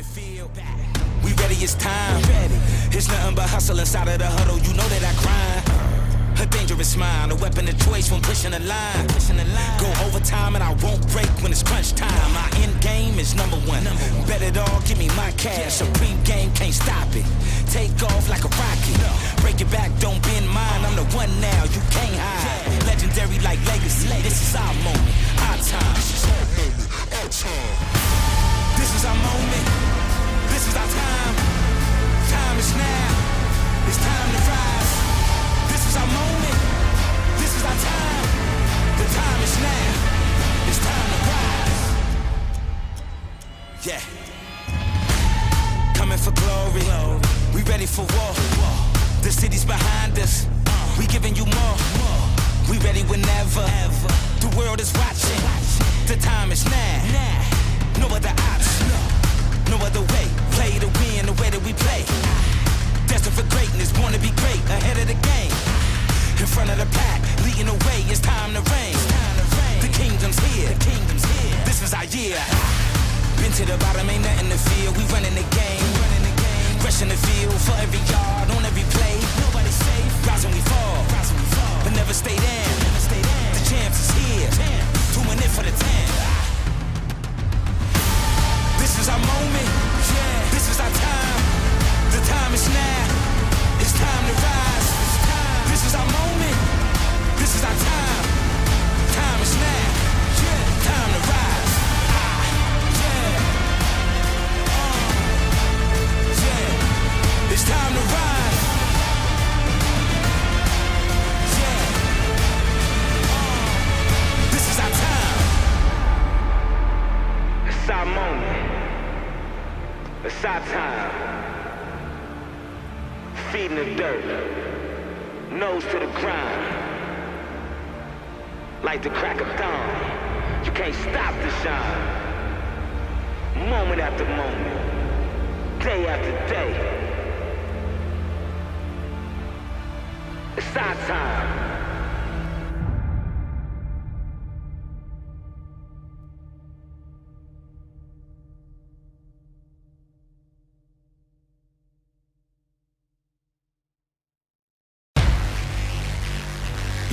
the field. We ready, it's time. It's nothing but hustle inside of the huddle. You know that I grind. A dangerous mind, a weapon of choice when pushing the line. Go overtime and I won't break when it's crunch time. My end game is number one. Bet it all, give me my cash. Supreme game, can't stop it. Take off like a rocket. Break your back, don't bend mine. I'm the one now, you can't hide. Legendary like legacy. This is our moment, our time. This is our moment, our time. This is our moment. This is our time. Time is now. It's time to rise. This is our moment. This is our time. The time is now. It's time to rise. Yeah. Coming for glory. We ready for war. The city's behind us. We giving you more. We ready whenever. The world is watching. The time is now. No other option. No other way. Play to win the way that we play. Destined for greatness, born to be great, ahead of the game. In front of the pack, leading the way, it's time to reign. The kingdom's here, this is our year. Been to the bottom, ain't nothing to fear. We running the game, rushing the field for every yard, on every play. Nobody's safe, rise when we fall, but never stay down. The champs is here, doing it for the 10. This is our moment, this is our time. The time is now, it's time to rise. This is our moment, this is our time. Time is now, time to rise. It's time to rise. This is our time. It's our moment. It's our time. Feet in the dirt, nose to the ground. Like the crack of dawn, you can't stop the shine. Moment after moment, day after day. It's our time.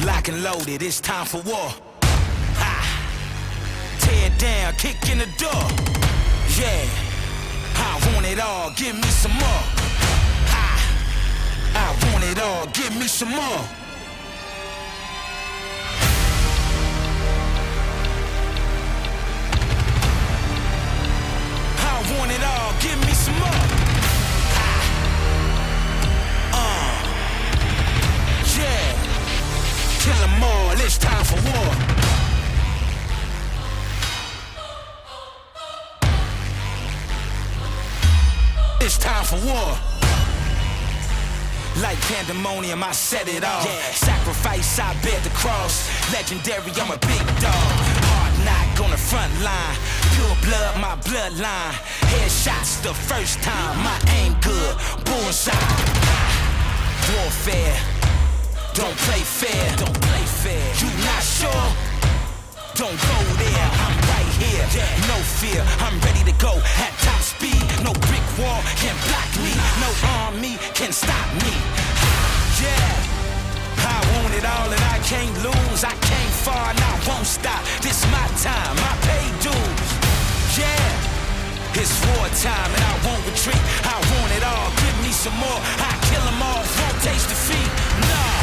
Lock and loaded, it's time for war. Ha! Tear it down, kick in the door. Yeah, I want it all, give me some more. Ha! I want it all, give me some more. I want it all, give me some more. Yeah. Kill them all, it's time for war. It's time for war. Like pandemonium, I set it off. Yeah. Sacrifice, I bear the cross. Legendary, I'm a big dog. Hard knock on the front line. Pure blood, my bloodline. Headshots the first time. My aim good, bullseye. Warfare. Don't play fair, don't play fair. You not sure? Don't go there, I'm right here. No fear, I'm ready to go at top speed. No brick wall can block me. No army can stop me. Yeah, I want it all and I can't lose. I came far and I won't stop. This my time, I pay dues. Yeah, it's war time and I won't retreat. I want it all, give me some more. I kill them all, won't taste defeat. Nah.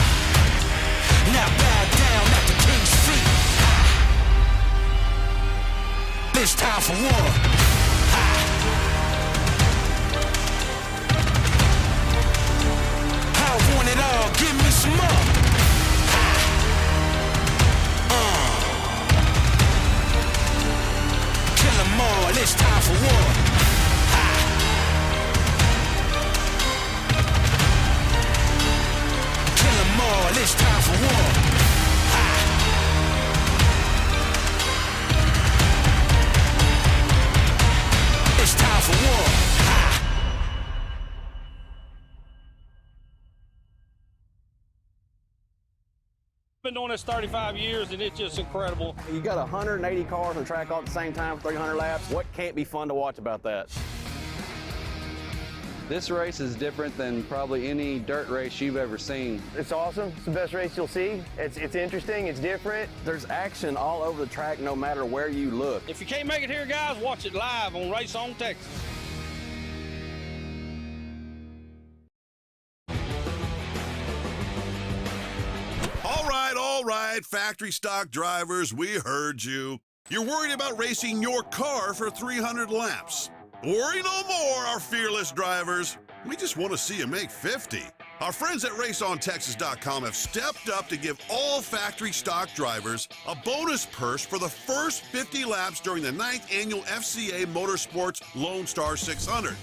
Now bow down at the king's feet. It's time for war. I want it all, give me some more. Kill them all, it's time for war. Kill them all, it's time for war. It's time for war. Been doing this 35 years and it's just incredible. You got 180 cars on the track all at the same time for 300 laps. What can't be fun to watch about that? This race is different than probably any dirt race you've ever seen. It's awesome. It's the best race you'll see. It's interesting. It's different. There's action all over the track no matter where you look. If you can't make it here, guys, watch it live on Race on Texas. All right, factory stock drivers, we heard you. You're worried about racing your car for 300 laps. Worry no more, our fearless drivers. We just want to see you make 50. Our friends at RaceOnTexas.com have stepped up to give all factory stock drivers a bonus purse for the first 50 laps during the 9th annual FCA Motorsports Lone Star 600.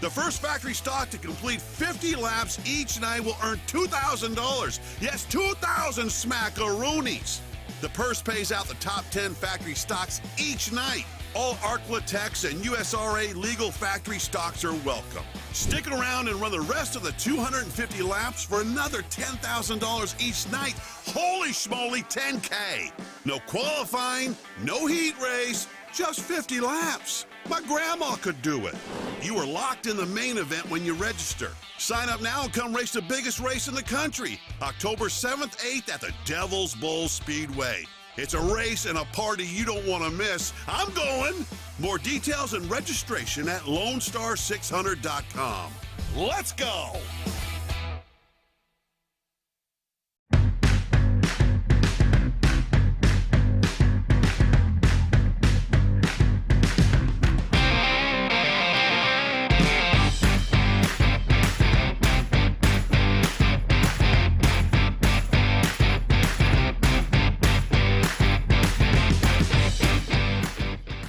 The first factory stock to complete 50 laps each night will earn $2,000. Yes, 2,000 smackaroonies. The purse pays out the top 10 factory stocks each night. All Arklatex and USRA legal factory stocks are welcome. Stick around and run the rest of the 250 laps for another $10,000 each night. Holy schmoly, 10K. No qualifying, no heat race, just 50 laps. My grandma could do it. You are locked in the main event when you register. Sign up now and come race the biggest race in the country, October 7th, 8th at the Devil's Bowl Speedway. It's a race and a party you don't want to miss. I'm going. More details and registration at LoneStar600.com. Let's go.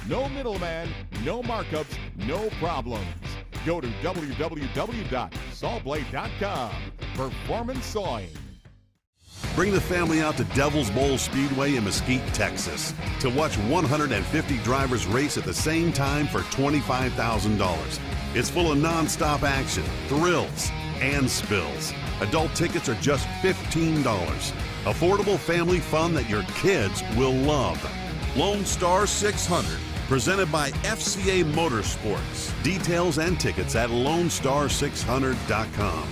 No middleman, no markups, no problems. Go to www.sawblade.com. Performance Sawing. Bring the family out to Devil's Bowl Speedway in Mesquite, Texas to watch 150 drivers race at the same time for $25,000. It's full of non-stop action, thrills, and spills. Adult tickets are just $15. Affordable family fun that your kids will love. Lone Star 600, presented by FCA Motorsports. Details and tickets at LoneStar600.com.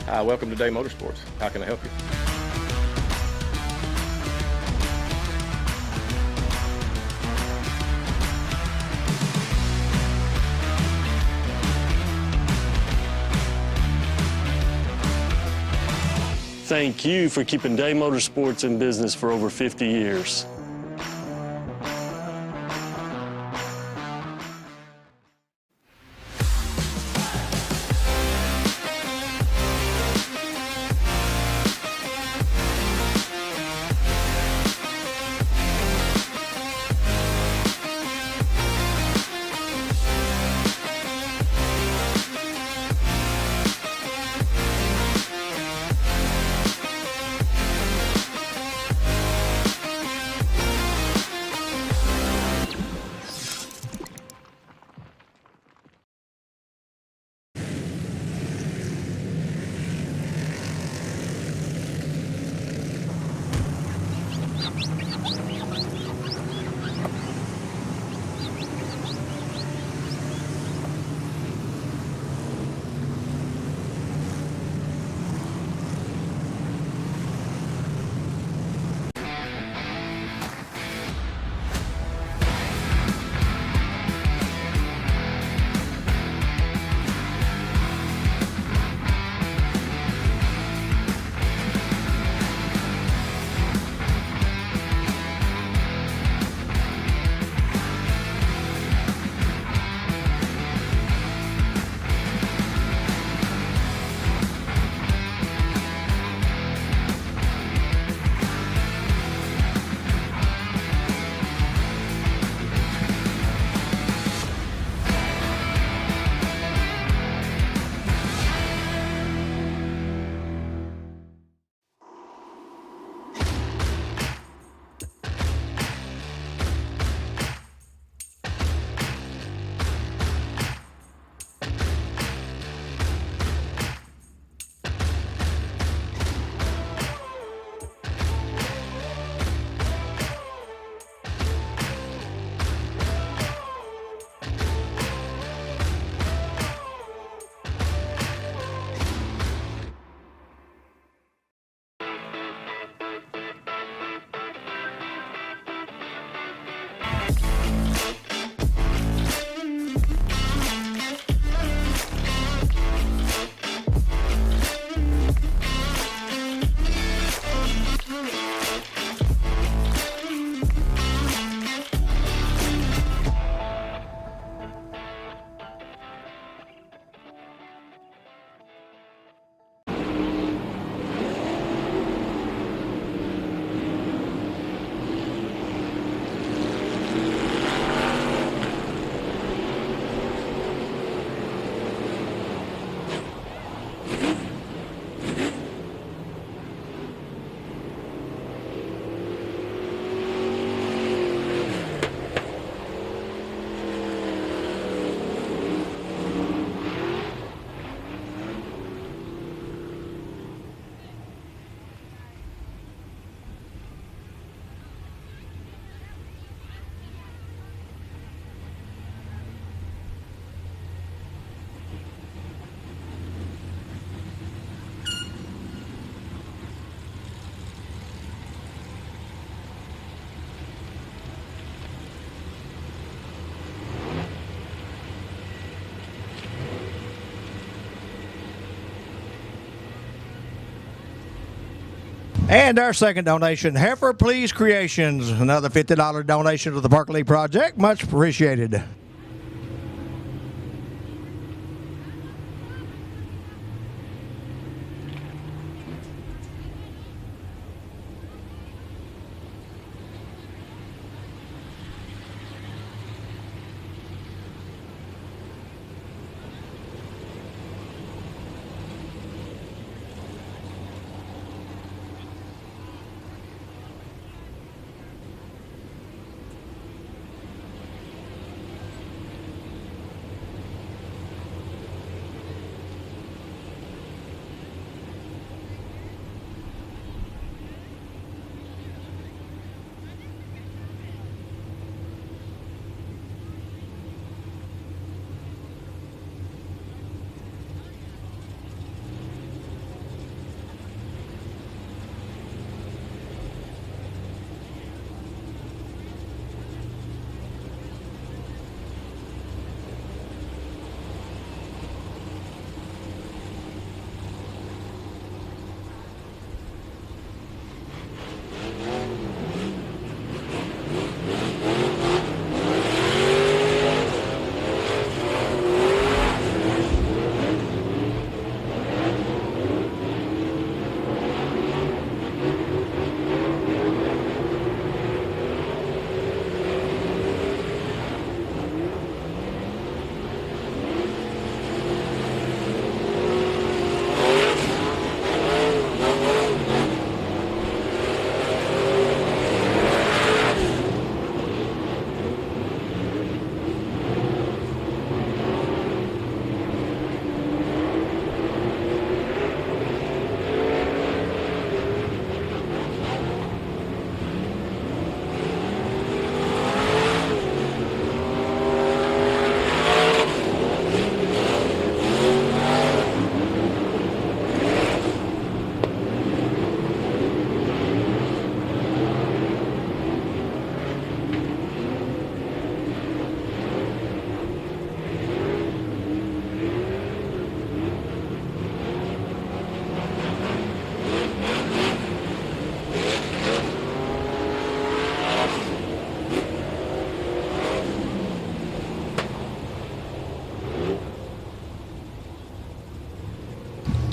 Hi, welcome to Day Motorsports. How can I help you? Thank you for keeping Day Motorsports in business for over 50 years. And our second donation, Heifer Please Creations, another $50 donation to the Park League Project. Much appreciated.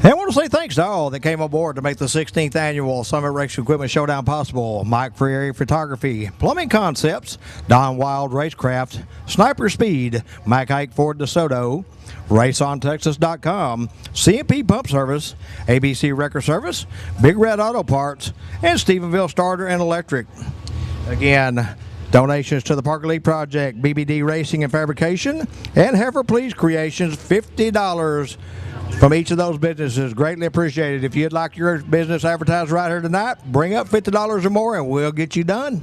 And I want to say thanks to all that came aboard to make the 16th annual Summit Race Equipment Showdown possible. Mike Freary Photography, Plumbing Concepts, Don Wild Racecraft, Sniper Speed, Mike Ike Ford DeSoto, RaceOnTexas.com, CMP Pump Service, ABC Wrecker Service, Big Red Auto Parts, and Stephenville Starter and Electric. Again, donations to the Parker League Project, BBD Racing and Fabrication, and Heifer Please Creations, $50 from each of those businesses. Greatly appreciated. If you'd like your business advertised right here tonight, bring up $50 or more and we'll get you done.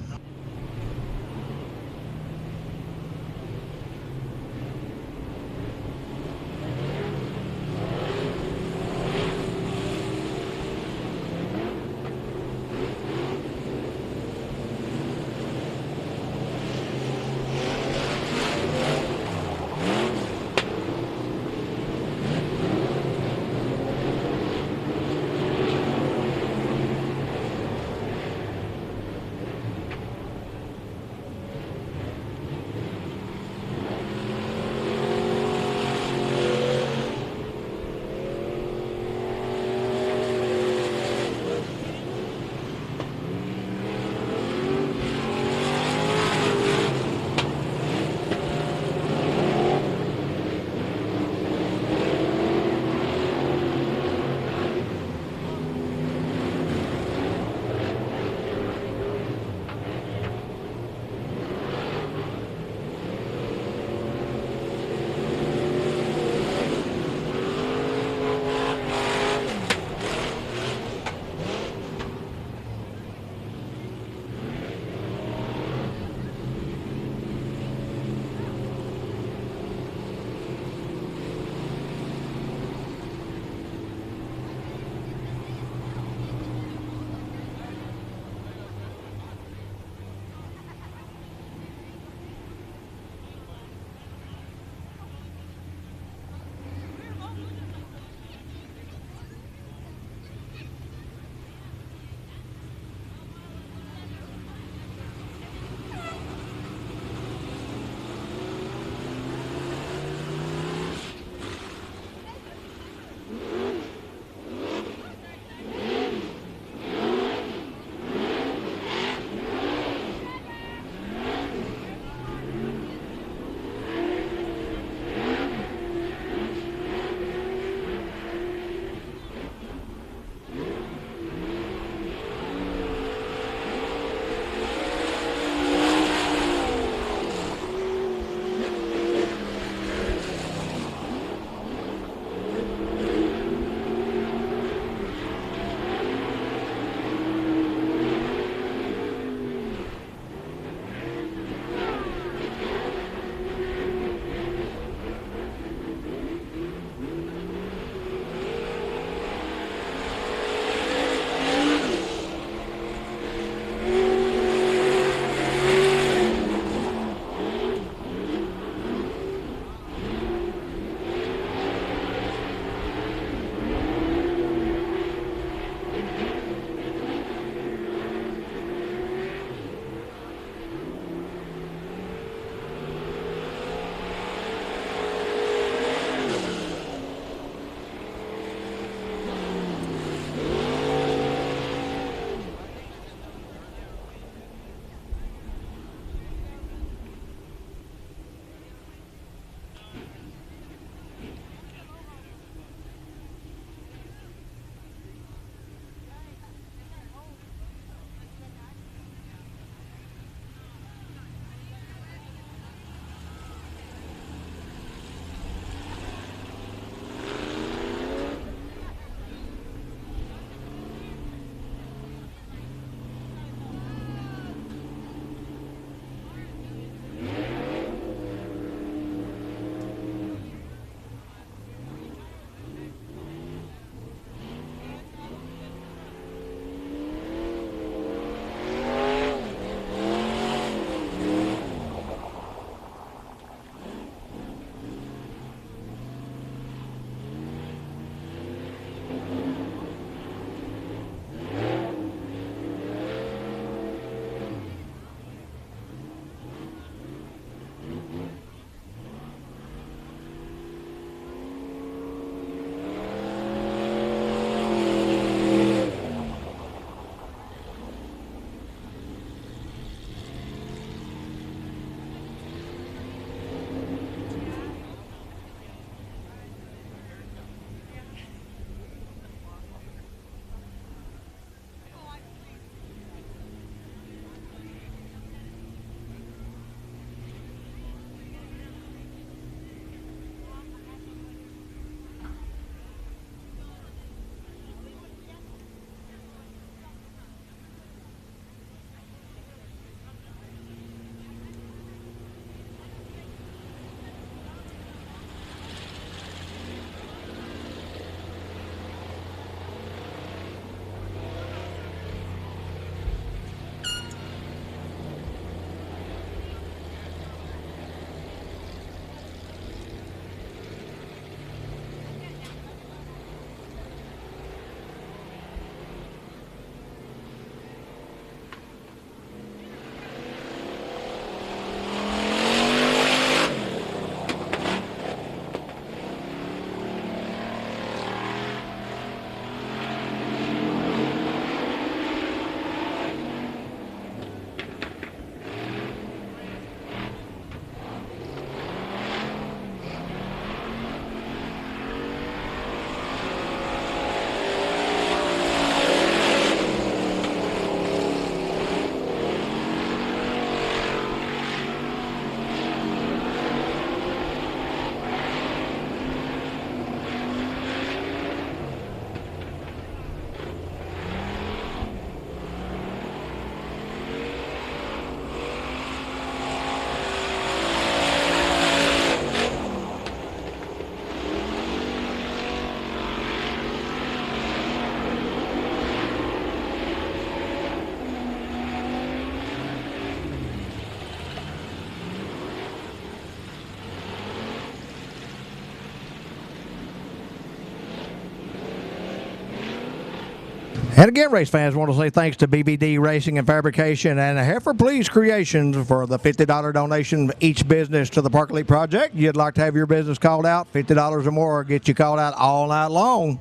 And again, race fans, want to say thanks to BBD Racing and Fabrication and Heifer Please Creations for the $50 donation each business to the Park Elite Project. You'd like to have your business called out, $50 or more, get you called out all night long.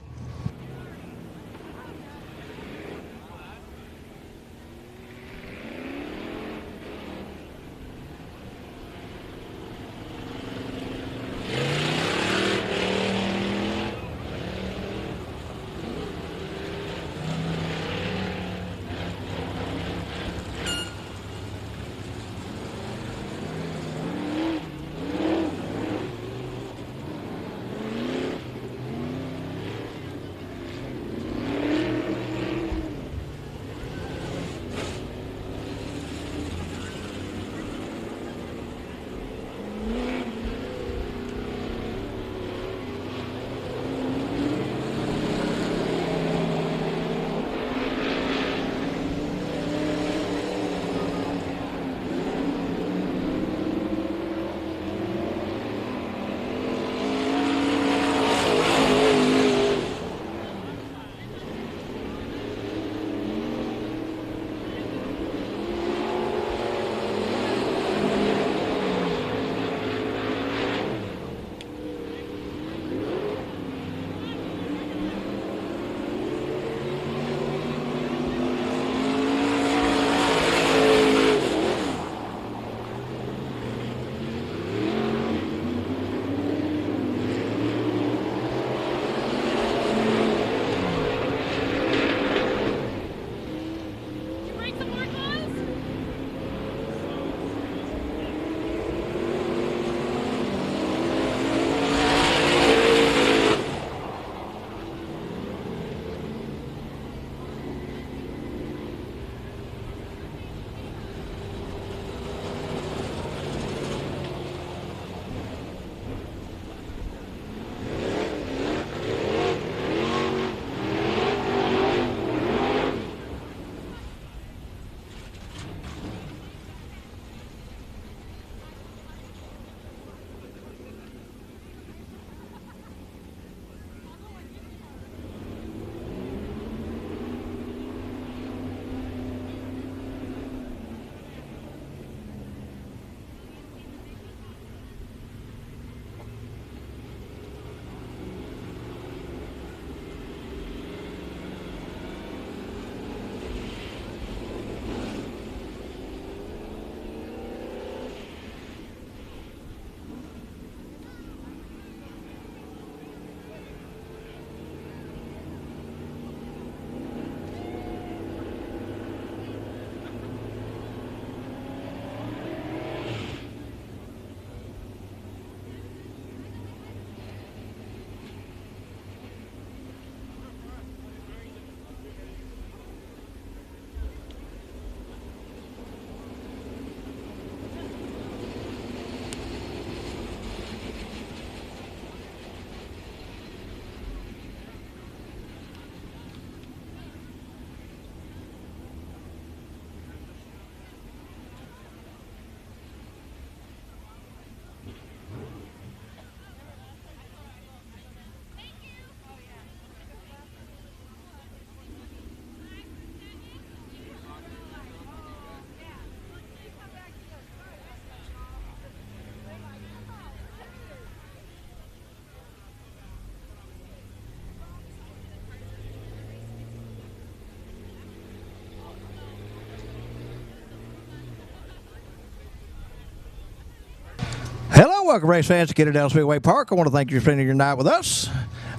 Hello, welcome race fans to Kennedale Speedway Park. I want to thank you for spending your night with us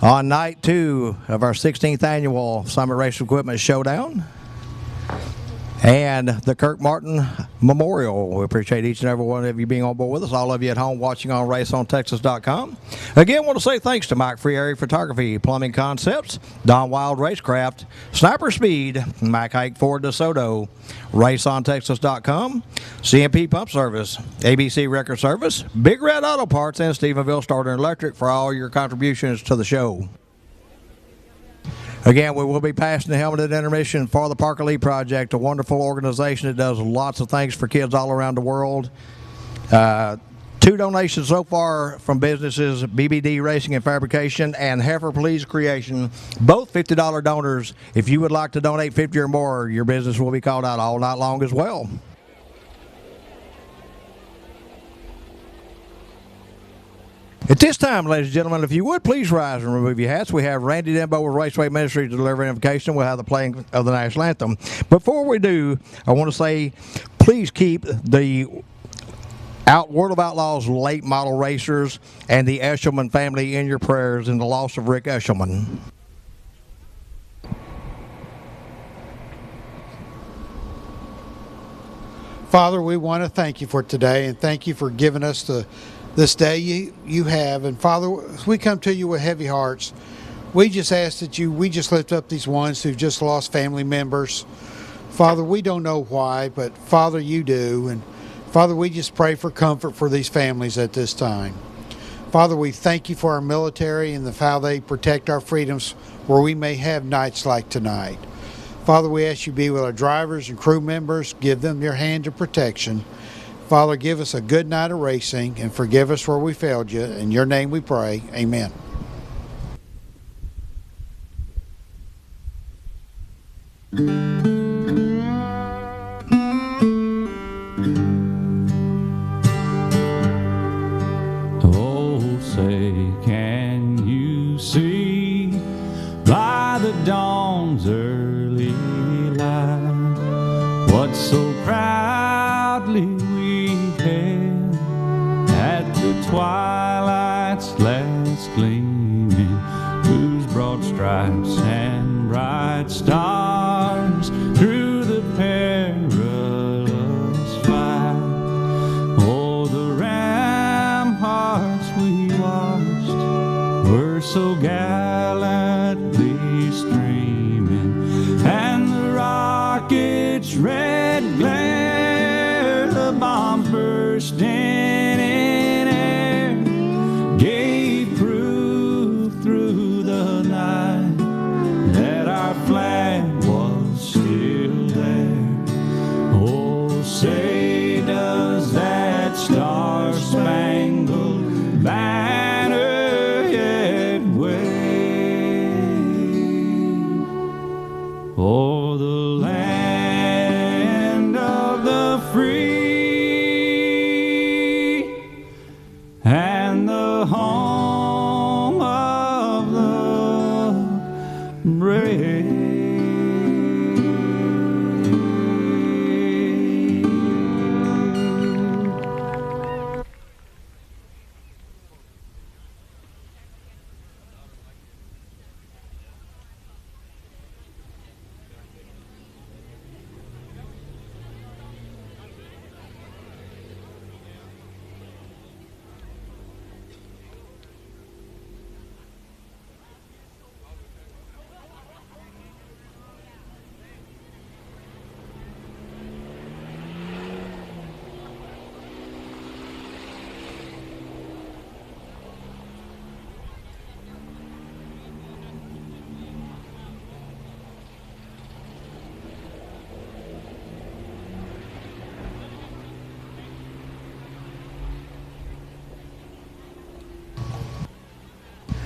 on night 2 of our 16th annual Summit Race Equipment Showdown and the Kirk Martin Memorial. We appreciate each and every one of you being on board with us, all of you at home watching on raceontexas.com. Again, want to say thanks to Mike Freary Photography, Plumbing Concepts, Don Wild Racecraft, Sniper Speed, Mac Hike Ford DeSoto, raceontexas.com, CMP Pump Service, ABC Record Service, Big Red Auto Parts, and Stephenville Starter and Electric for all your contributions to the show. Again, we will be passing the helmet at intermission for the Park Elite Project, a wonderful organization that does lots of things for kids all around the world. 2 donations so far from businesses BBD Racing and Fabrication and Heifer Please Creation, both $50 donors. If you would like to donate 50 or more, your business will be called out all night long as well. At this time, ladies and gentlemen, if you would please rise and remove your hats. We have Randy Denbo with Raceway Ministries to deliver invocation. We'll have the playing of the national anthem. Before we do, I want to say, please keep the World of Outlaws late model racers and the Eshelman family in your prayers in the loss of Rick Eshelman. Father, we want to thank you for today and thank you for giving us this day you have. And Father, as we come to you with heavy hearts, we just ask that we just lift up these ones who've just lost family members. Father, we don't know why, but Father, you do. And Father, we just pray for comfort for these families at this time. Father, we thank you for our military and how they protect our freedoms where we may have nights like tonight. Father, we ask you to be with our drivers and crew members. Give them your hand of protection. Father, give us a good night of racing and forgive us where we failed you. In your name we pray. Amen. Oh, say, can you see by the dawn's early light what so proudly we hailed at the twilight's last gleaming, whose broad stripes and bright stars through the perilous fight? Oh, the ramparts we watched were so gallantly streaming, and the rockets' red glare, the bombs bursting in air, gave proof through the night that our flag was still there. Oh, say does that star-spangled banner yet wave o'er the land of the free and the home of the brave?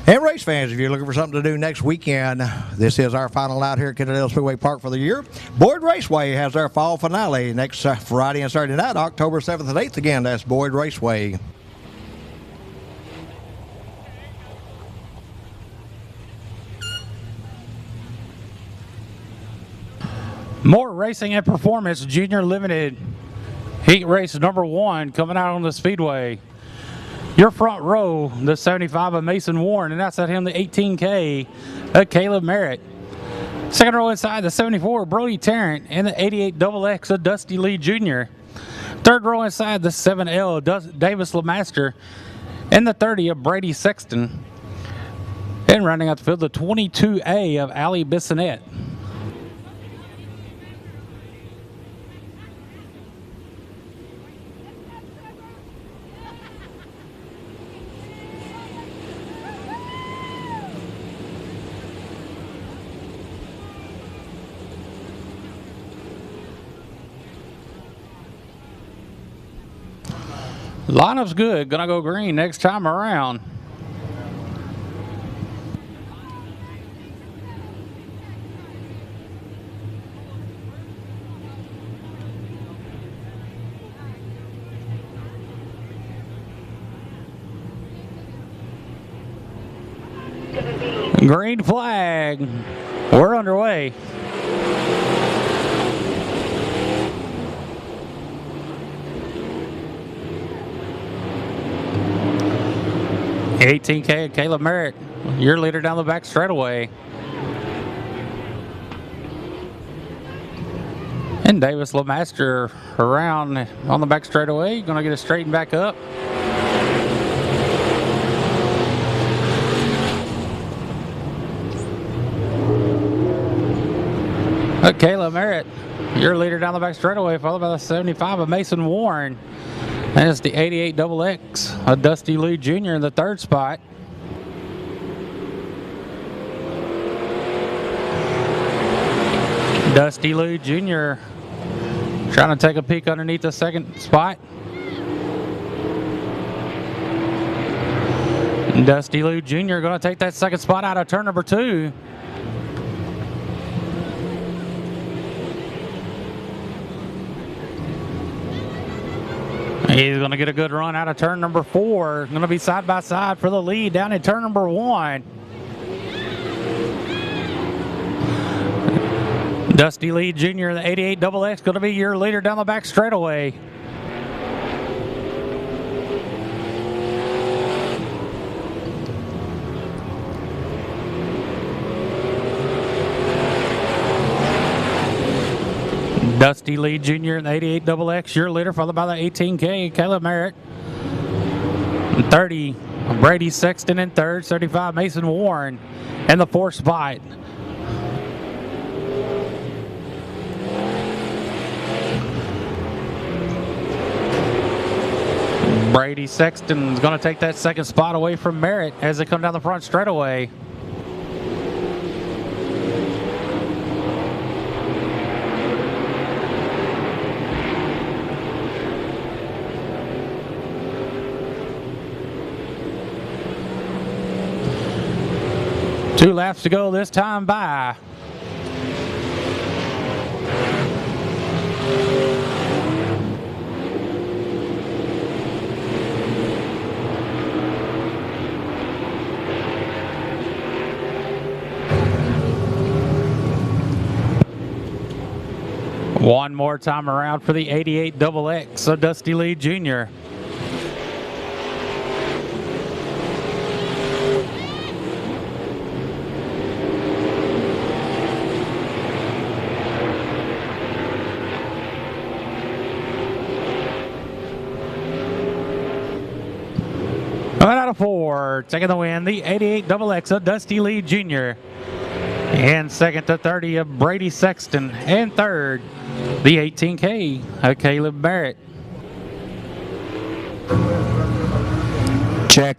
And race fans, if you're looking for something to do next weekend, this is our final night here at Kennedale Speedway Park for the year. Boyd Raceway has their fall finale next Friday and Saturday night, October 7th and 8th. Again, that's Boyd Raceway. More racing and performance, Junior Limited Heat Race number 1 coming out on the Speedway. Your front row, the 75 of Mason Warren, and that's at him, the 18K of Caleb Merritt. Second row inside, the 74 of Brody Tarrant and the 88 XX of Dusty Lee Jr. Third row inside, the 7L of Davis LeMaster and the 30 of Brady Sexton. And rounding out the field, the 22A of Ali Bissonette. Lineup's good. Gonna go green next time around. Green flag. We're underway. $18K, Caleb Merritt, your leader down the back straightaway. And Davis LeMaster around on the back straightaway. Gonna get it straightened back up. Caleb Merritt, your leader down the back straightaway, followed by the 75 of Mason Warren. And it's the 88 XX of Dusty Lee Jr. in the third spot. Dusty Lee Jr. trying to take a peek underneath the second spot. Dusty Lee Jr. going to take that second spot out of turn number 2. He's going to get a good run out of turn number 4. Going to be side by side for the lead down in turn number 1. Dusty Lee Jr., the 88 XX, going to be your leader down the back straightaway. Dusty Lee Jr. and the 88 XX, your leader, followed by the 18K, Caleb Merritt. 30, Brady Sexton in third, 35, Mason Warren in the fourth spot. Brady Sexton's going to take that second spot away from Merritt as they come down the front straightaway. Two laps to go this time by. One more time around for the 88 XX, so Dusty Lee Jr. One out of 4, taking the win, the 88 XX of Dusty Lee Jr. And second to 30 of Brady Sexton. And third, the 18K of Caleb Barrett. Check.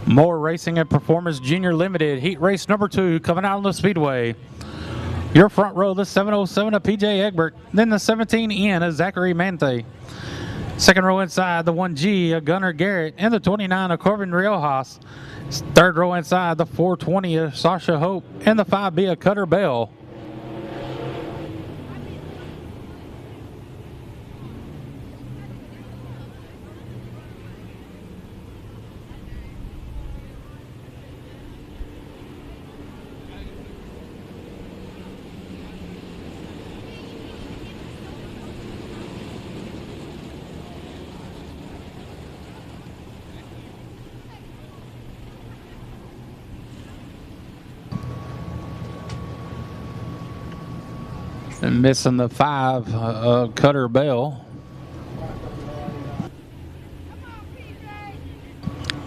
More Racing and Performance Junior Limited, heat race number 2 coming out on the Speedway. Your front row, the 707 of PJ Egbert, then the 17N of Zachary Manthe. Second row inside, the 1G of Gunnar Garrett, and the 29 of Corbin Riojas. Third row inside, the 420 of Sasha Hope, and the 5B of Cutter Bell. And missing the 5 of Cutter Bell.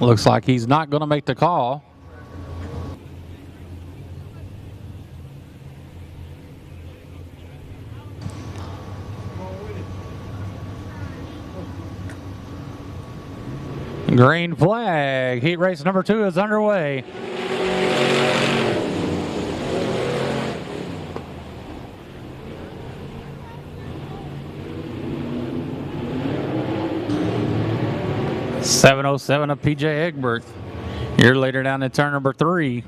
Looks like he's not going to make the call. Green flag. Heat race number 2 is underway. .707 of PJ Egbert. You're later down to turn number 3.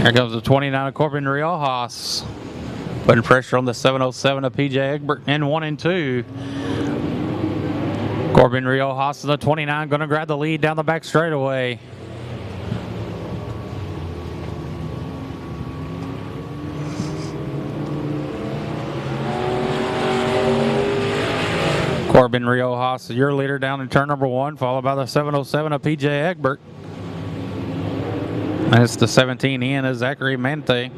Here comes the 29 of Corbin Riojas. Putting pressure on the 707 of PJ Egbert in 1 and 2. Corbin Riojas in the 29 going to grab the lead down the back straightaway. Corbin Riojas, your leader down in turn number 1, followed by the 707 of PJ Egbert. That's the 17 in of Zachary Mante.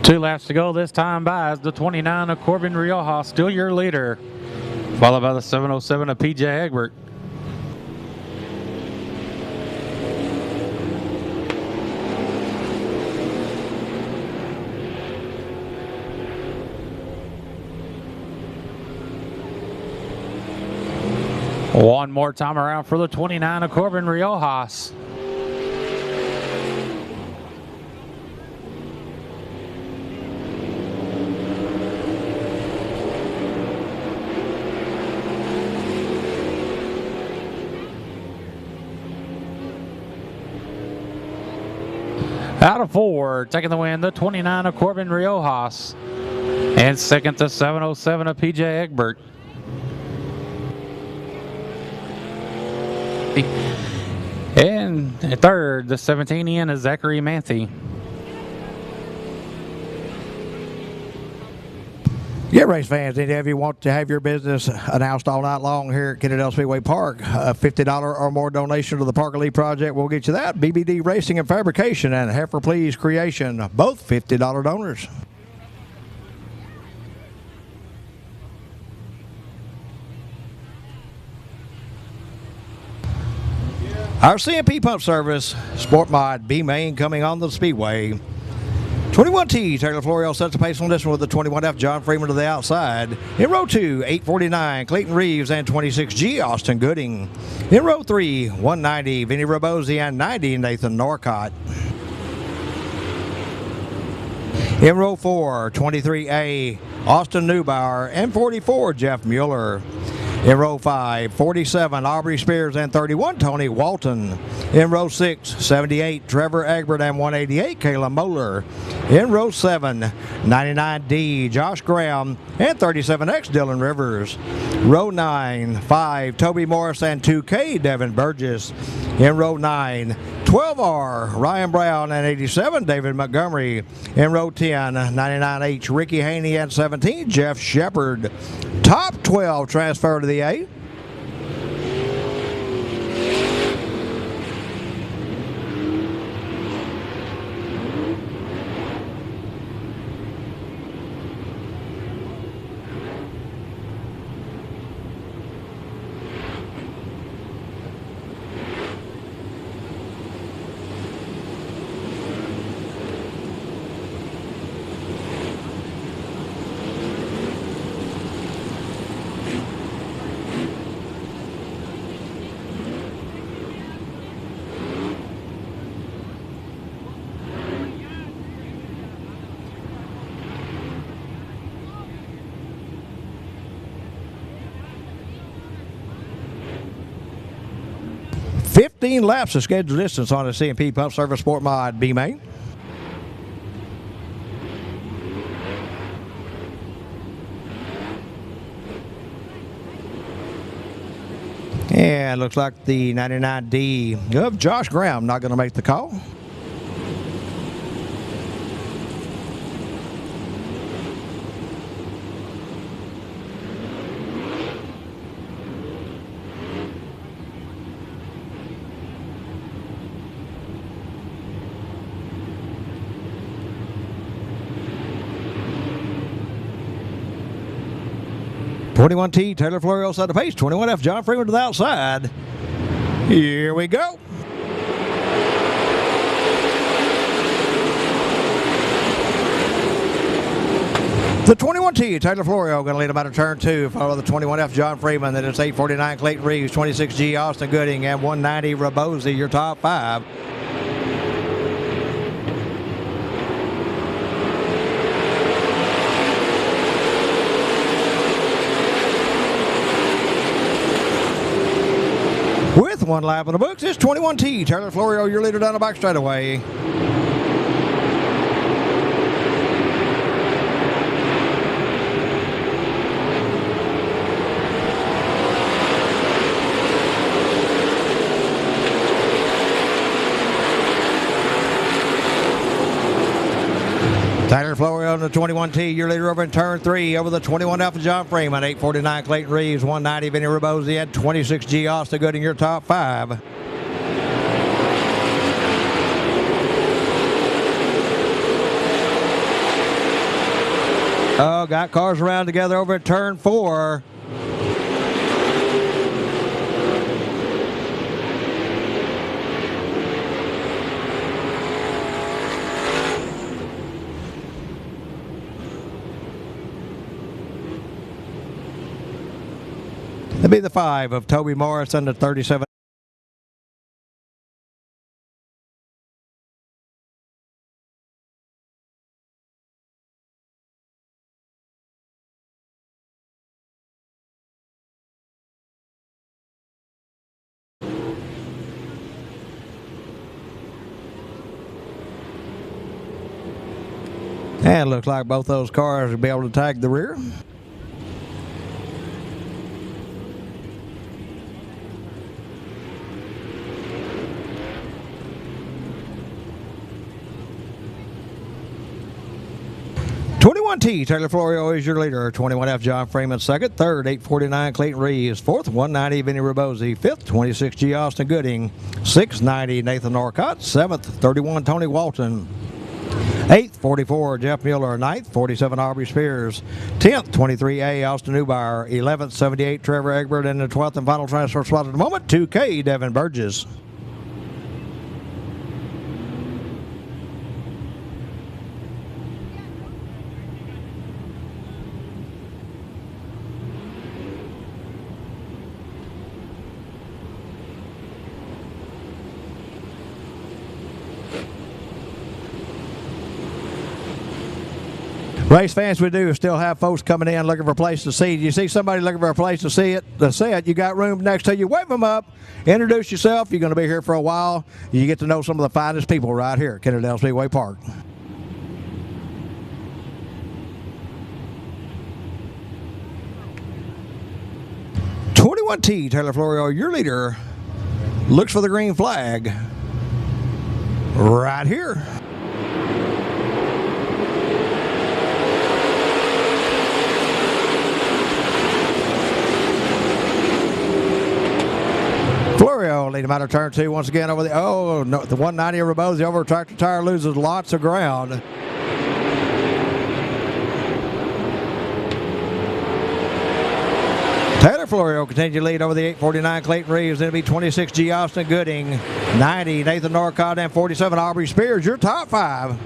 Two laps to go this time by as the 29 of Corbin Riojas, still your leader, followed by the 707 of PJ Egbert. One more time around for the 29 of Corbin Riojas. Out of 4, taking the win, the 29 of Corbin Riojas. And second, the 707 of PJ Egbert. And third, the 17 in is Zachary Manthe. Yeah, race fans, any of you want to have your business announced all night long here at Kennedale Speedway Park, a $50 or more donation to the Parker Lee Project will get you that. BBD Racing and Fabrication and Heifer Please Creation, both $50 donors. Our CMP pump service, Sport Mod B Main coming on the Speedway. 21T, Taylor Florio sets the pace on this one with the 21F, John Freeman to the outside. In row 2, 849, Clayton Reeves and 26G, Austin Gooding. In row 3, 190, Vinny Rabosi and 90, Nathan Norcott. In row 4, 23A, Austin Neubauer and 44, Jeff Mueller. In row 5, 47, Aubrey Spears and 31, Tony Walton. In row 6, 78, Trevor Egbert and 188, Kayla Moeller. In row 7, 99D, Josh Graham and 37X, Dylan Rivers. Row 9, 5, Toby Morris and 2K, Devin Burgess. In row 9, 12R, Ryan Brown and 87, David Montgomery. In row 10, 99H, Ricky Haney and 17, Jeff Shepard. Top 12 transfer to the 8. $15 laps of scheduled distance on the CMP Pump Service Sport Mod B Main. And looks like the 99D of Josh Graham not going to make the call. .21T, Taylor Florio outside the pace. 21F, John Freeman to the outside. Here we go. The 21T, Taylor Florio, going to lead him out of turn 2. Follow the 21F, John Freeman. Then it's 849, Clayton Reeves, 26G, Austin Gooding, and 190, Rabosi, your top 5. With one lap in the books, it's 21T. Taylor Florio, your leader down the back straightaway. Tyler Florio on the 21T, your leader over in turn 3, over the 21F of John Freeman, 849 Clayton Reeves, 190 Vinny Rabosi, and 26G Austin Gooding, your top 5. Oh, got cars around together over at turn 4. That'd be the 5 of Toby Morris and the 37. And looks like both those cars will be able to tag the rear. .21T, Taylor Florio is your leader. 21F, John Freeman second. Third, 849, Clayton Reeves. Fourth, 190, Vinny Rabosi. Fifth, 26G, Austin Gooding. 690, Nathan Norcott. Seventh, 31, Tony Walton. 8th, 44, Jeff Mueller. 9th, 47, Aubrey Spears. 10th, 23A, Austin Neubauer. 11th, 78, Trevor Egbert. And the 12th and final transfer spot at the moment, 2K, Devin Burgess. Race fans, we do still have folks coming in looking for a place to see. You see somebody looking for a place to see it, you got room next to you, wave them up, introduce yourself. You're going to be here for a while. You get to know some of the finest people right here at Kennedale Speedway Park. .21T, Taylor Florio, your leader, looks for the green flag right here. Florio lead him out of turn 2 once again over the, the 190 of Rabosi over a tractor tire, loses lots of ground. Taylor Florio continues to lead over the 849 Clayton Reeves. Then it'll be 26G Austin Gooding, 90 Nathan Norcott, and 47 Aubrey Spears, your top 5.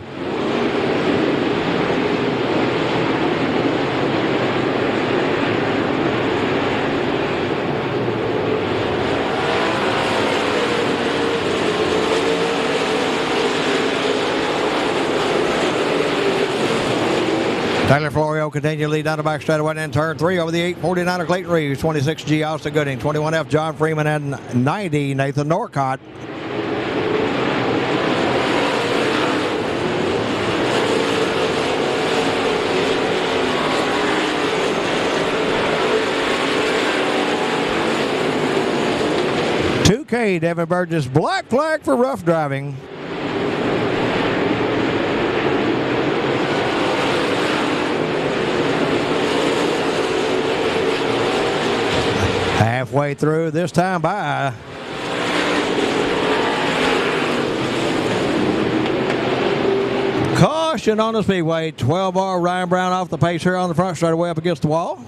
Tyler Florio continues to lead down the back straightaway and turn 3 over the 849 of Clayton Reeves, 26G Austin Gooding, 21F John Freeman, and 90 Nathan Norcott. Hey, Devin Burgess, black flag for rough driving. Halfway through this time by. Caution on the speedway. 12R Ryan Brown off the pace here on the front straightaway up against the wall.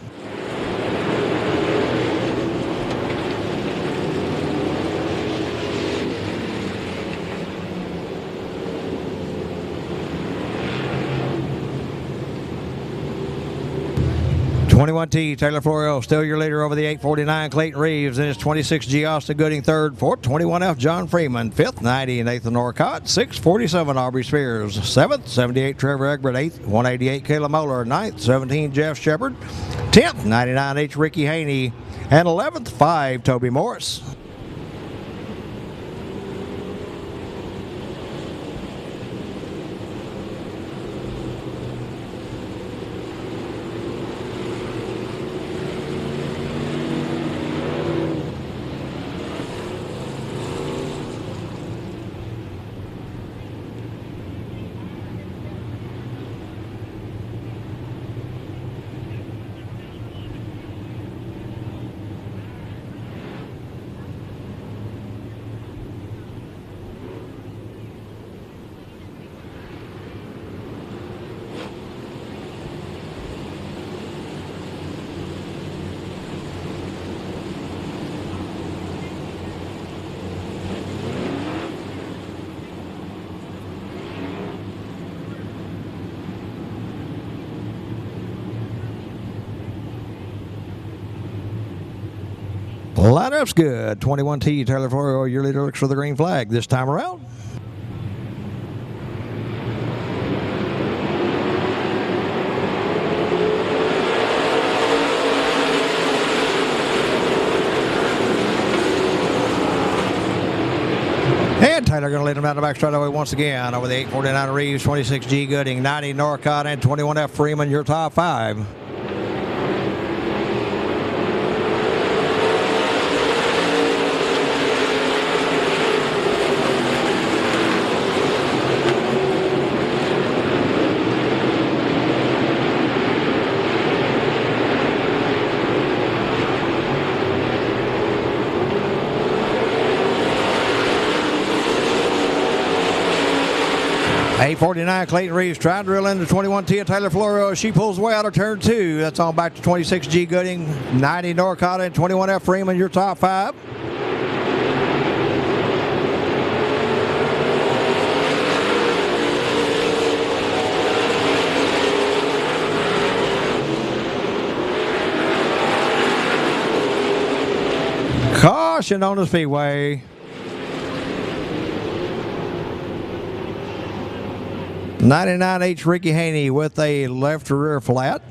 .21T Taylor Florio still your leader over the 849 Clayton Reeves. Then it's 26G Austin Gooding third. Fourth 21F John Freeman. Fifth 90 Nathan Norcott. 647 Aubrey Spears. Seventh 78 Trevor Egbert. Eighth 188 Caleb Moeller. Ninth 17 Jeff Shepard. 10th 99H Ricky Haney. And 11th 5 Toby Morris. Lineup's good. 21T Taylor Florio, your leader, looks for the green flag this time around. And Taylor going to lead him down the back straightaway once again over the 849 Reeves, 26G Gooding, 90 Norcott, and 21F Freeman, your top five. .849 Clayton Reeves trying to drill into 21T of Taylor Florio. She pulls away out of turn two. That's on back to 26G Gooding, 90 Norcott, and 21F Freeman, your top five. Caution on the speedway. 99H Ricky Haney with a left rear flat.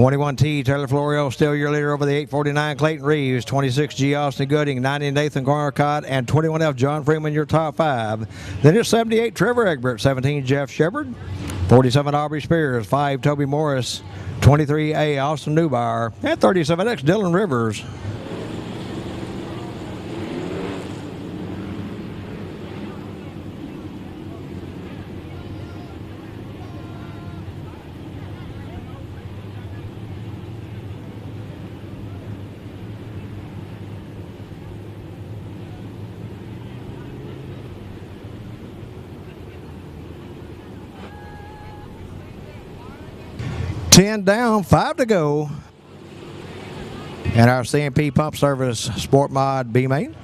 .21T Taylor Florio still your leader over the 849 Clayton Reeves, 26G Austin Gooding, 90 Nathan Norcott, and 21F John Freeman, your top five. Then it's 78 Trevor Egbert, 17 Jeff Shepard, 47 Aubrey Spears, 5 Toby Morris, 23A Austin Newbauer, and 37X Dylan Rivers. Ten down, 5 to go. And our CMP Pump Service Sport Mod B main.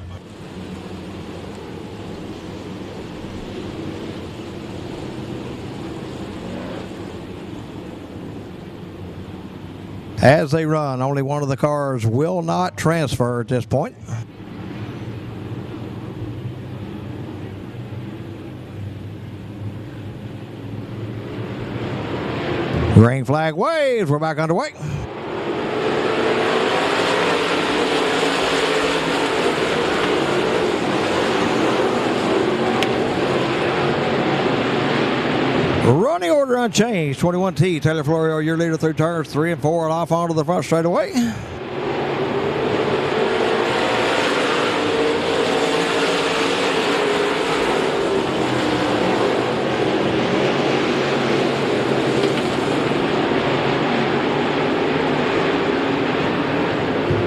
As they run, only one of the cars will not transfer at this point. Green flag waves. We're back underway. Running order unchanged. 21T. Taylor Florio, your leader through turns 3 and 4 and off onto the front straightaway.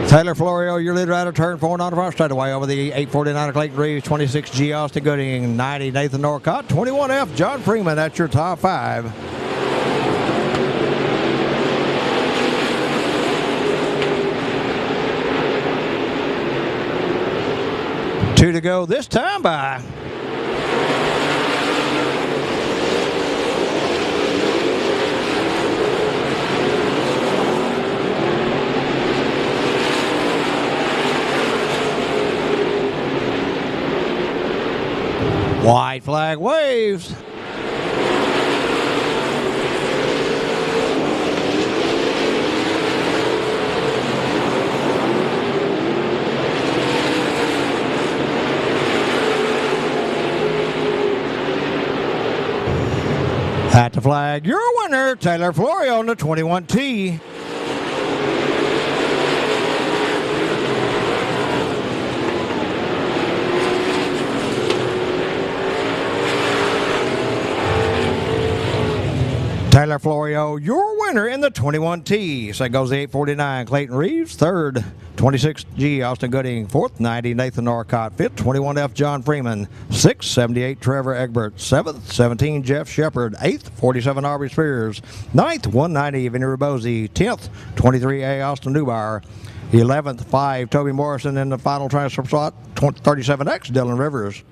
Taylor Florio, your leader out of turn 4 and on the front straightaway over the 849 Clayton Reeves, 26G Austin Gooding, 90 Nathan Norcott, 21F John Freeman. That's your top 5. Two to go this time by. White flag waves. At the flag, your winner, Taylor Florio on the 21T. Taylor Florio, your winner in the 21T. Second goes the 849 Clayton Reeves. Third, 26G Austin Gooding. Fourth, 90 Nathan Norcott. Fifth, 21F John Freeman. Sixth, 78 Trevor Egbert. Seventh, 17 Jeff Shepard. Eighth, 47 Aubrey Spears. Ninth, 190 Vinny Ribose. 10th, 23A Austin Newbauer. 11th, 5 Toby Morrison. In the final transfer slot, 37X Dylan Rivers.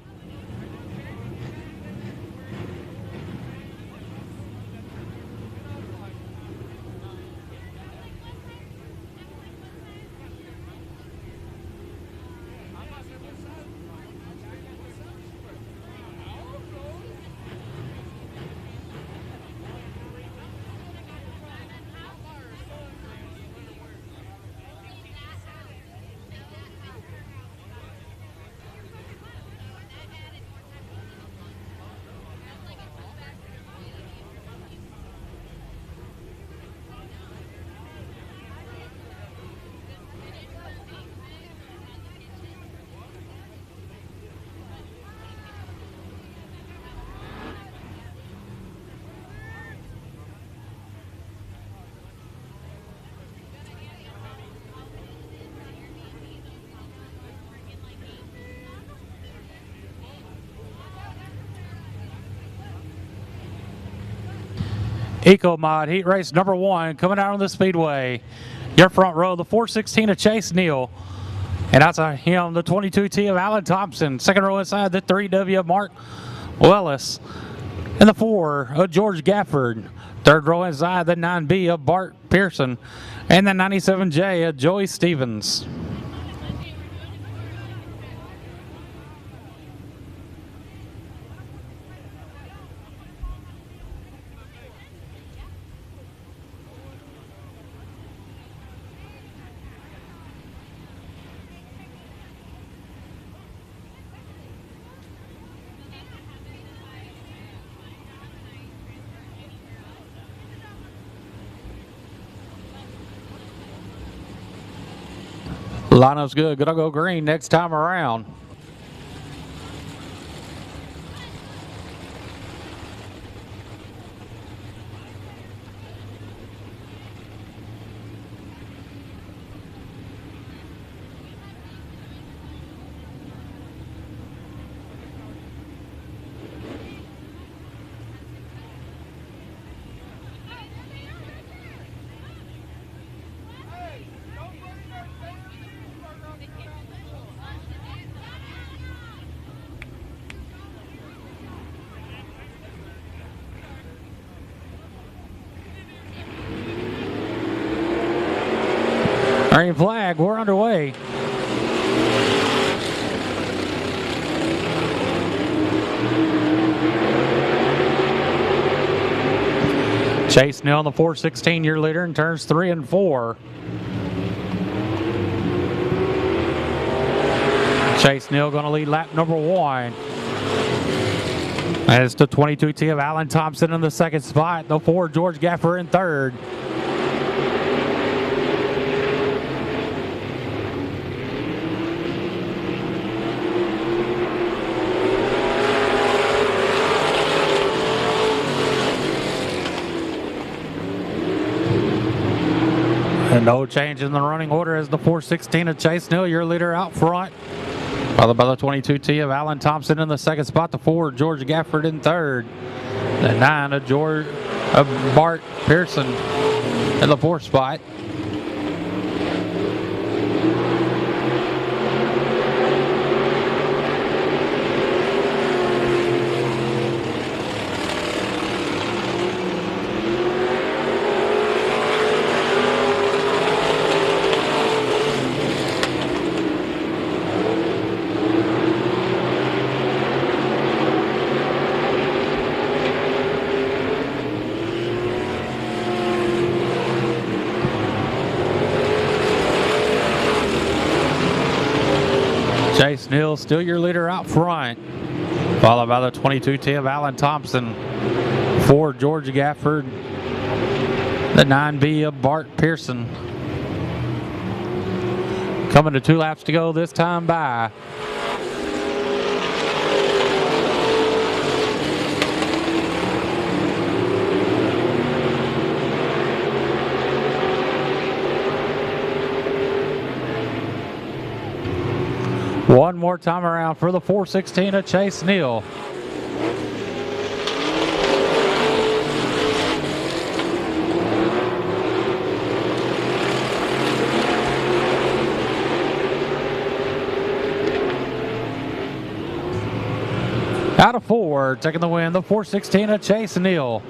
EcoMod Heat Race number 1 coming out on the Speedway. Your front row, the 416 of Chase Neal. And outside him, the 22T of Alan Thompson. Second row inside, the 3W of Mark Wellis. And the 4 of George Gafford. Third row inside, the 9B of Bart Pearson. And the 97J of Joey Stevens. Lineup's good. Gonna go green next time around. Green flag, we're underway. Chase Neal, the 4:16 year leader in turns 3 and 4. Chase Neal going to lead lap number 1. As the 22T of Alan Thompson in the second spot. The 4, George Gaffer in third. And no change in the running order as the 4:16 of Chase Neal, your leader out front. Followed by the 22T of Alan Thompson in the second spot. The 4, George Gafford in third. The 9 of Bart Pearson in the fourth spot. Chase Neal still your leader out front, followed by the 22T of Alan Thompson, 4 George Gafford, the 9B of Bart Pearson. Coming to 2 laps to go this time by. One more time around for the 4:16 of Chase Neal. Out of 4, taking the win, the 4:16 of Chase Neal.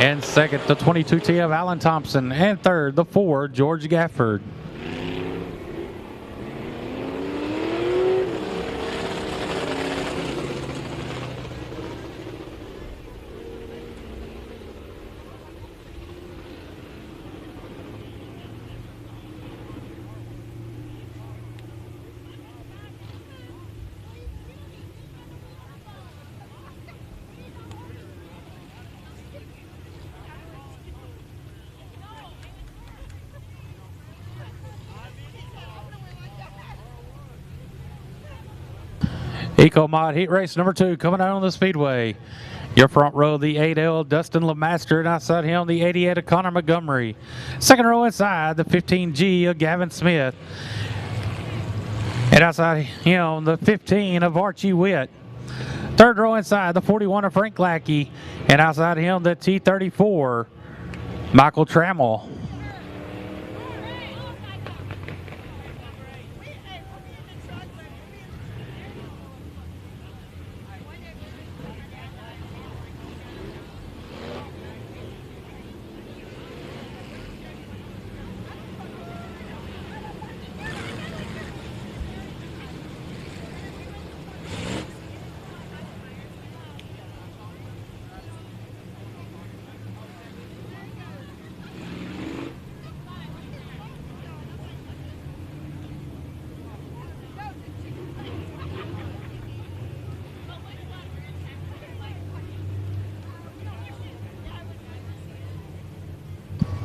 And second, the 22T of Alan Thompson. And third, the 4, George Gafford. EcoMod Heat Race number 2 coming out on the Speedway. Your front row, the 8L Dustin LeMaster, and outside him, the 88 of Connor Montgomery. Second row inside, the 15G of Gavin Smith. And outside him, the 15 of Archie Witt. Third row inside, the 41 of Frank Lackey. And outside him, the T34, Michael Trammell.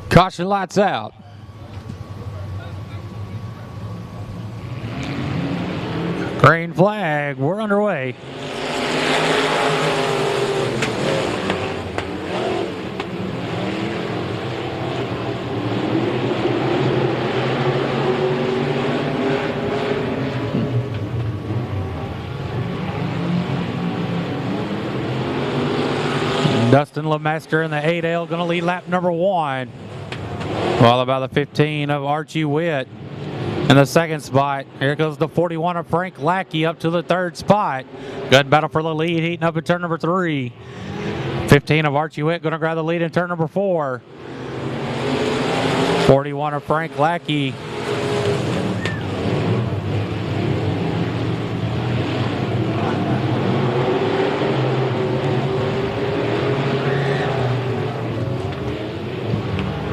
Caution lights out. Green flag, we're underway. Dustin LeMaster in the 8L going to lead lap number 1. Followed by the 15 of Archie Witt in the second spot. Here goes the 41 of Frank Lackey up to the third spot. Good battle for the lead, heating up in turn number 3. 15 of Archie Witt going to grab the lead in turn number 4. 41 of Frank Lackey.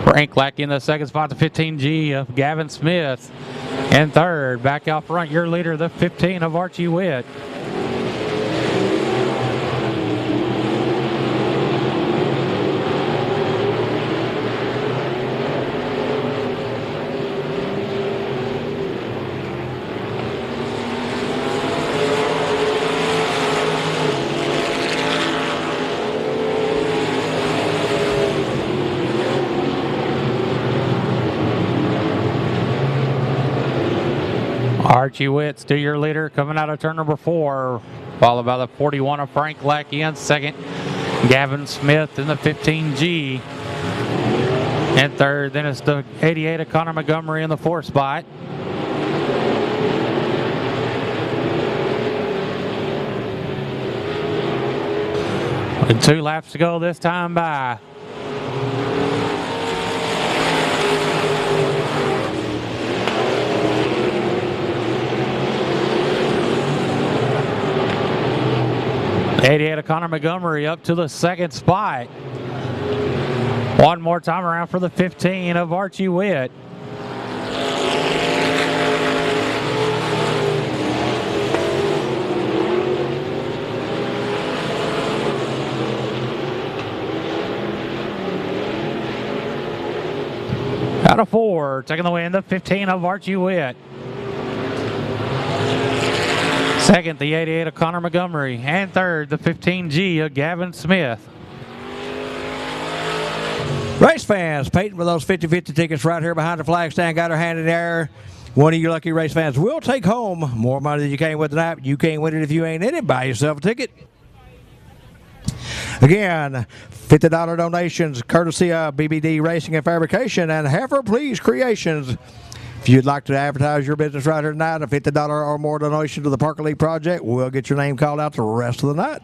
Frank Lackey in the second spot, the 15G of Gavin Smith. In third, back out front, your leader, the 15 of Archie Witt. Archie Witt, still your leader, coming out of turn number 4, followed by the 41 of Frank Lackey in second. Gavin Smith in the 15G. And third, then it's the 88 of Connor Montgomery in the 4th spot. And 2 laps to go this time by. The 88 of Connor Montgomery up to the 2nd spot. One more time around for the 15 of Archie Witt. Out of 4, taking the win, the 15 of Archie Witt. Second, the 88 of Connor Montgomery. And third, the 15G of Gavin Smith. Race fans, Peyton with those 50-50 tickets right here behind the flag stand, got her hand in the air. One of you lucky race fans will take home more money than you came with tonight. You can't win it if you ain't in it. Buy yourself a ticket. Again, $50 donations courtesy of BBD Racing and Fabrication and Heifer Please Creations. If you'd like to advertise your business right here tonight, a $50 or more donation to the Parker League Project, we'll get your name called out the rest of the night.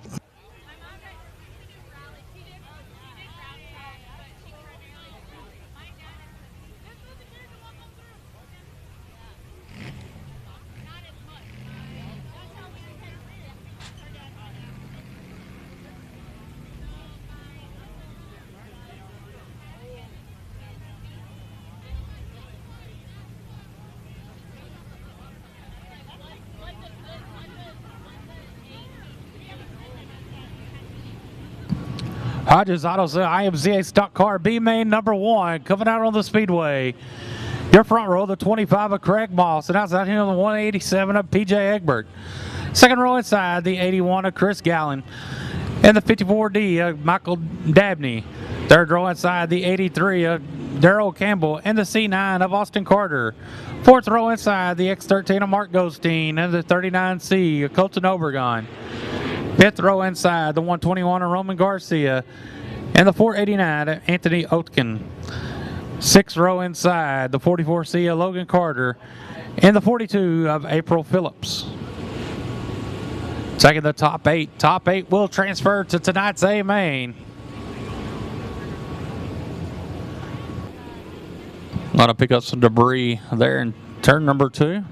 Hodges Auto Sale IMCA stock car B main number 1 coming out on the Speedway. Your front row, the 25 of Craig Moss, and outside him, the 187 of PJ Egbert. Second row inside, the 81 of Chris Gallen, and the 54D of Michael Dabney. Third row inside, the 83 of Darrell Campbell, and the C9 of Austin Carter. Fourth row inside, the X13 of Mark Goldstein, and the 39C of Colton Obregon. Fifth row inside, the 121 of Roman Garcia, and the 489 of Anthony Oetken. Sixth row inside, the 44C of Logan Carter, and the 42 of April Phillips. Taking the top 8. Top 8 will transfer to tonight's A main. Want to pick up some debris there in turn number 2.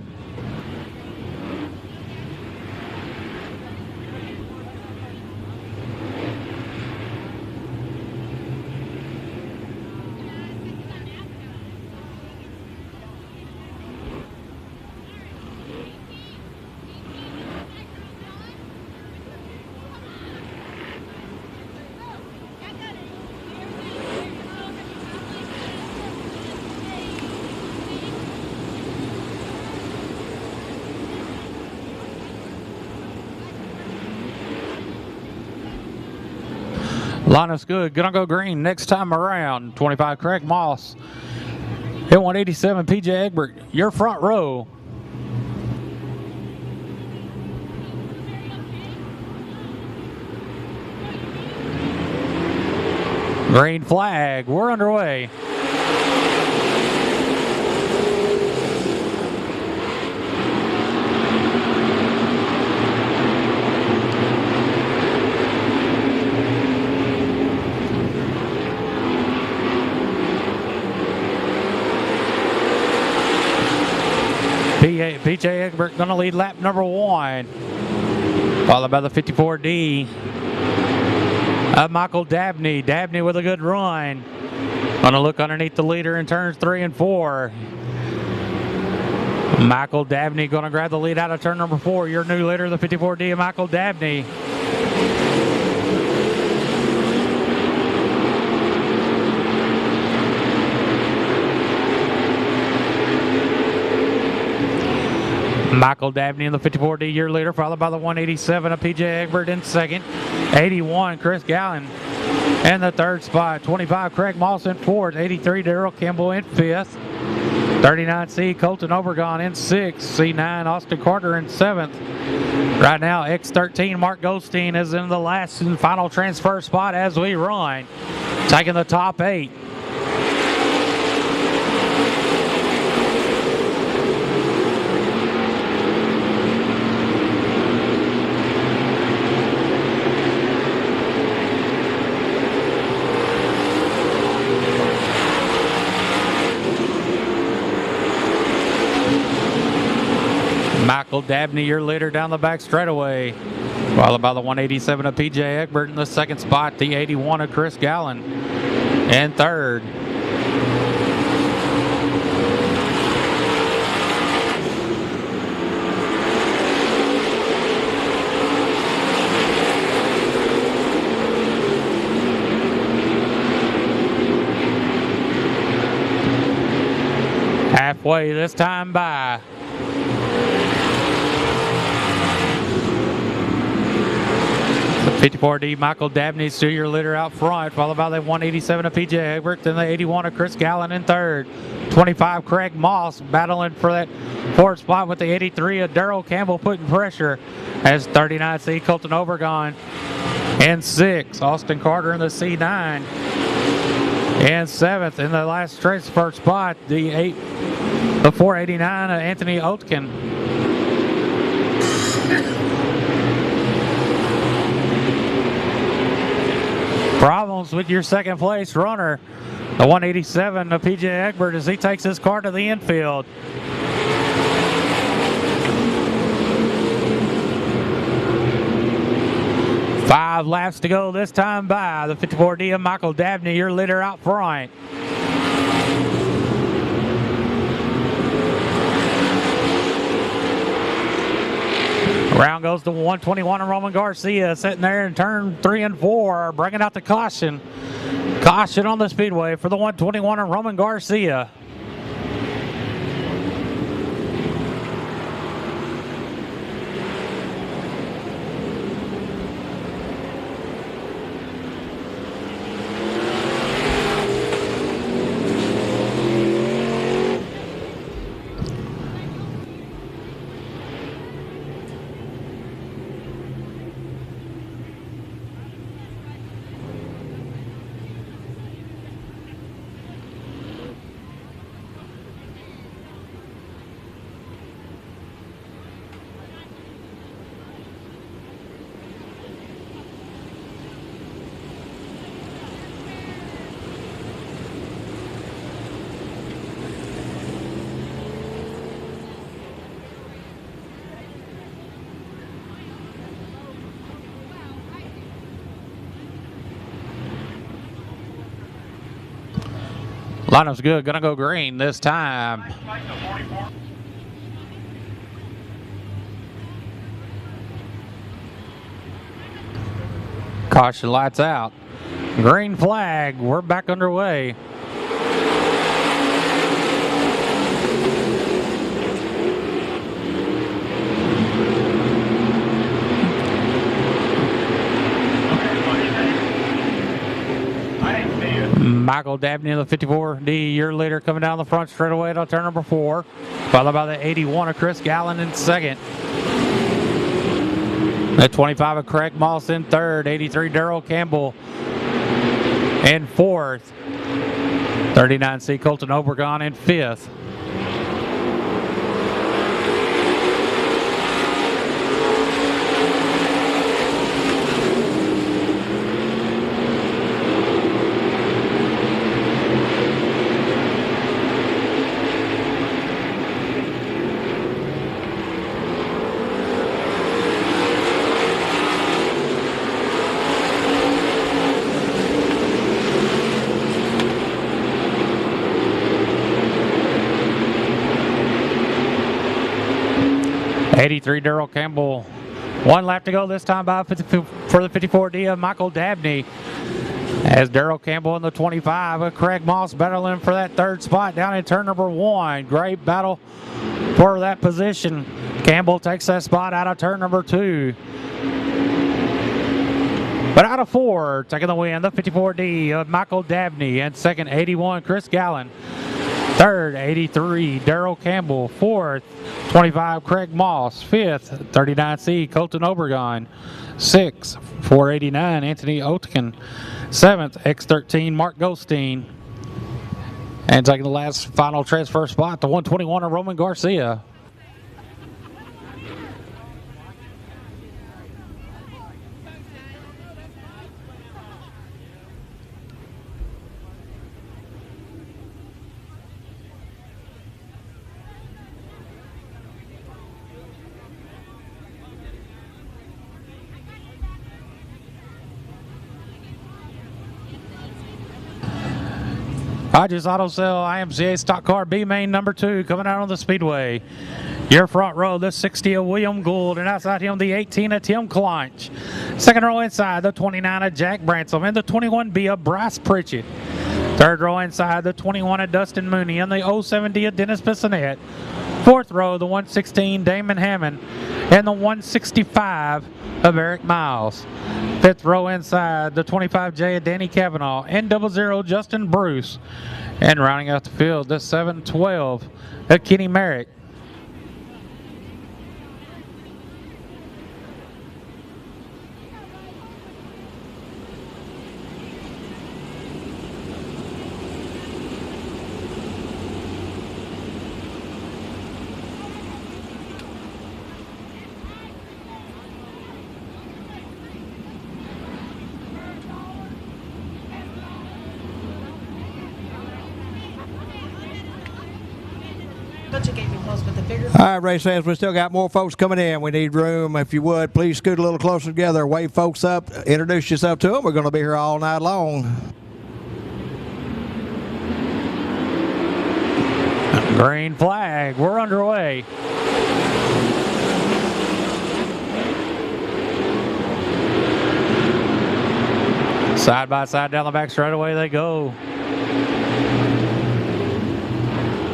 Line is good. Gonna go green next time around. 25 Craig Moss. Hit 187 PJ Egbert. Your front row. Green flag. We're underway. PJ Egbert going to lead lap number 1, followed by the 54D of Michael Dabney. Dabney with a good run. Gonna look underneath the leader in turns 3 and 4. Michael Dabney gonna grab the lead out of turn number 4. Your new leader, the 54D of Michael Dabney. Michael Dabney in the 54D, your leader, followed by the 187 of PJ Egbert in second. 81, Chris Gallen in the third spot. 25, Craig Moss in fourth. 83, Darrell Campbell in fifth. 39C, Colton Obergon in sixth. C9, Austin Carter in seventh. Right now, X13, Mark Goldstein is in the last and final transfer spot as we run, taking the top 8. Michael Dabney, your leader down the back straightaway, followed by the 187 of PJ Egbert in the second spot, the 81 of Chris Gallen in third. Halfway this time by. The 54D Michael Dabney still your leader out front, followed by the 187 of PJ Egbert, then the 81 of Chris Gallen in third. 25 Craig Moss battling for that fourth spot with the 83 of Darrell Campbell putting pressure as 39C Colton Obergon in sixth. Austin Carter in the C9 in seventh. In the last transfer spot, the 489 of Anthony Oatkin. Problems with your second place runner, the 187 of PJ Egbert, as he takes his car to the infield. Five laps to go this time by. The 54D of Michael Dabney, your leader out front. Around goes the 121 of Roman Garcia, sitting there in turn 3 and 4, bringing out the caution. Caution on the speedway for the 121 of Roman Garcia. Lineup's good, gonna go green this time. Caution lights out. Green flag, we're back underway. Michael Dabney of the 54D, your leader, coming down the front straight away to turn number 4, followed by the 81 of Chris Gallen in second. The 25 of Craig Moss in third, 83 Darrell Campbell in fourth, 39C Colton Obergon in fifth. 83, Daryl Campbell. 1 lap to go this time for the 54D of Michael Dabney. As Daryl Campbell in the 25 with Craig Moss battling for that 3rd spot down in turn number 1. Great battle for that position. Campbell takes that spot out of turn number 2. But out of 4, taking the win, the 54D of Michael Dabney. And second, 81, Chris Gallen. Third, 83, Daryl Campbell. Fourth, 25, Craig Moss. Fifth, 39C, Colton Obregon. Sixth, 489, Anthony Otkin. Seventh, X13, Mark Goldstein. And taking the last final transfer spot, the 121 of Roman Garcia. Hodges Auto Sale IMCA Stock Car B main number 2 coming out on the Speedway. Your front row, the 60 of William Gould, and outside him, the 18 of Tim Clonch. Second row inside, the 29 of Jack Bransom, and the 21B of Bryce Pritchett. Third row inside, the 21 of Dustin Mooney, and the 07D of Dennis Bissonette. Fourth row, the 116 Damon Hammond, and the 165 of Eric Miles. Fifth row inside, the 25J of Danny Cavanaugh, and 00 Justin Bruce. And rounding out the field, the 712 of Kenny Merrick. All right, race fans, we still got more folks coming in. We need room. If you would, please scoot a little closer together. Wave folks up. Introduce yourself to them. We're going to be here all night long. Green flag. We're underway. Side by side down the back straightaway they go.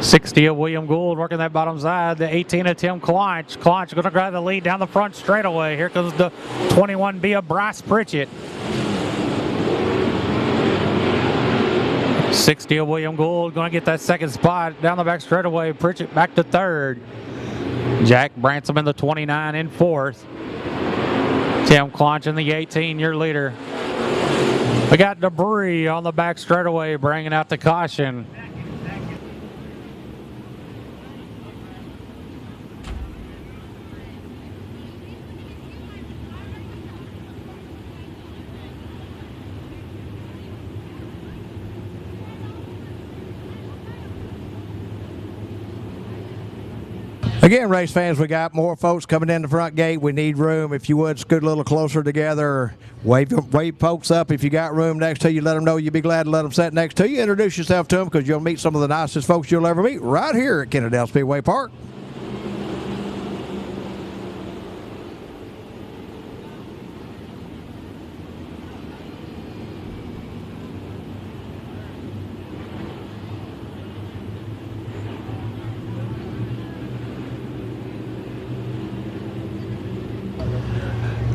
60 of William Gould working that bottom side. The 18 of Tim Clonch. Clonch going to grab the lead down the front straightaway. Here comes the 21B of Bryce Pritchett. 60 of William Gould going to get that second spot down the back straightaway. Pritchett back to third. Jack Bransom in the 29 in fourth. Tim Clonch in the 18, your leader. We got debris on the back straightaway bringing out the caution. Again, race fans, we got more folks coming in the front gate. We need room. If you would, scoot a little closer together. Wave folks up. If you got room next to you, let them know you'd be glad to let them sit next to you. Introduce yourself to them because you'll meet some of the nicest folks you'll ever meet right here at Kennedale Speedway Park.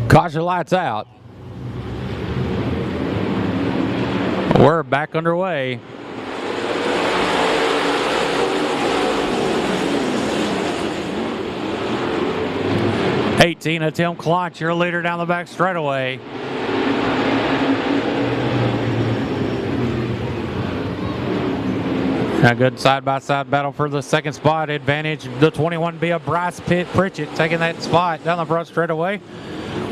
Caution lights out. We're back underway. of Tim Clonch, your leader down the back straightaway. A good side-by-side battle for the second spot. Advantage the 21B of Bryce Pritchett taking that spot down the front straightaway.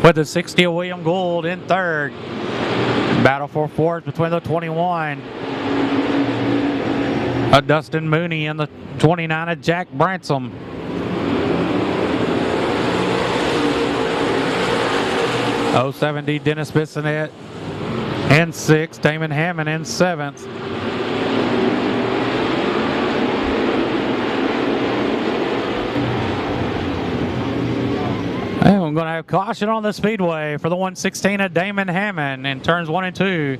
With the 60 of William Gould in third. Battle for fourth between the 21 of Dustin Mooney and the 29 of Jack Bransom. .070 Dennis Bissonette in sixth. Damon Hammond in seventh. going to have caution on the Speedway for the 116 of Damon Hammond in turns 1 and 2.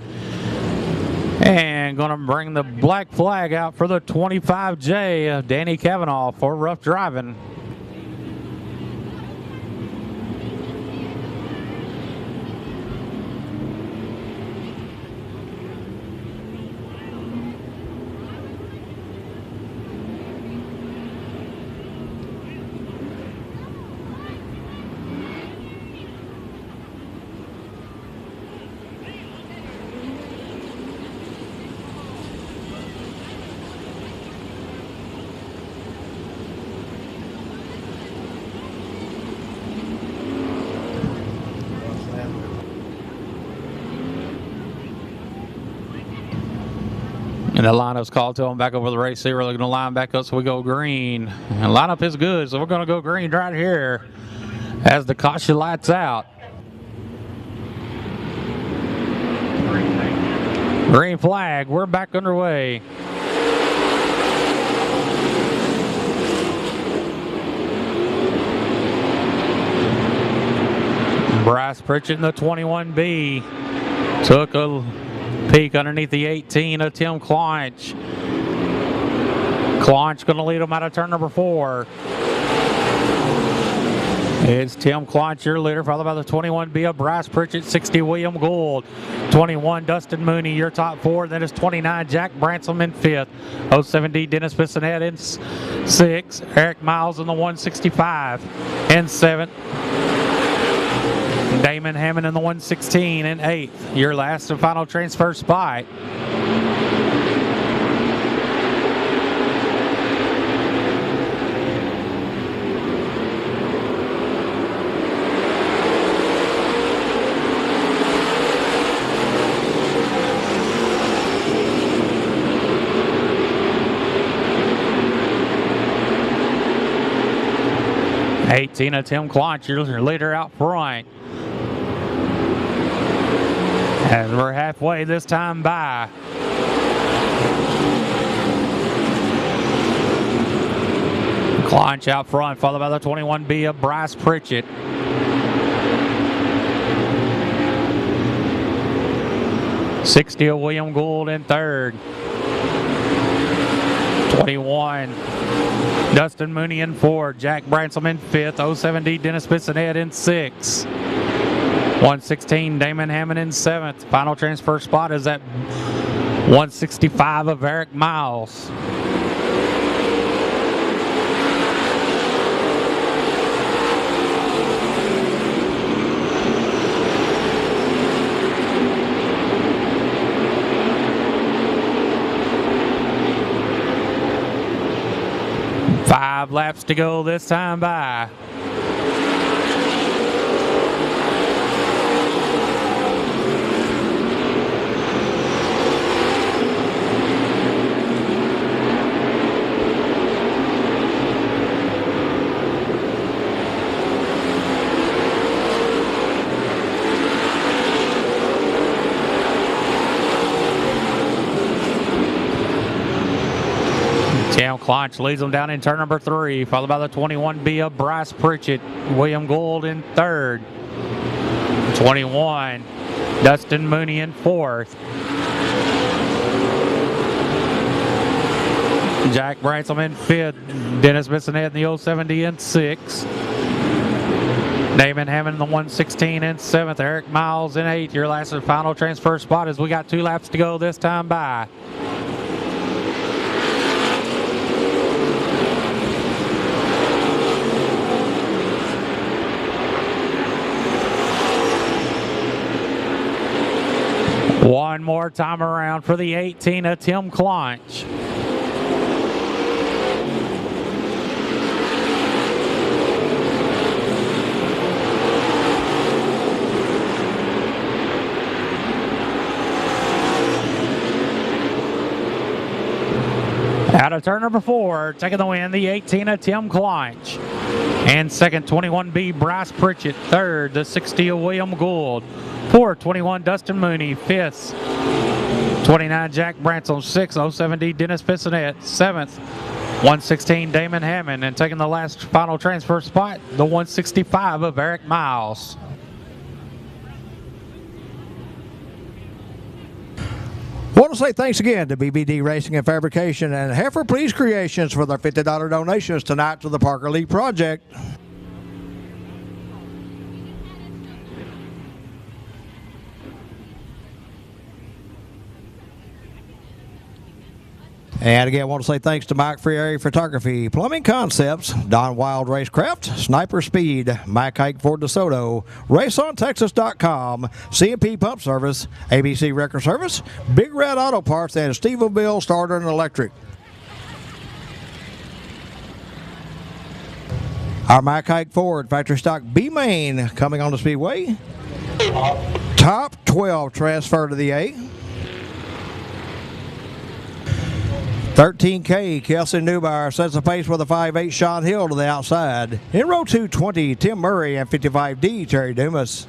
And going to bring the black flag out for the 25J of Danny Cavanaugh for rough driving. And the lineup's called to them back over the race. We're going to line back up, so we go green. And lineup is good, so we're going to go green right here as the caution lights out. Green flag, we're back underway. Bryce Pritchett in the 21B took a peek underneath the 18 of Tim Claunch. Claunch going to lead him out of turn number 4. It's Tim Claunch, your leader, followed by the 21B of Bryce Pritchett, 60 William Gould, 21 Dustin Mooney, your top 4. Then it's 29 Jack Bransom in 5th, 07D Dennis Bissonette in 6th, Eric Miles in the 165 in 7th. Damon Hammond in the 116 in 8th. Your last and final transfer spot. '18 of Tim Claunch, your leader out front. As we're halfway this time by. Claunch out front, followed by the 21B of Bryce Pritchett. '60 of William Gould in 3rd. 21 Dustin Mooney in 4th. Jack Bransom in 5th. 07D Dennis Bissonette in 6th. 116 Damon Hammond in 7th. Final transfer spot is at 165 of Eric Miles. Five laps to go this time by. Tim Claunch leads them down in turn number 3, followed by the 21B of Bryce Pritchett. William Gould in 3rd. 21, Dustin Mooney in 4th. Jack Bransom in 5th. Dennis Bissonette in the 070 in 6th. Damon Hammond in the 116 in 7th. Eric Miles in 8th. Your last and final transfer spot as we got 2 laps to go this time by. One more time around for the 18 of Tim Claunch. Out of turn number 4, taking the win, the 18 of Tim Claunch. And second, 21B Bryce Pritchett. Third, the 60 of William Gould. 4th, 21 Dustin Mooney. 5th, 29 Jack Bransel, 6th 07D Dennis Bissonette, 7th 116 Damon Hammond, and taking the last final transfer spot, the 165 of Eric Miles. Want to say thanks again to BBD Racing and Fabrication and Heifer Please Creations for their $50 donations tonight to the Parker League Project. And again, I want to say thanks to Mike Freary Photography, Plumbing Concepts, Don Wild Racecraft, Sniper Speed, Mike Hike Ford DeSoto, RaceOnTexas.com, CMP Pump Service, ABC Record Service, Big Red Auto Parts, and Stevensville Starter and Electric. Our Mike Hike Ford factory stock B-Main coming on the Speedway. Top 12 transfer to the A. 13K, Kelsey Newbauer sets the pace with a 5'8", Sean Hill to the outside. In row 220, Tim Murray and 55D, Terry Dumas.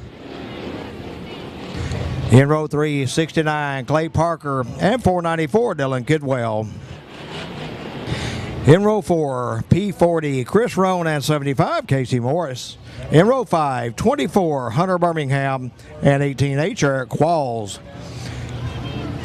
In row 3, 69, Clay Parker and 494, Dylan Kidwell. In row 4, P40, Chris Roan and 75, Casey Morris. In row 5, 24, Hunter Birmingham and 18H, Eric Qualls.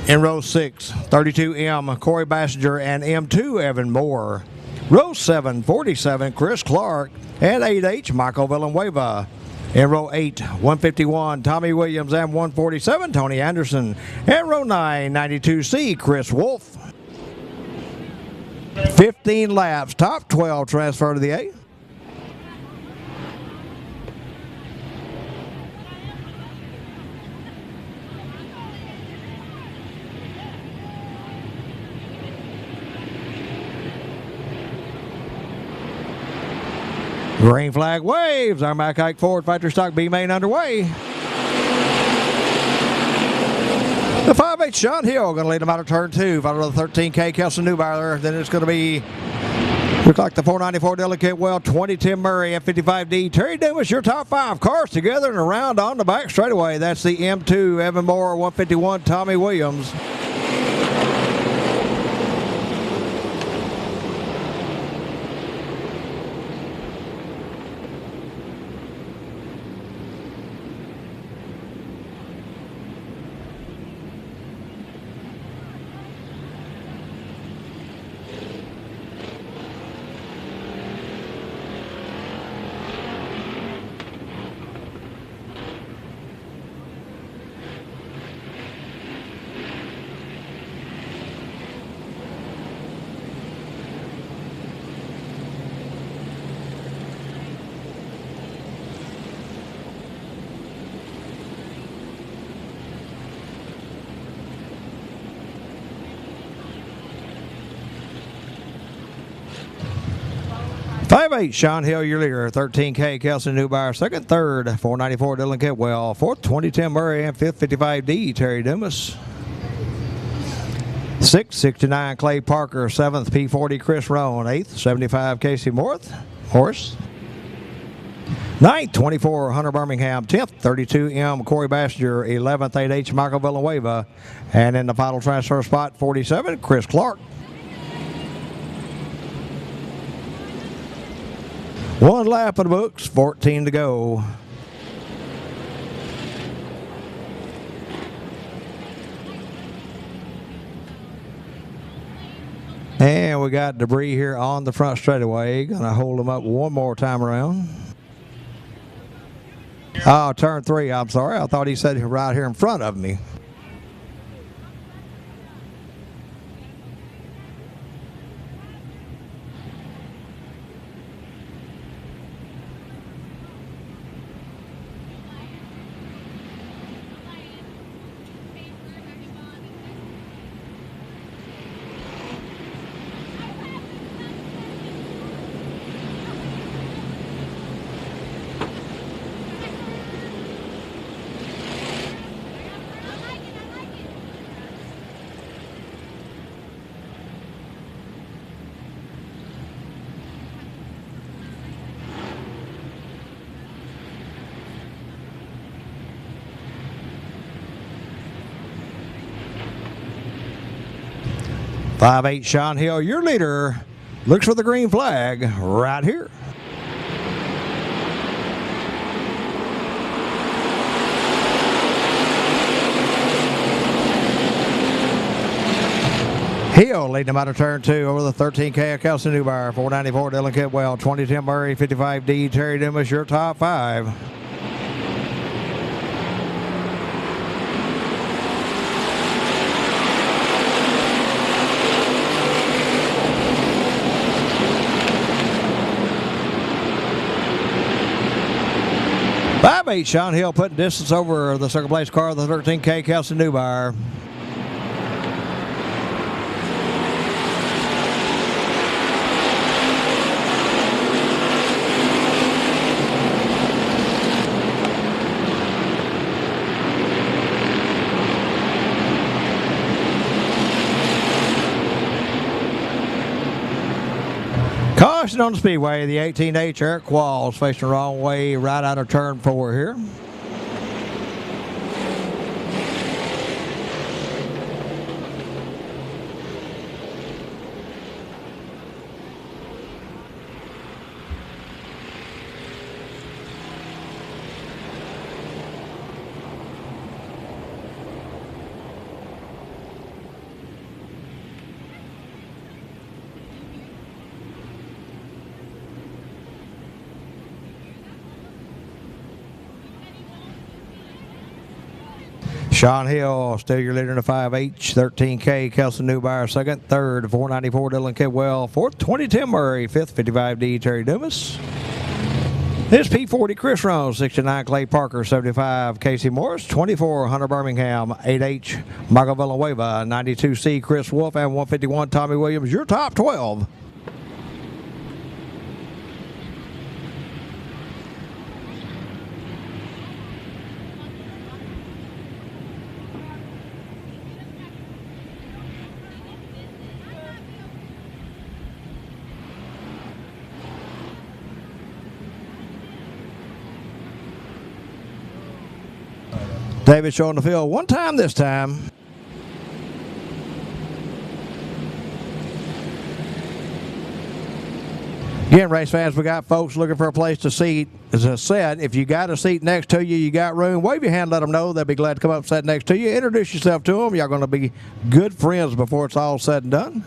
In row 6, 32M, Corey Bassinger and M2, Evan Moore. Row 7, 47, Chris Clark and 8H, Michael Villanueva. In row 8, 151, Tommy Williams and 147, Tony Anderson. And row 9, 92C, Chris Wolf. 15 laps, top 12 transfer to the A. Green flag waves. Our Mack Ike Ford factory stock B-Main underway. The 5'8" Sean Hill going to lead them out of turn 2. Followed by the 13K Kelson Newbauer. Then it's going to be, looks like the 494 Dylan Kidwell, 20 Tim Murray, and 55D Terry Dumas. Your top 5 cars together and around on the back straightaway. That's the M2 Evan Moore, 151 Tommy Williams. Sean Hill, your leader. 13K, Kelson Newbauer, second. Third, 494, Dylan Kidwell. Fourth, 20, Tim Murray. And fifth, 55D, Terry Dumas. Sixth, 69, Clay Parker. Seventh, P40, Chris Roan. Eighth, 75, Casey Morris. Ninth, 24, Hunter Birmingham. 10th, 32M, Corey Bassinger. 11th, 8H, Michael Villanueva. And in the final transfer spot, 47, Chris Clark. One lap of the books, 14 to go. And we got debris here on the front straightaway. Gonna hold them up one more time around. Oh, turn 3, I'm sorry. I thought he said right here in front of me. 5-8 Sean Hill, your leader, looks for the green flag right here. Hill leading him out of turn 2 over the 13K of Kelsey Newbar, 494 Dylan Kidwell, 20 Tim Murray, 55D Terry Dumas, your top 5. Sean Hill putting distance over the second place car of the 13K Kelsey Newbar. Caution on the Speedway, the 18H Eric Qualls facing the wrong way right out of turn 4 here. Sean Hill, still your leader in the 5H, 13K, Kelsey Newbar, second, third, 494, Dylan Kidwell, fourth, 20, Tim Murray, fifth, 55D, Terry Dumas. This P40, Chris Rose, 69, Clay Parker, 75, Casey Morris, 24, Hunter Birmingham, 8H, Michael Villanueva, 92C, Chris Wolf, and 151, Tommy Williams, your top 12. David showing the field one time this time. Again, race fans, we got folks looking for a place to seat. As I said, if you got a seat next to you, you got room, wave your hand, let them know. They'll be glad to come up and sit next to you. Introduce yourself to them. Y'all going to be good friends before it's all said and done.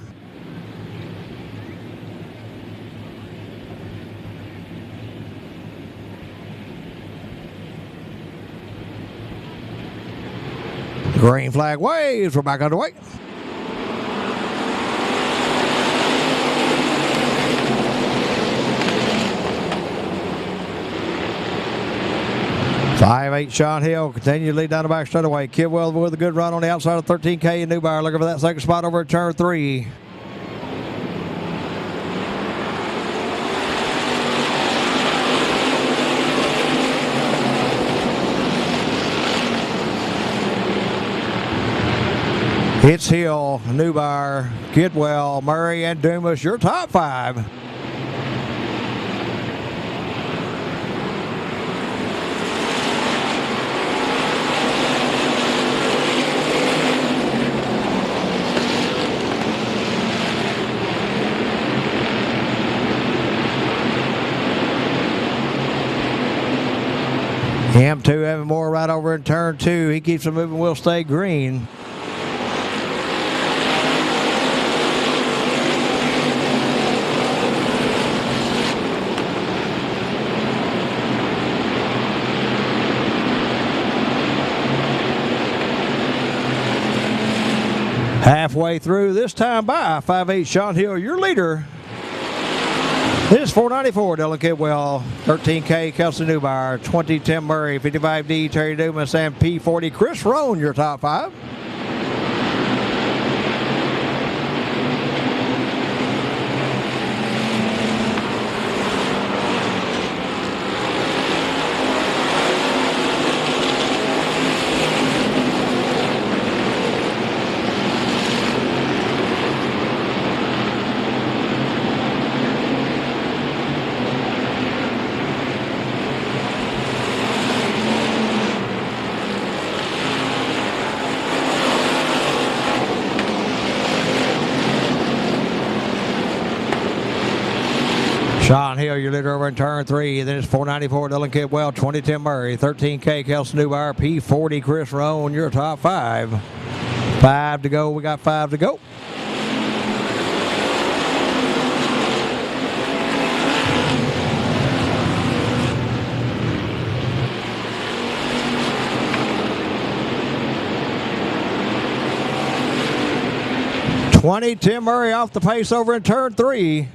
Green flag waves. We're back underway. Five, 8 Sean Hill continue to lead down the back straightaway. Kidwell with a good run on the outside of 13K and Newbar looking for that second spot over at turn 3. It's Hill, Newbar, Kidwell, Murray, and Dumas, your top 5. M2 Evan Moore right over in turn 2. He keeps it moving, will stay green. Halfway through this time by 5-8 Sean Hill, your leader. This is 494 Dylan Kidwell, 13K Kelsey Newbar, 20 Tim Murray, 55D Terry Dumas, and P40 Chris Roan, your top 5. Sean Hill, your leader over in turn 3. Then it's 494 Dylan Kidwell, 20 Tim Murray, 13K Kelson Newbauer, P40 Chris Roan, your top 5. 5 to go. We got 5 to go. Tim Murray off the pace over in turn 3.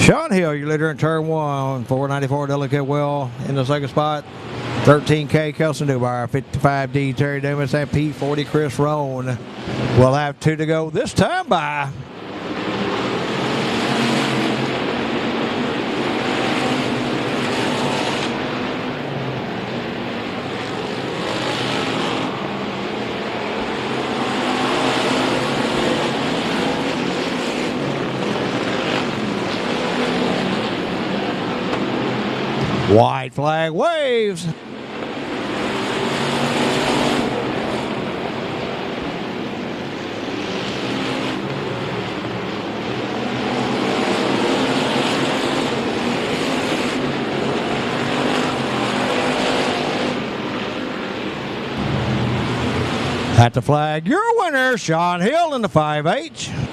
Sean Hill, your leader in turn 1, 494 Dylan Kidwell in the second spot. 13K Kelson Newbauer, 55D Terry Dumas, and P40 Chris Roan. We'll have 2 to go this time by. White flag waves. At the flag, your winner, Sean Hill in the 5H.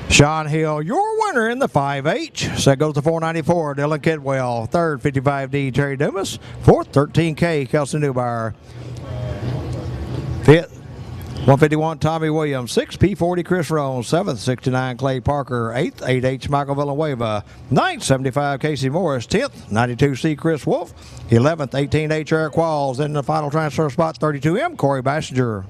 Sean Hill, your winner in the 5H. So goes to 494, Dylan Kidwell. Third, 55D, Terry Dumas. Fourth, 13K, Kelson Newbauer. Fifth, 151, Tommy Williams. Sixth, P40, Chris Roan. Seventh, 69, Clay Parker. Eighth, 8H, Michael Villanueva. Ninth, 75, Casey Morris. 10th, 92C, Chris Wolf. 11th, 18H, Eric Walls. In the final transfer spot, 32M, Corey Bassinger.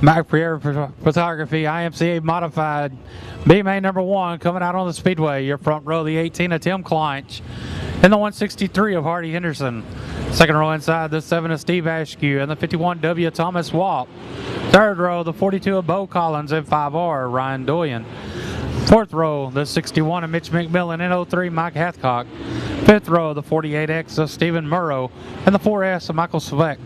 Mac Pierre Photography, IMCA Modified, B-Main number 1 coming out on the Speedway. Your front row, the 18 of Tim Kleinch, and the 163 of Hardy Henderson. Second row inside, the 7 of Steve Askew, and the 51W of Thomas Walt. Third row, the 42 of Bo Collins, and 5R, Ryan Doyen. Fourth row, the 61 of Mitch McMillan, and 03, Mike Hathcock. Fifth row, the 48X of Stephen Murrow, and the 4S of Michael Svek.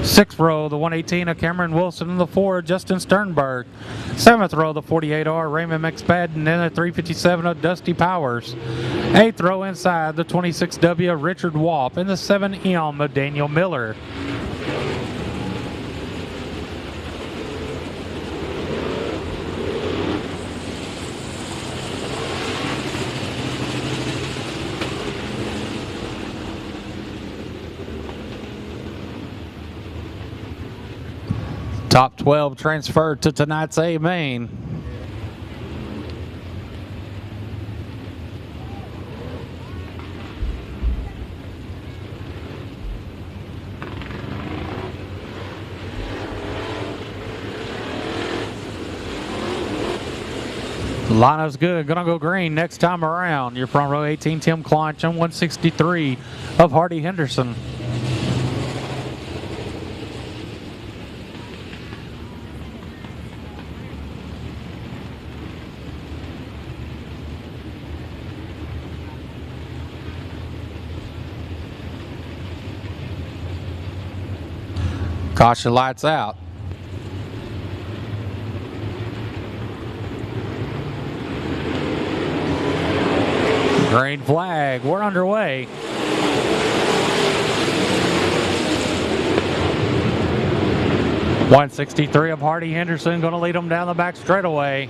Sixth row, the 118 of Cameron Wilson, and the 4 of Justin Sternberg. Seventh row, the 48R Raymond McSpadden, and the 357 of Dusty Powers. Eighth row inside, the 26W of Richard Walp, and the 7M of Daniel Miller. Top 12 transferred to tonight's A main. Lineup's good, gonna go green next time around. Your front row 18, Tim Kleinch, and 163 of Hardy Henderson. Caution lights out. Green flag. We're underway. .163 of Hardy Henderson going to lead them down the back straightaway.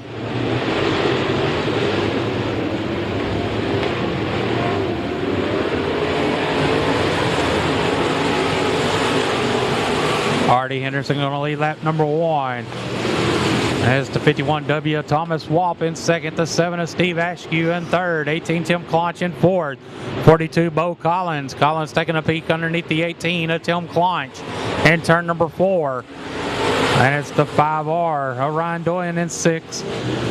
Hardy Henderson going to lead lap number 1. As the 51W Thomas Wap in second, the 7 of Steve Askew in third, 18 Tim Clonch in fourth, 42 Bo Collins. Collins taking a peek underneath the 18 of Tim Clonch in turn number 4. And it's the 5R, Orion Doyen in 6,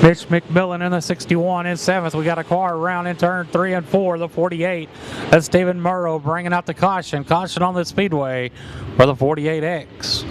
Mitch McMillan in the 61 in 7th. We got a car around in turn 3 and 4, the 48. That's Stephen Murrow bringing out the caution. Caution on the Speedway for the 48X.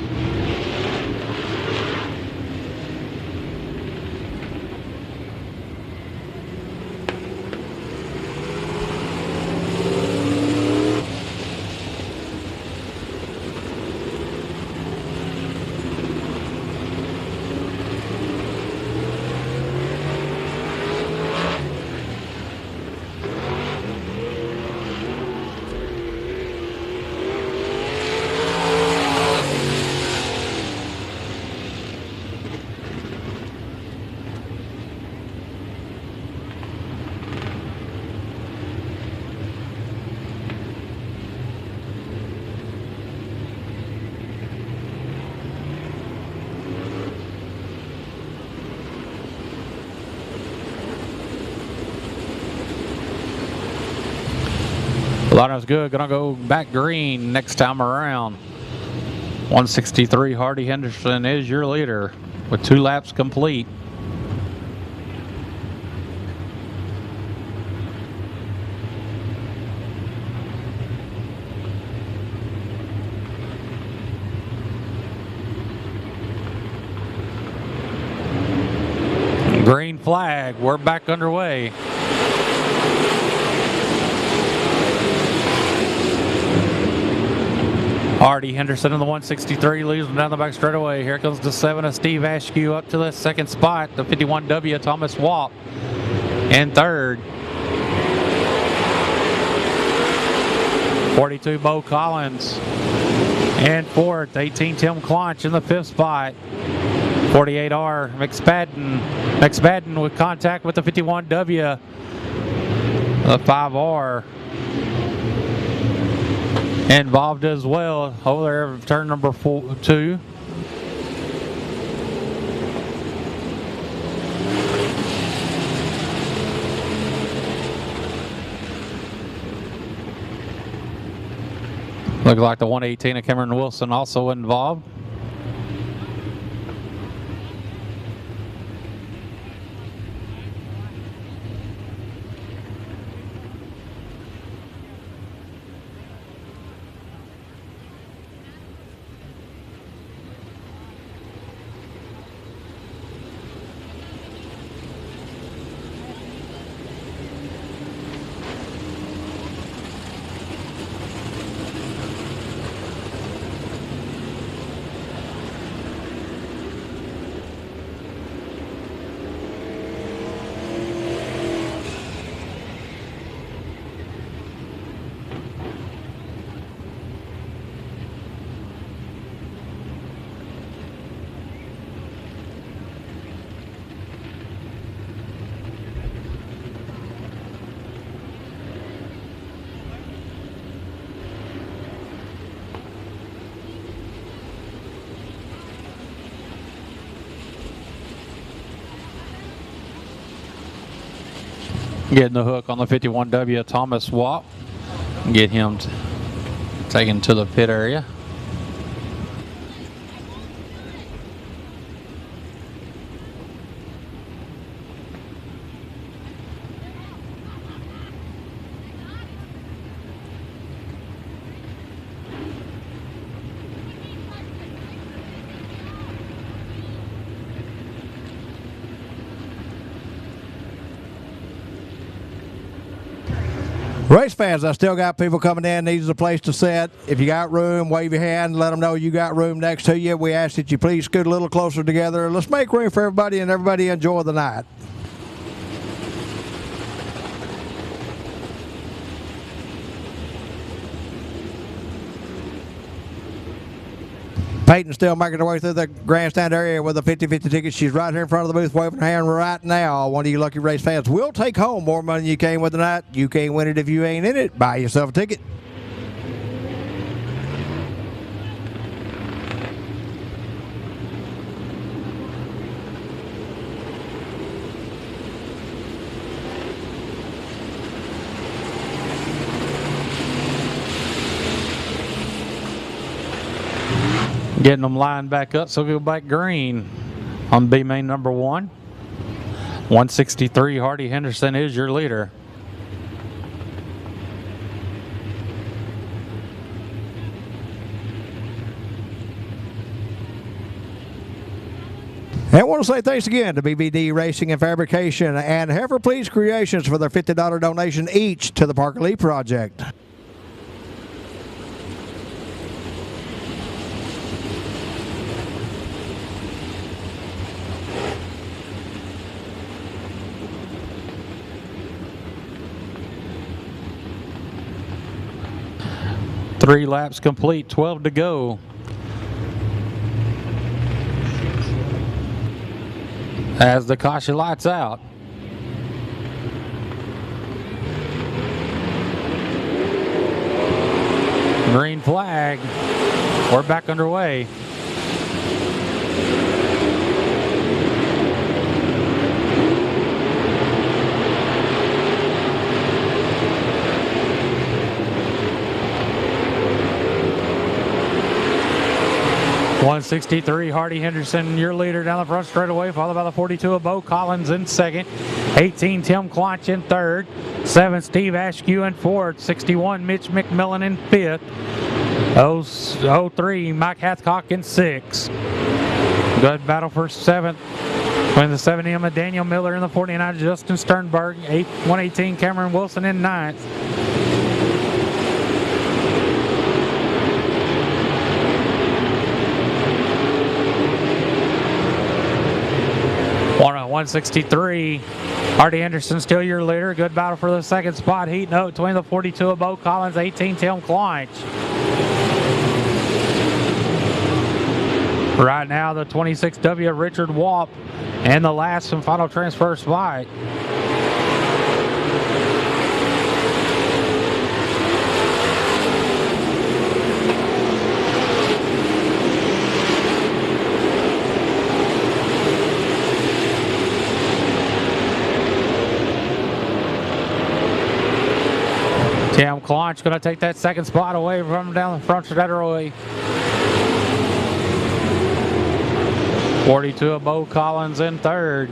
Lineup's good. Gonna go back green next time around. 163 Hardy Henderson is your leader with 2 laps complete. Green flag. We're back underway. Hardy Henderson in the 163 leads them down the back straightaway. Here comes the 7 of Steve Askew up to the second spot. The 51W Thomas Wap in third. 42 Bo Collins in fourth. 18 Tim Clonch in the 5th spot. 48R McSpadden with contact with the 51W. The 5R involved as well over there, turn number 2. Looks like the 118 of Cameron Wilson also involved. Getting the hook on the 51W Thomas Wap. Get him taken to the pit area. Race fans, I still got people coming in. Needs a place to sit. If you got room, wave your hand. Let them know you got room next to you. We ask that you please scoot a little closer together. Let's make room for everybody and everybody enjoy the night. Peyton's still making her way through the grandstand area with a 50-50 ticket. She's right here in front of the booth waving her hand right now. One of you lucky race fans will take home more money than you came with tonight. You can't win it if you ain't in it. Buy yourself a ticket. Getting them lined back up, so go back green on B main number 1. 163 Hardy Henderson is your leader. And I want to say thanks again to BBD Racing and Fabrication and Heifer Please Creations for their $50 donation each to the Parker Lee Project. Three laps complete, 12 to go. As the caution lights out. Green flag. We're back underway. .163 Hardy Henderson, your leader down the front straightaway, followed by the 42 of Bo Collins in second, 18 Tim Clonch in third, 7 Steve Askew in fourth, 61 Mitch McMillan in fifth, 03 Mike Hathcock in sixth. Good battle for seventh between the 70 of Daniel Miller and the 49 Justin Sternberg, 118 Cameron Wilson in ninth. On 163, Hardy Anderson still your leader. Good battle for the second spot. Heating up between the 42 of Bo Collins, 18 Tim Clonch. Right now, the 26W Richard Walt and the last and final transfer spot. Tim Clonch going to take that second spot away from him down the front straightaway. 42 of Bo Collins in third.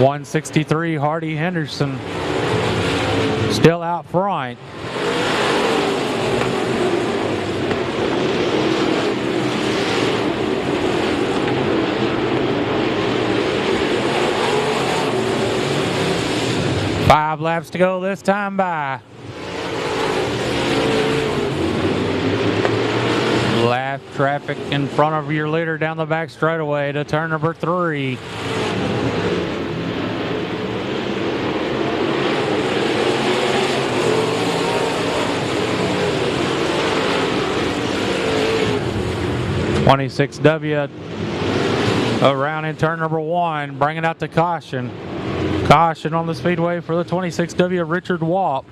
.163 Hardy Henderson still out front. Five laps to go this time by. Lap traffic in front of your leader down the back straightaway to turn number 3. .26W around in turn number 1, bringing out the caution. Caution on the speedway for the 26W Richard Walt.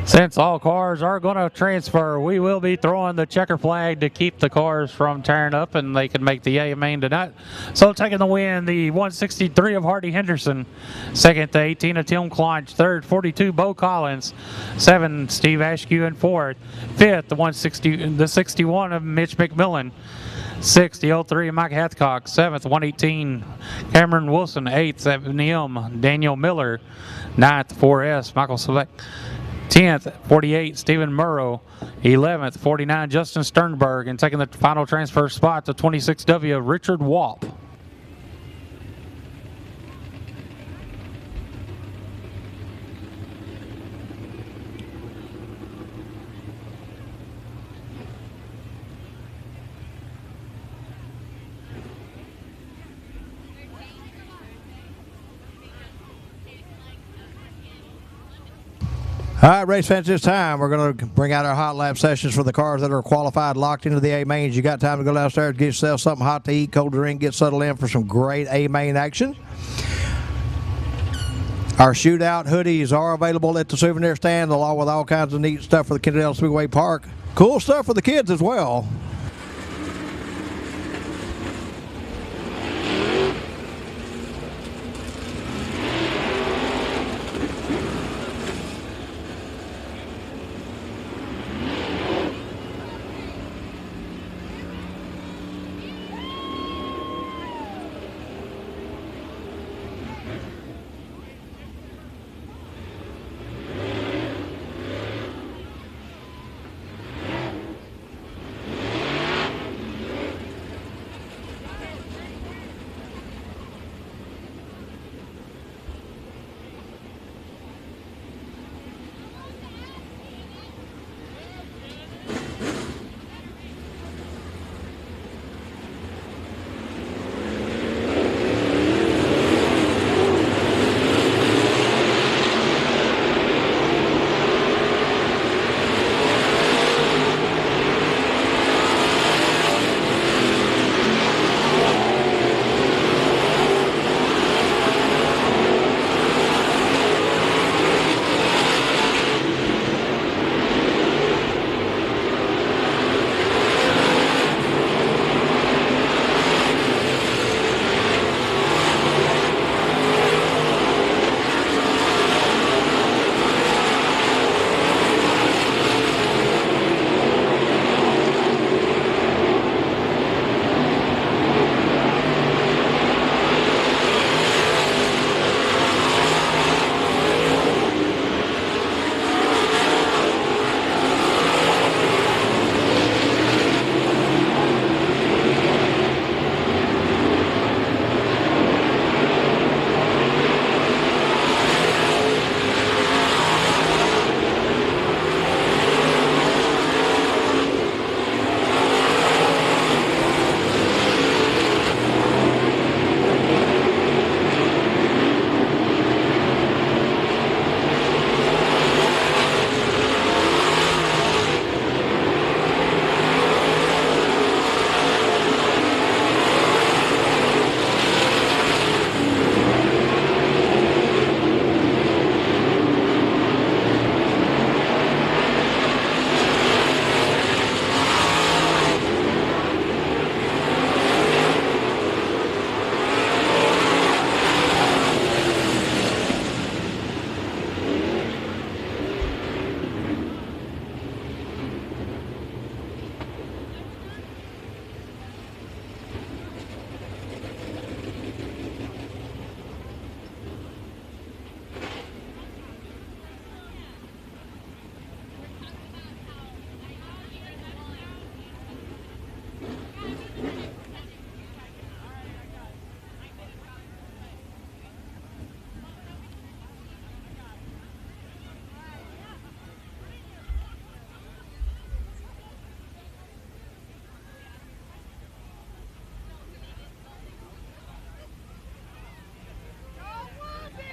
Since all cars are going to transfer, we will be throwing the checker flag to keep the cars from tearing up, and they can make the A main tonight. So taking the win, the 163 of Hardy Henderson. Second, the 18 of Tim Kleinsch. Third, 42 Bo Collins. 7, Steve Askew in fourth. Fifth, the 61 of Mitch McMillan. 6th, the 03 of Mike Hathcock. 7th, 118 Cameron Wilson. 8th, 7M Daniel Miller. 9th, 4S Michael Select. 10th, 48, Stephen Murrow. 11th, 49, Justin Sternberg. And taking the final transfer spot, the 26W, Richard Walp. All right, race fans, this time we're going to bring out our hot lap sessions for the cars that are qualified, locked into the A mains. You got time to go downstairs, get yourself something hot to eat, cold to drink, get settled in for some great A main action. Our shootout hoodies are available at the souvenir stand, along with all kinds of neat stuff for the Kennedale Speedway Park. Cool stuff for the kids as well.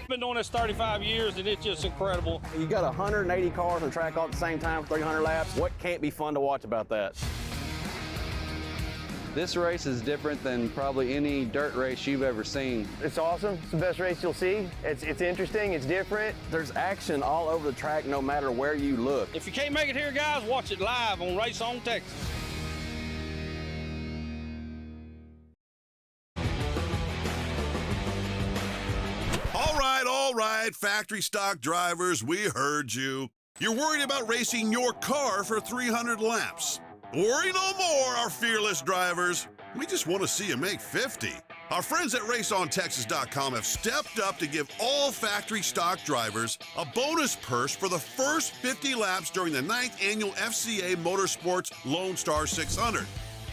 Been doing this 35 years, and it's just incredible. You got 180 cars on the track all at the same time for 300 laps. What can't be fun to watch about that? This race is different than probably any dirt race you've ever seen. It's awesome. It's the best race you'll see. It's interesting. It's different. There's action all over the track no matter where you look. If you can't make it here, guys, watch it live on Race On Texas. All right, factory stock drivers, we heard you. You're worried about racing your car for 300 laps. Worry no more, our fearless drivers. We just want to see you make 50. Our friends at RaceOnTexas.com have stepped up to give all factory stock drivers a bonus purse for the first 50 laps during the 9th annual FCA Motorsports Lone Star 600.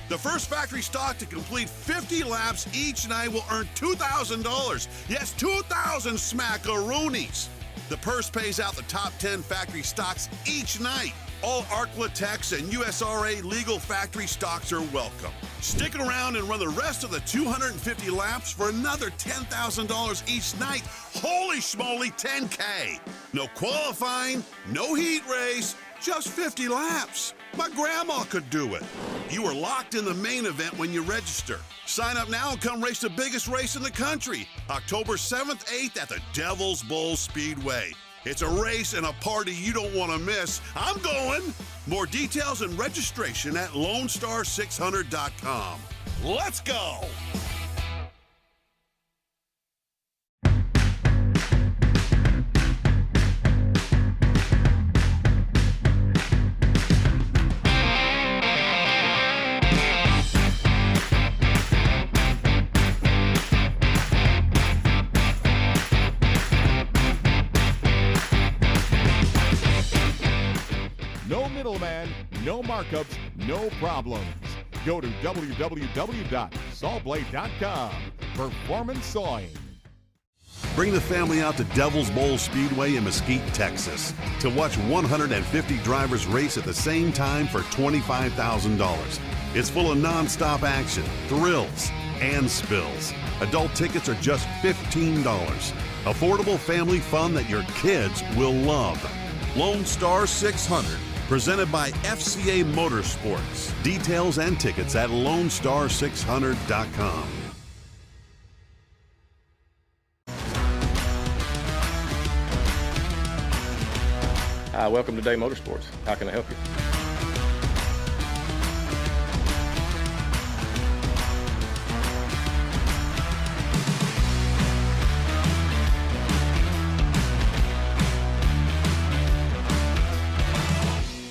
The first factory stock to complete 50 laps each night will earn $2,000. Yes, 2,000 smackaroonies. The purse pays out the top 10 factory stocks each night. All ARCLA and USRA legal factory stocks are welcome. Stick around and run the rest of the 250 laps for another $10,000 each night. Holy schmoly, 10K. No qualifying, no heat race, just 50 laps. My grandma could do it. You are locked in the main event when you register. Sign up now and come race the biggest race in the country, October 7th, 8th at the Devil's Bowl Speedway. It's a race and a party you don't want to miss. I'm going. More details and registration at LoneStar600.com. Let's go. No middleman, no markups, no problems. Go to www.sawblade.com. Performance Sawing. Bring the family out to Devil's Bowl Speedway in Mesquite, Texas to watch 150 drivers race at the same time for $25,000. It's full of non-stop action, thrills, and spills. Adult tickets are just $15. Affordable family fun that your kids will love. Lone Star 600, presented by FCA Motorsports. Details and tickets at LoneStar600.com. Hi, welcome to Day Motorsports. How can I help you?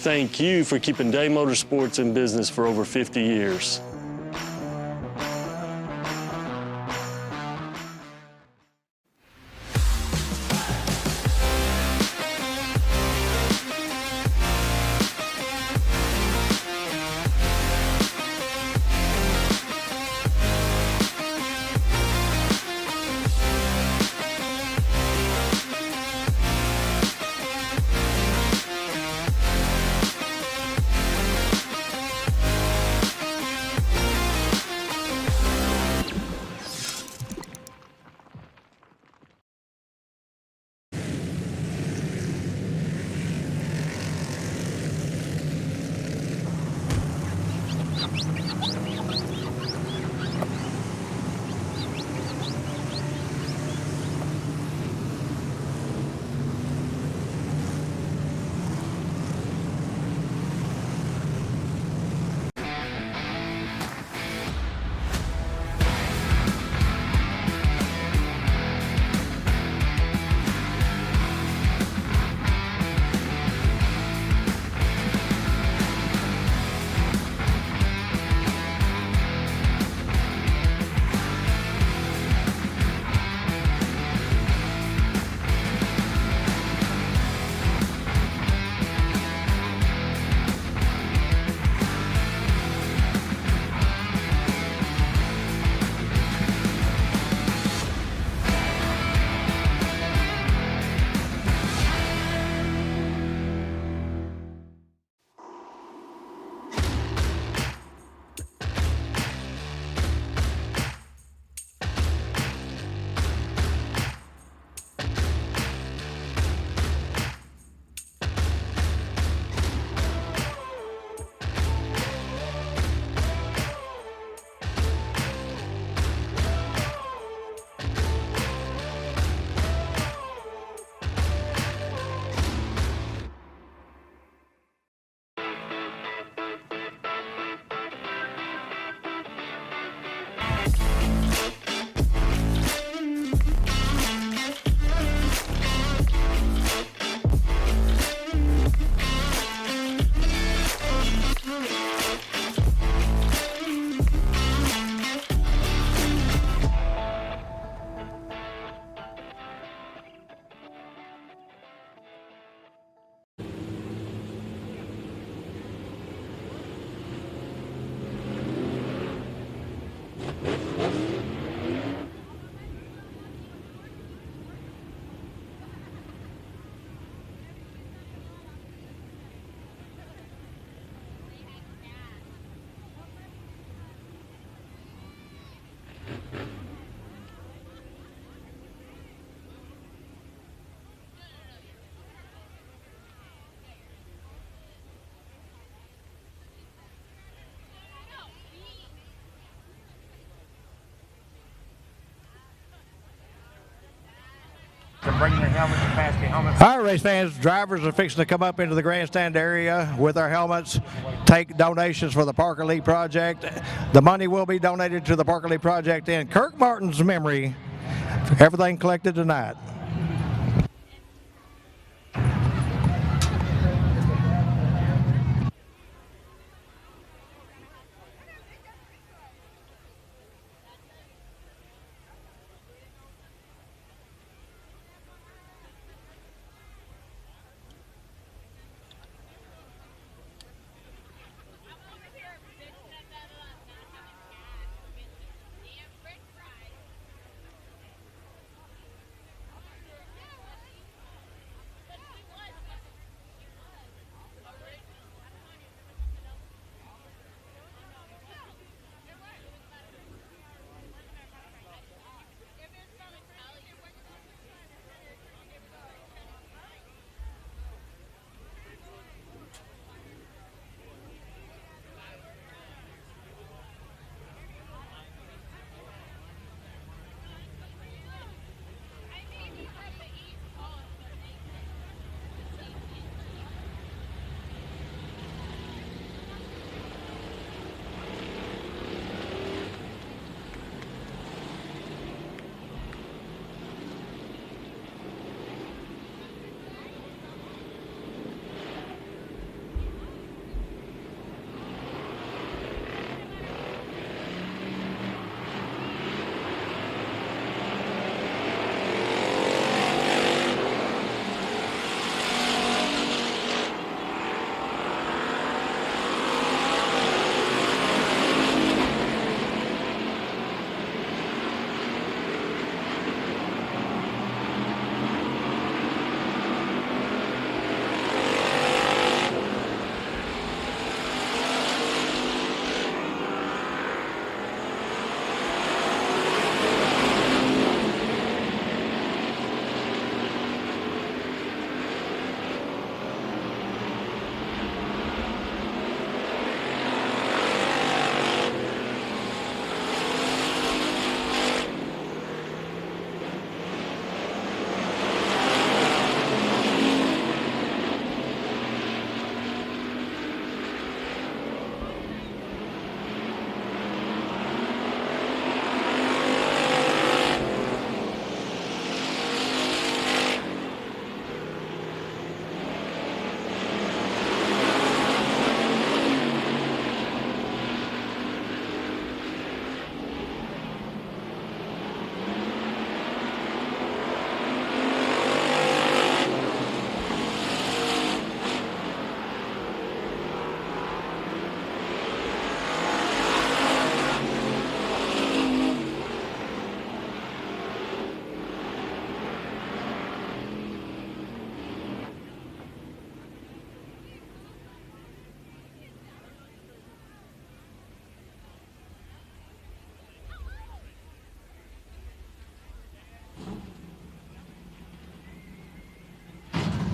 Thank you for keeping Day Motorsports in business for over 50 years. bringing their helmets and pass the helmets. All right, race fans, drivers are fixing to come up into the grandstand area with their helmets, take donations for the Parker Lee Project. The money will be donated to the Parker Lee Project in Kirk Martin's memory. Everything collected tonight.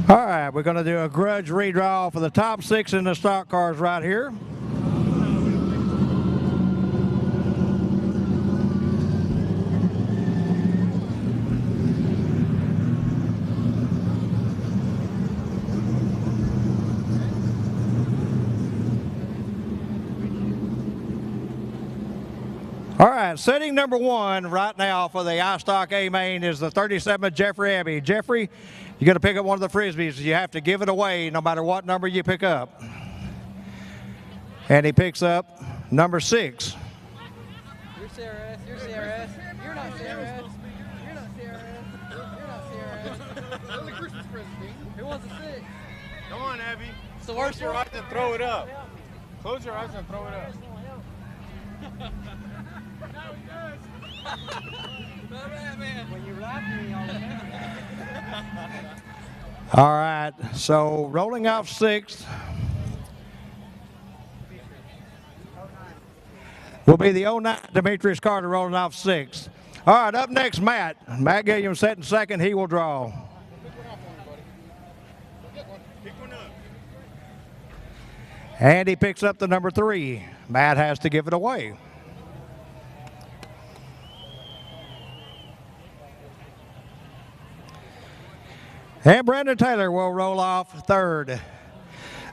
All right, we're going to do a grudge redraw for the top 6 in the stock cars right here. All right, setting number 1 right now for the iStock A main is the 37 Jeffrey Abbey. Jeffrey, you're going to pick up one of the Frisbees. You have to give it away no matter what number you pick up. And he picks up number 6. You're CRS. You're CRS. You're not CRS. You're not CRS. You're not CRS. That's a Christmas present, Dean. Who wants a 6? Come on, Abby. It's the worst Close your one. eyes and throw it up. Close your eyes and throw it up. When you ride me all the time. All right, so rolling off 6th will be the 09 Demetrius Carter rolling off 6th. All right, up next, Matt. Matt Gilliam setting 2nd. He will draw. And he picks up the number 3. Matt has to give it away. And Brandon Taylor will roll off third.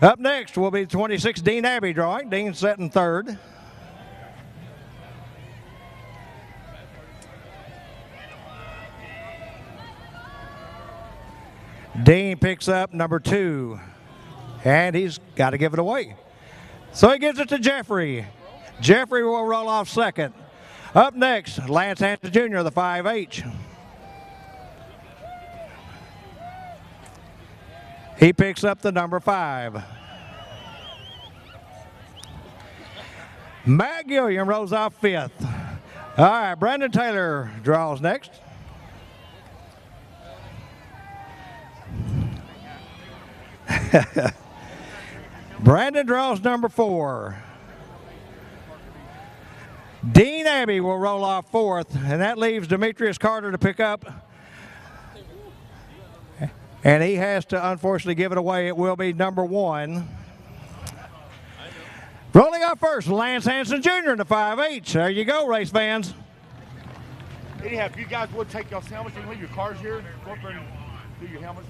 Up next will be 26 Dean Abbey drawing. Dean setting third. Dean picks up number 2, and he's got to give it away. So he gives it to Jeffrey. Jeffrey will roll off second. Up next, Lance Hanson Jr., the 5H. He picks up the number 5. Matt Gilliam rolls off 5th. All right, Brandon Taylor draws next. Brandon draws number 4. Dean Abbey will roll off 4th, and that leaves Demetrius Carter to pick up. And he has to unfortunately give it away. It will be number 1. Rolling off first, Lance Hanson Jr. in the 5H. There you go, race fans. Anyhow, if you guys would take your helmets and leave your cars here, go up there and do your helmets.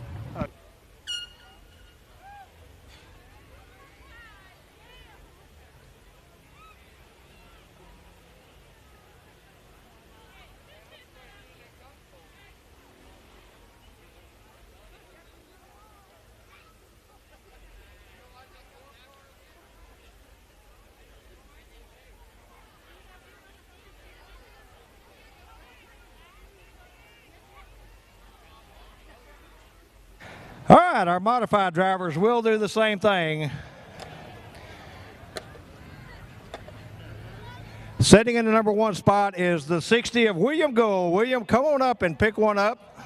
All right, our modified drivers will do the same thing. Sitting in the number 1 spot is the 60 of William Gould. William, come on up and pick one up.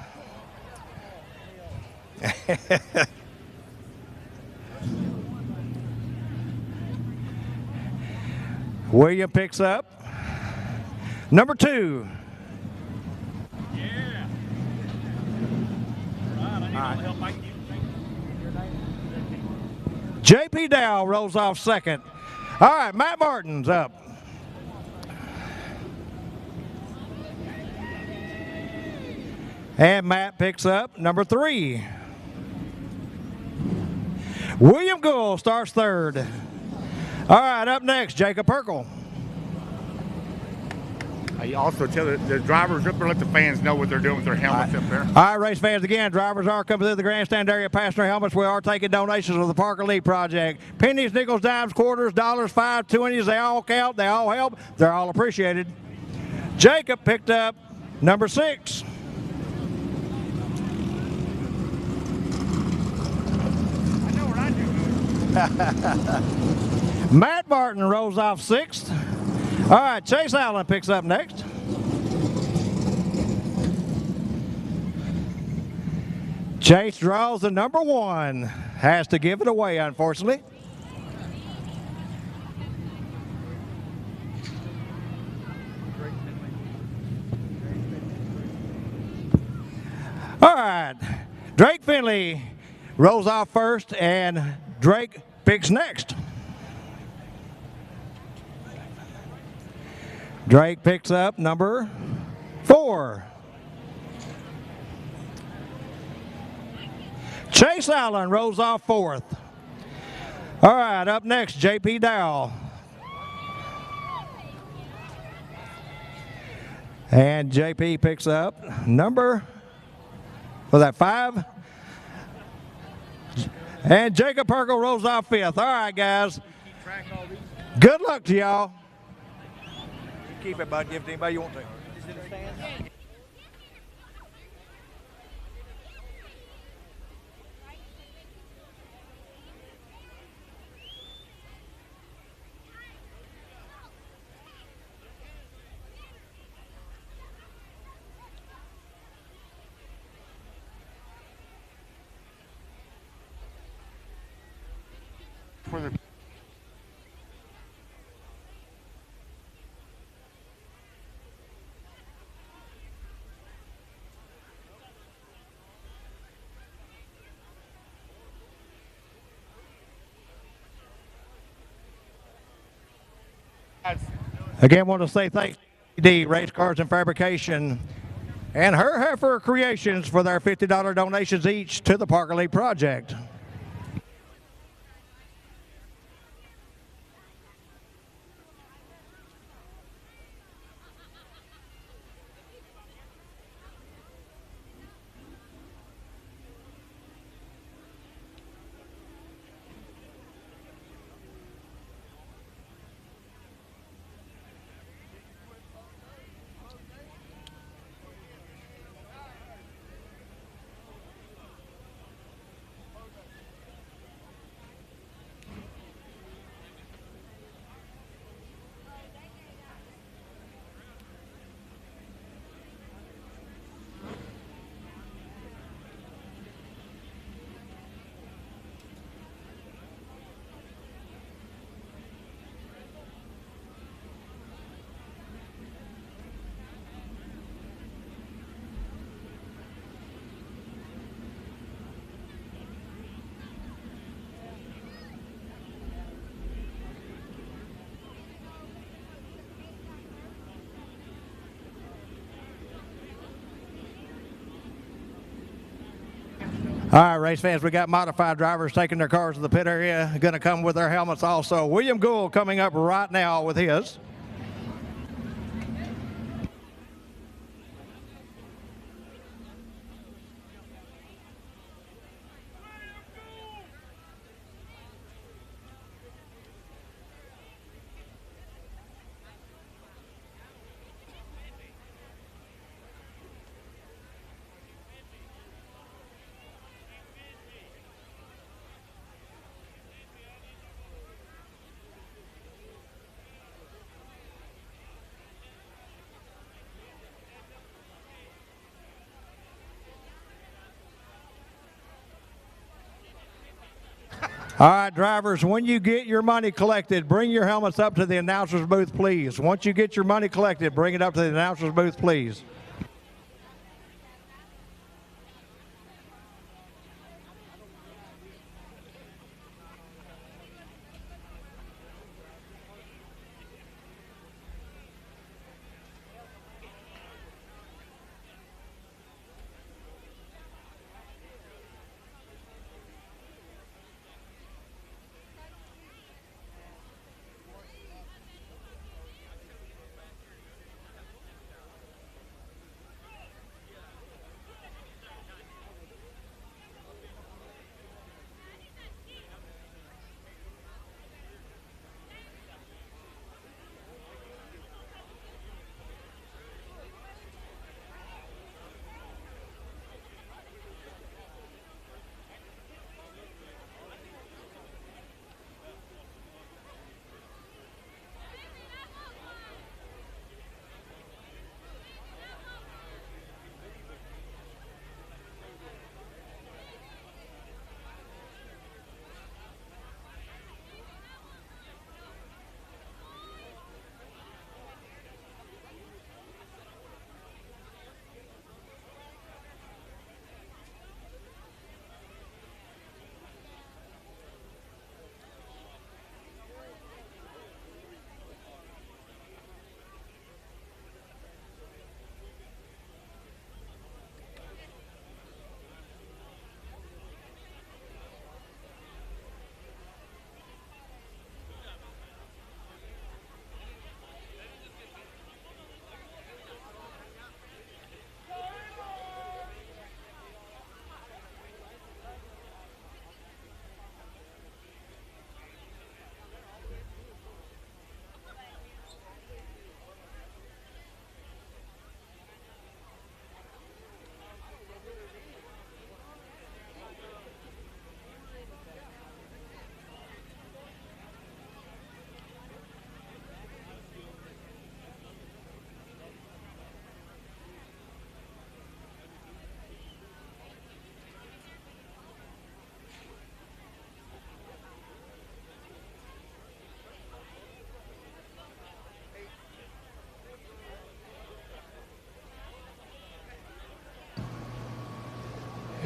William picks up number 2. Yeah. All right, I need all the help I can get. JP Dow rolls off second. All right, Matt Martin's up. And Matt picks up number 3. William Gould starts third. All right, up next, Jacob Perkle. You also tell the drivers up there, let the fans know what they're doing with their helmets up there. All right, race fans, again, drivers are coming through the grandstand area, passing their helmets. We are taking donations of the Park Elite Project. Pennies, nickels, dimes, quarters, dollars, 5, 20s, they all count, they all help, they're all appreciated. Jacob picked up number 6. I know what I do. Matt Martin rolls off 6th. All right, Chase Allen picks up next. Chase draws the number 1. Has to give it away, unfortunately. All right, Drake Finley rolls off first, and Drake picks next. Drake picks up number 4. Chase Allen rolls off 4th. All right, up next, JP Dow. And JP picks up number, was that 5? And Jacob Perkle rolls off 5th. All right, guys. Good luck to y'all. Keep it, bud. Give it to anybody you want to. Again, want to say thanks to D Race Cars and Fabrication and her heifer creations for their $50 donations each to the Parker League Project. All right, race fans, we got modified drivers taking their cars to the pit area, going to come with their helmets also. William Gould coming up right now with his. All right, drivers, when you get your money collected, bring your helmets up to the announcer's booth, please. Once you get your money collected, bring it up to the announcer's booth, please.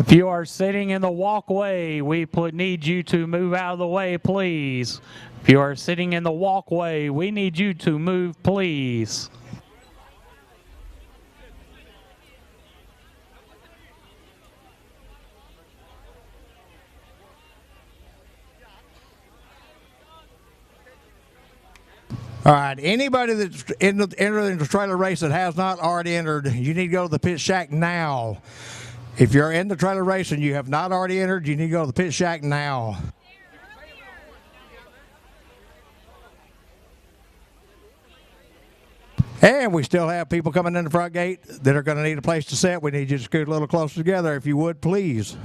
If you are sitting in the walkway, we need you to move out of the way, please. If you are sitting in the walkway, we need you to move, please. All right, anybody that's entered into trailer race that has not already entered, you need to go to the pit shack now. If you're in the trailer race and you have not already entered, you need to go to the pit shack now. And we still have people coming in the front gate that are going to need a place to sit. We need you to scoot a little closer together if you would, please.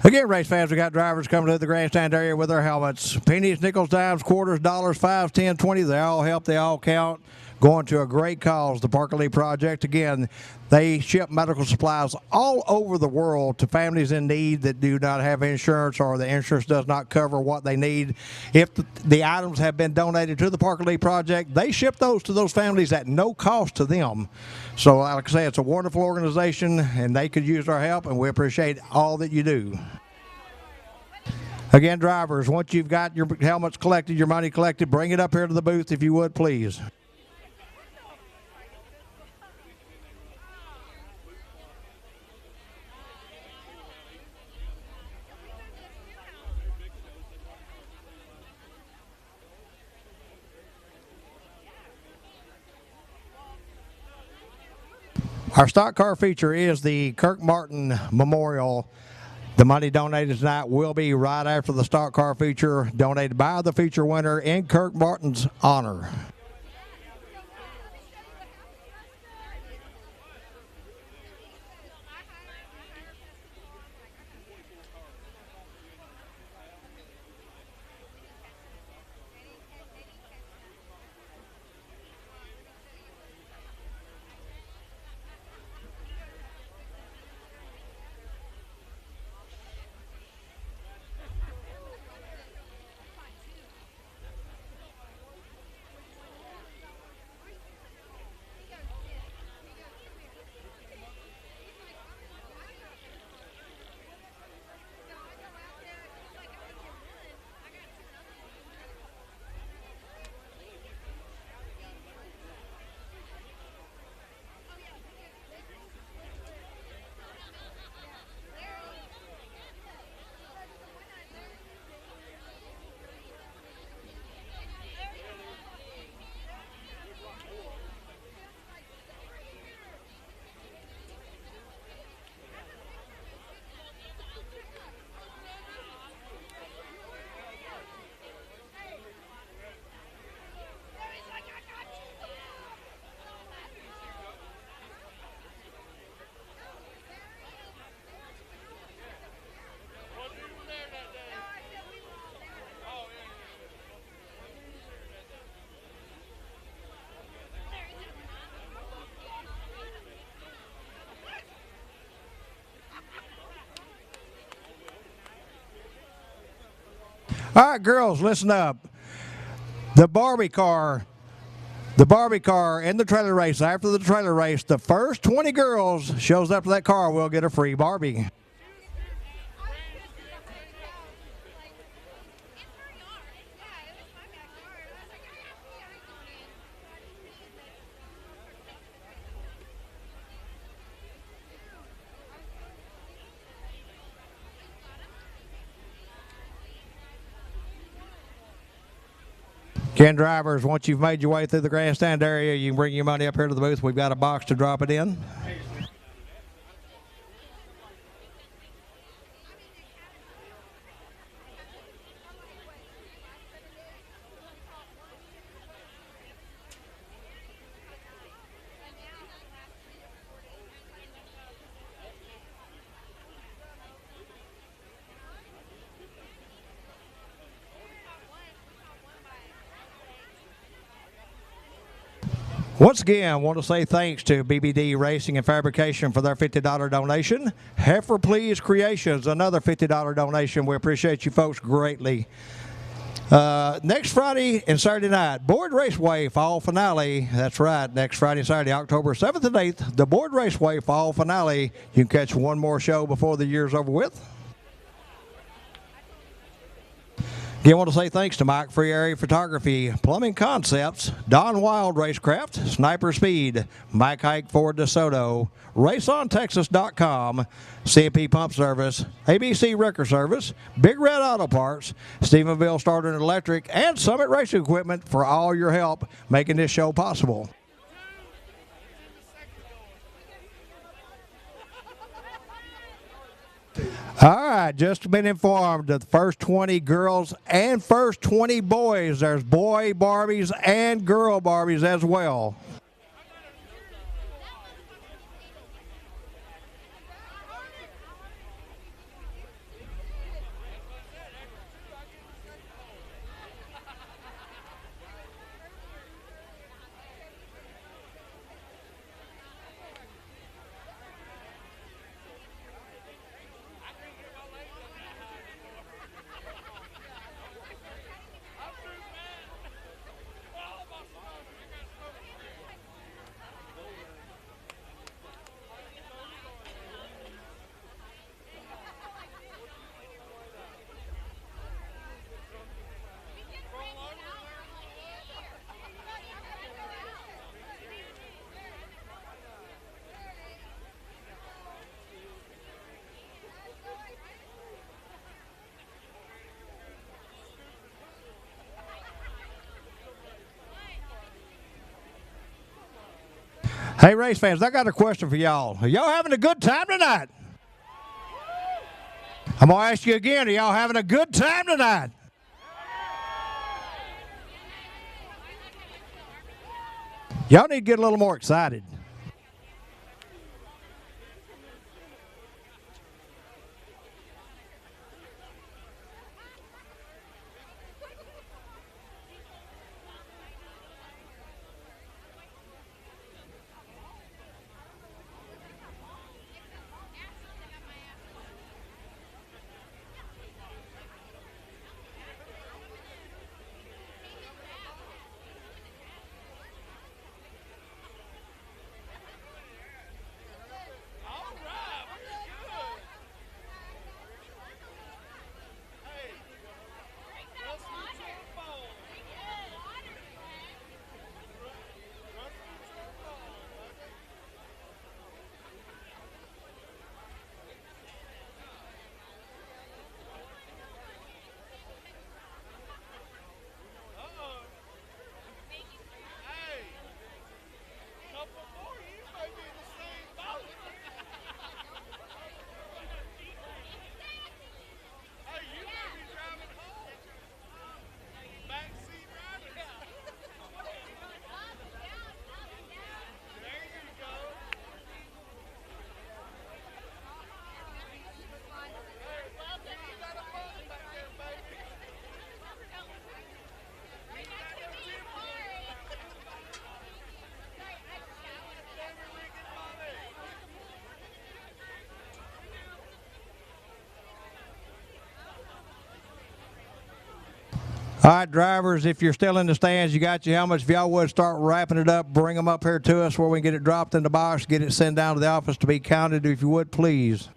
Again, race fans, we got drivers coming to the grandstand area with their helmets. Pennies, nickels, dimes, quarters, dollars, 5s, 10, 20. They all help. They all count. Going to a great cause, the Parker Lee Project. Again, they ship medical supplies all over the world to families in need that do not have insurance or the insurance does not cover what they need. If the items have been donated to the Parker Lee Project, they ship those to those families at no cost to them. So, like I say, it's a wonderful organization, and they could use our help, and we appreciate all that you do. Again, drivers, once you've got your helmets collected, your money collected, bring it up here to the booth if you would, please. Our stock car feature is the Kirk Martin Memorial. The money donated tonight will be right after the stock car feature, donated by the feature winner in Kirk Martin's honor. All right, girls, listen up. The Barbie car and the trailer race. After the trailer race, the first 20 girls shows up to that car will get a free Barbie. Again, drivers, once you've made your way through the grandstand area, you can bring your money up here to the booth. We've got a box to drop it in. Once again, I want to say thanks to BBD Racing and Fabrication for their $50 donation. Heifer Please Creations, another $50 donation. We appreciate you folks greatly. Next Friday and Saturday night, Board Raceway Fall Finale. That's right, next Friday and Saturday, October 7th and 8th, the Board Raceway Fall Finale. You can catch one more show before the year's over with. Again, I want to say thanks to Mike Free Area Photography, Plumbing Concepts, Don Wild Racecraft, Sniper Speed, Mike Hike Ford DeSoto, RaceOnTexas.com, CMP Pump Service, ABC Wrecker Service, Big Red Auto Parts, Stephenville Starter and Electric, and Summit Racing Equipment for all your help making this show possible. All right, just been informed that the first 20 girls and first 20 boys, there's boy Barbies and girl Barbies as well. Hey, race fans, I got a question for y'all. Are y'all having a good time tonight? I'm going to ask you again, are y'all having a good time tonight? Y'all need to get a little more excited. All right, drivers, if you're still in the stands, you got your helmets. If y'all would start wrapping it up, bring them up here to us where we can get it dropped in the box, get it sent down to the office to be counted, if you would, please.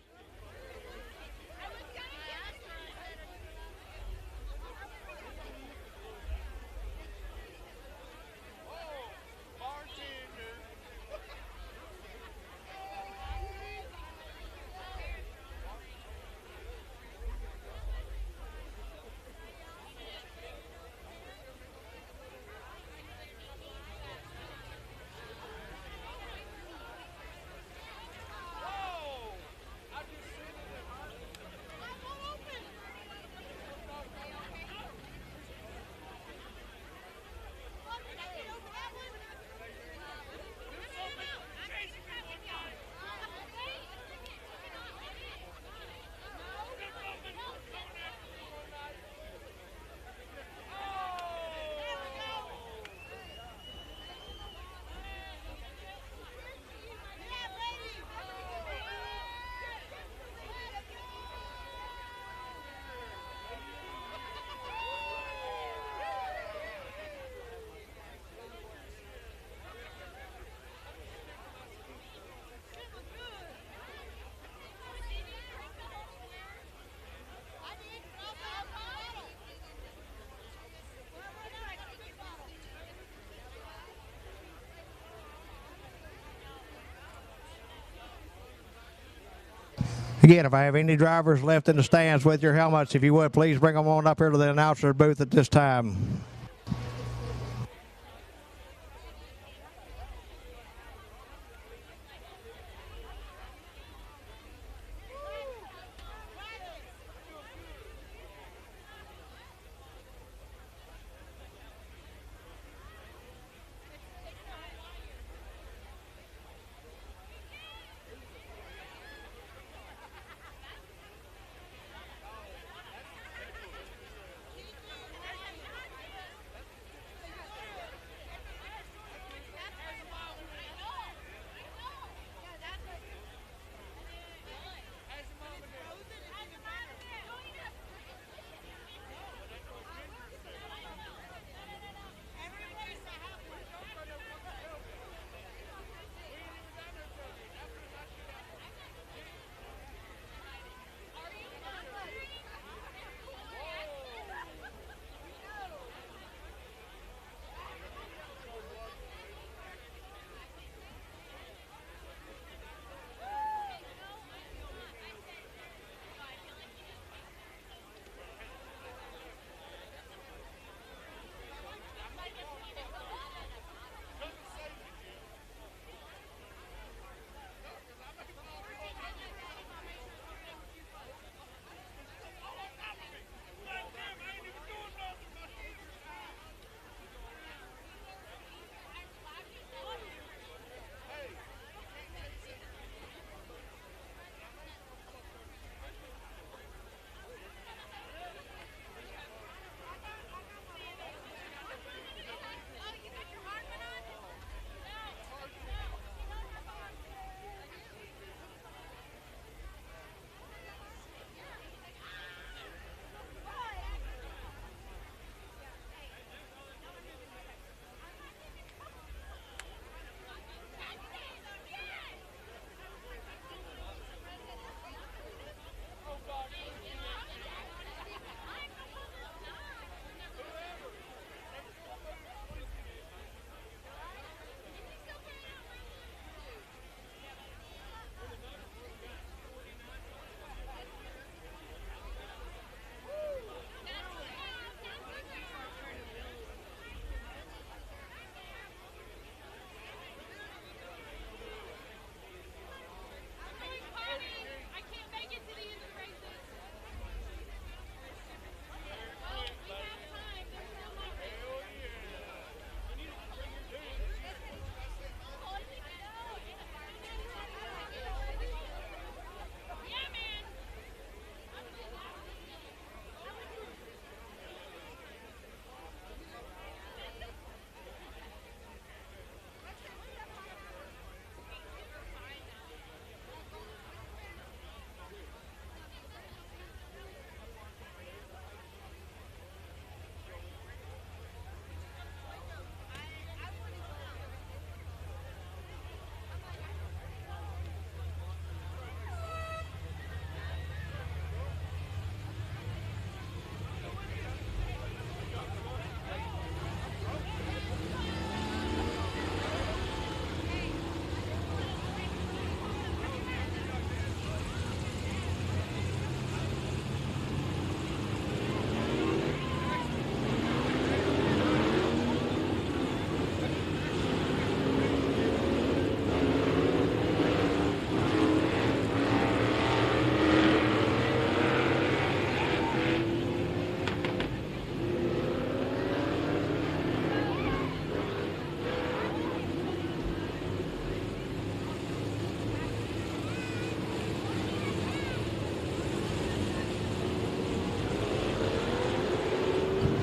Again, if I have any drivers left in the stands with your helmets, if you would, please bring them on up here to the announcer's booth at this time.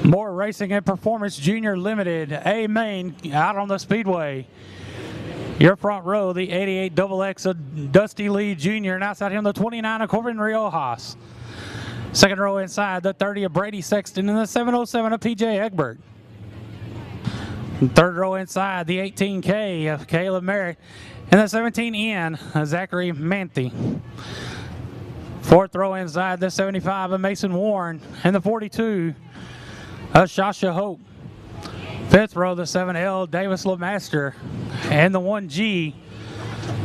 More Racing and Performance Junior Limited, A main out on the Speedway. Your front row, the 88 XX of Dusty Lee Jr. and outside him the 29 of Corbin Riojas. Second row inside, the 30 of Brady Sexton and the 707 of PJ Egbert. Third row inside, the 18K of Caleb Merritt and the 17N of Zachary Manthey. Fourth row inside, the 75 of Mason Warren and the 42 of Shasha Hope. Fifth row, the 7L Davis LeMaster and the 1G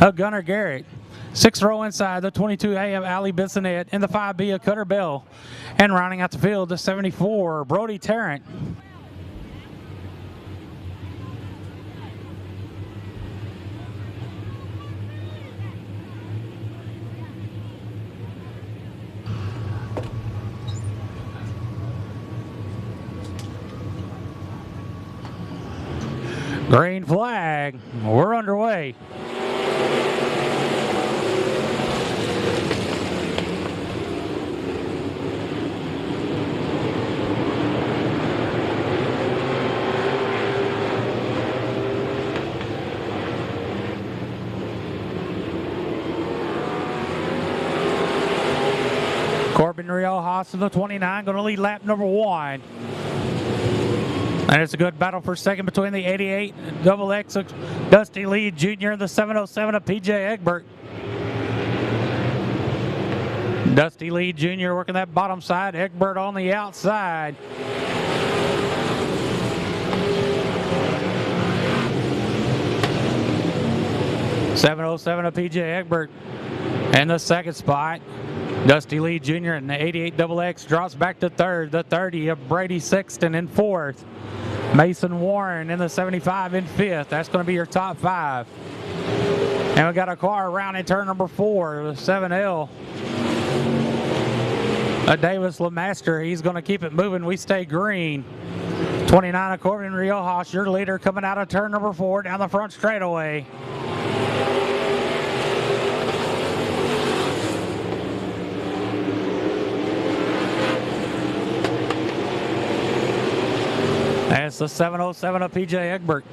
of Gunnar Garrett. Sixth row inside, the 22A of Ali Bissonette and the 5B of Cutter Bell. And rounding out the field, the 74 Brody Tarrant. Green flag, we're underway. Corbin Riojas in the 29, going to lead lap number 1. And it's a good battle for second between the 88 XX of Dusty Lee Jr. and the 707 of PJ Egbert. Dusty Lee Jr. working that bottom side, Egbert on the outside. .707 of PJ Egbert in the second spot. Dusty Lee Jr. and the 88 XX drops back to third. The 30 of Brady Sexton in fourth. Mason Warren in the 75 in fifth. That's going to be your top 5. And we got a car around in turn number 4, the 7L. Davis LeMaster, he's going to keep it moving. We stay green. 29 of Corbin Riojas, your leader, coming out of turn number 4 down the front straightaway. That's the 707 of PJ Egbert.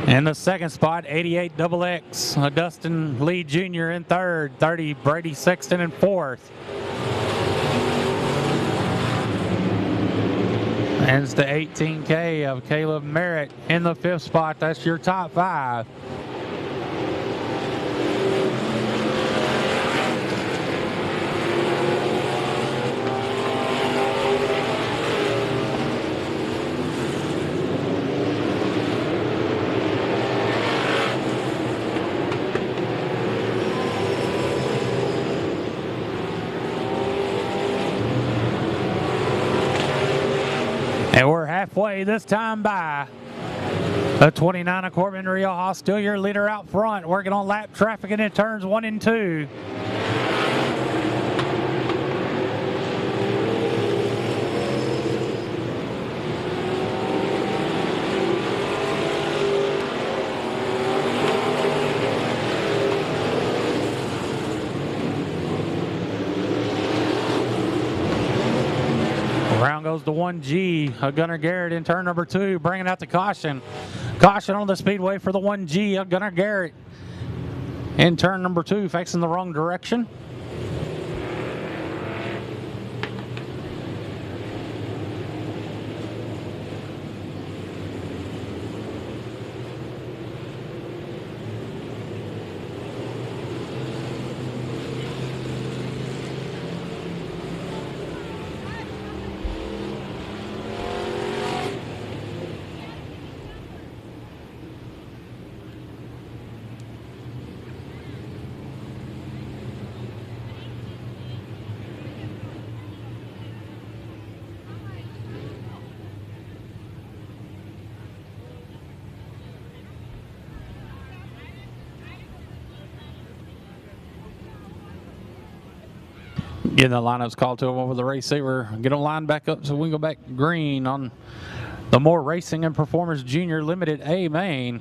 In the second spot, 88 XX, Dustin Lee Jr. in third, 30 Brady Sexton in fourth. And it's the 18K of Caleb Merritt in the fifth spot. That's your top 5. And we're halfway this time by. The 29 of Corbin Riojas, still your leader out front, working on lap traffic and in turns 1 and 2. Around goes the 1G of Gunnar Garrett in turn number 2, bringing out the caution. Caution on the speedway for the 1G of Gunnar Garrett in turn number 2, facing the wrong direction. Getting the lineups called to him over the receiver. Get them lined back up so we can go back green on the More Racing and Performance Junior Limited A main.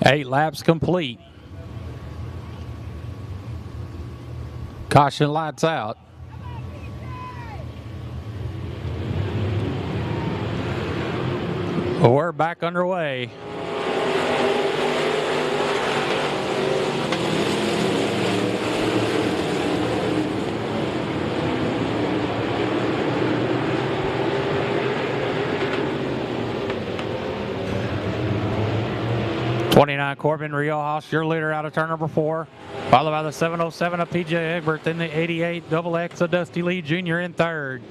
8 laps complete. Caution lights out. We're back underway. '29 Corbin Riojas, your leader out of turn number 4. Followed by the 707 of PJ Egbert, then the 88 XX of Dusty Lee Jr. in third.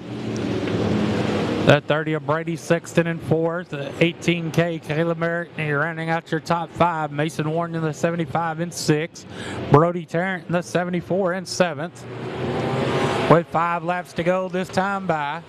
The 30 of Brady Sexton in fourth. The 18K Caleb Merritt, and you're rounding out your top 5. Mason Warren in the 75 in 6th. Brody Tarrant in the 74 in 7th. With 5 laps to go this time by.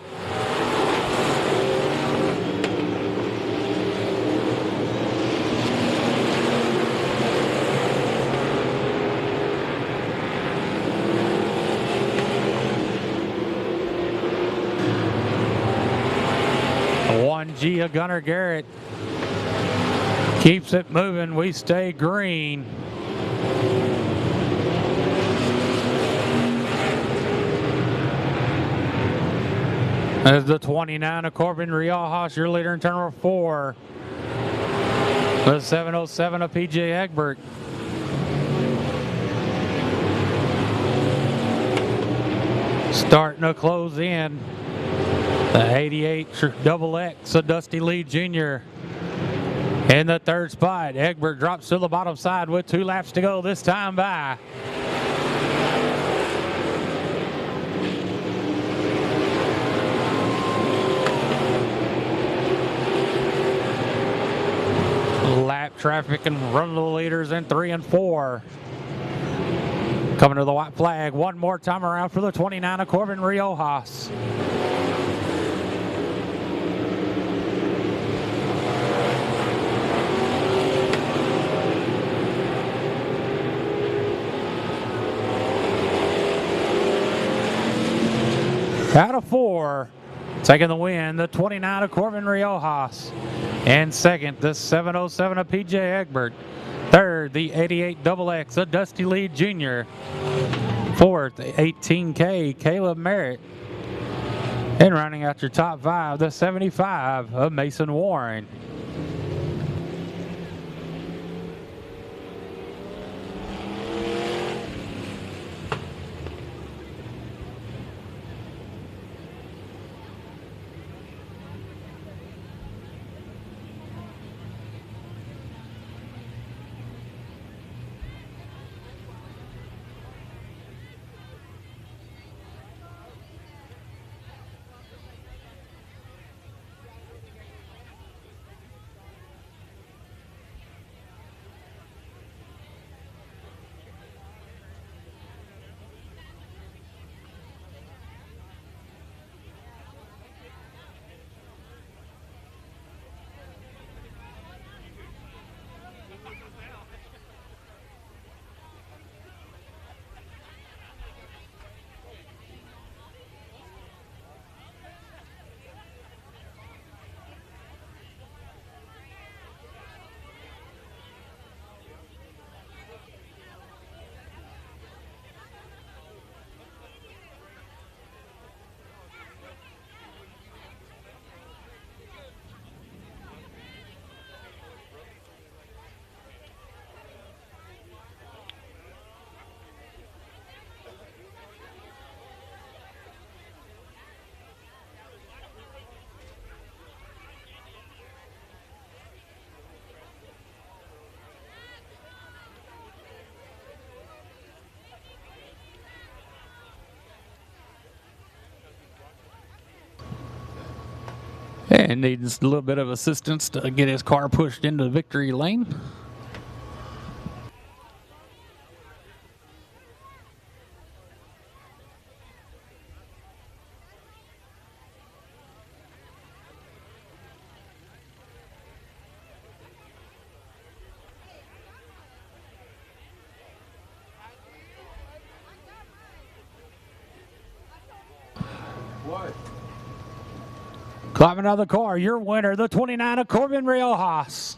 G of Gunnar Garrett keeps it moving. We stay green. As the 29 of Corbin Riojas, your leader in turn number 4. The 707 of PJ Egbert. Starting to close in. The 88 XX of Dusty Lee Jr. in the third spot. Egbert drops to the bottom side with 2 laps to go this time by. Lap traffic and run of the leaders in 3 and 4. Coming to the white flag one more time around for the 29 of Corbin Riojas. Out of 4, taking the win, the 29 of Corbin Riojas. And second, the 707 of PJ Egbert. Third, the 88 XX of Dusty Lee Jr. Fourth, the 18K Caleb Merritt. And rounding out your top 5, the 75 of Mason Warren. And needs a little bit of assistance to get his car pushed into the victory lane. Climbing out of the car, your winner, the 29 of Corbin Riojas.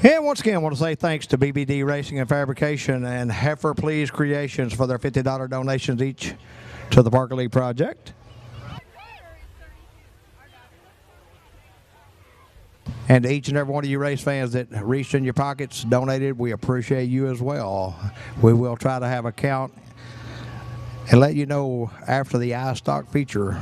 And once again, I want to say thanks to BBD Racing and Fabrication and Heifer Please Creations for their $50 donations each to the Parker League project. And to each and every one of you race fans that reached in your pockets, donated, we appreciate you as well. We will try to have a count and let you know after the iStock feature.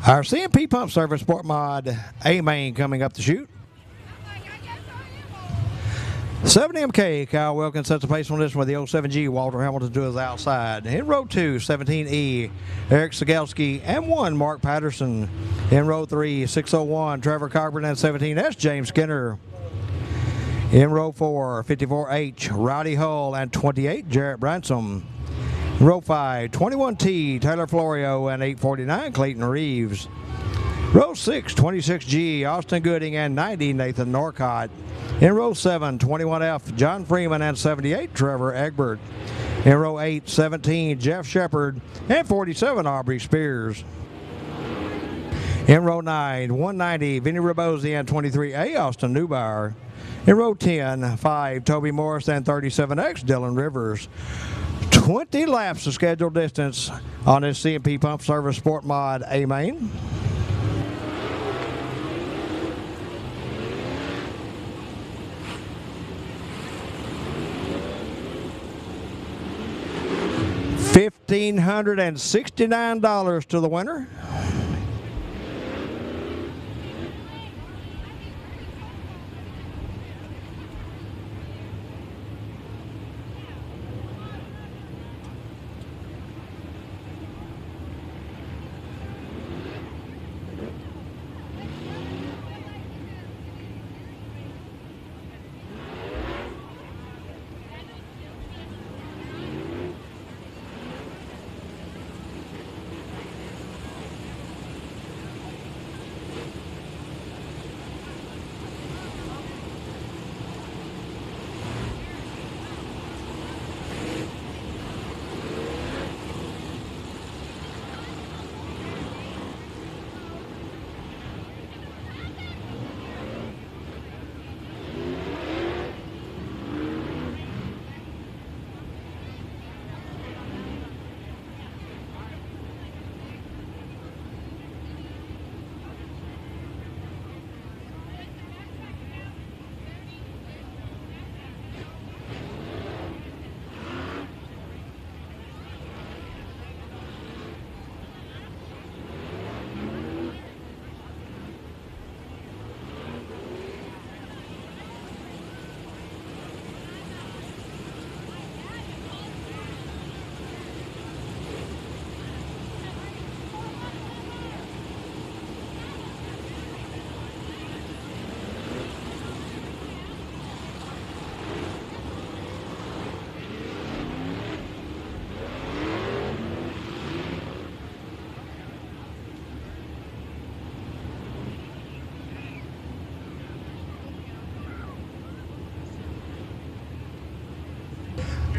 Our CMP Pump Service Sport Mod A-Main coming up the chute. 7MK, Kyle Wilkins sets the pace on this one with the 07G. Walter Hamilton to his outside. In row 2, 17E, Eric Sigelski, and 1, Mark Patterson. In row 3, 601, Trevor Coburn, and 17S, James Skinner. In row 4, 54H, Rowdy Hull, and 28, Jarrett Bransom. Row 5, 21T, Taylor Florio, and 849, Clayton Reeves. Row 6, 26G, Austin Gooding, and 90, Nathan Norcott. In row 7, 21F, John Freeman, and 78, Trevor Egbert. In row 8, 17, Jeff Shepard, and 47, Aubrey Spears. In row 9, 190, Vinny Rabosi, and 23A, Austin Neubauer. In row 10, 5, Toby Morris, and 37X, Dylan Rivers. 20 laps of scheduled distance on this CMP Pump Service Sport Mod A-Main. $1,569 to the winner.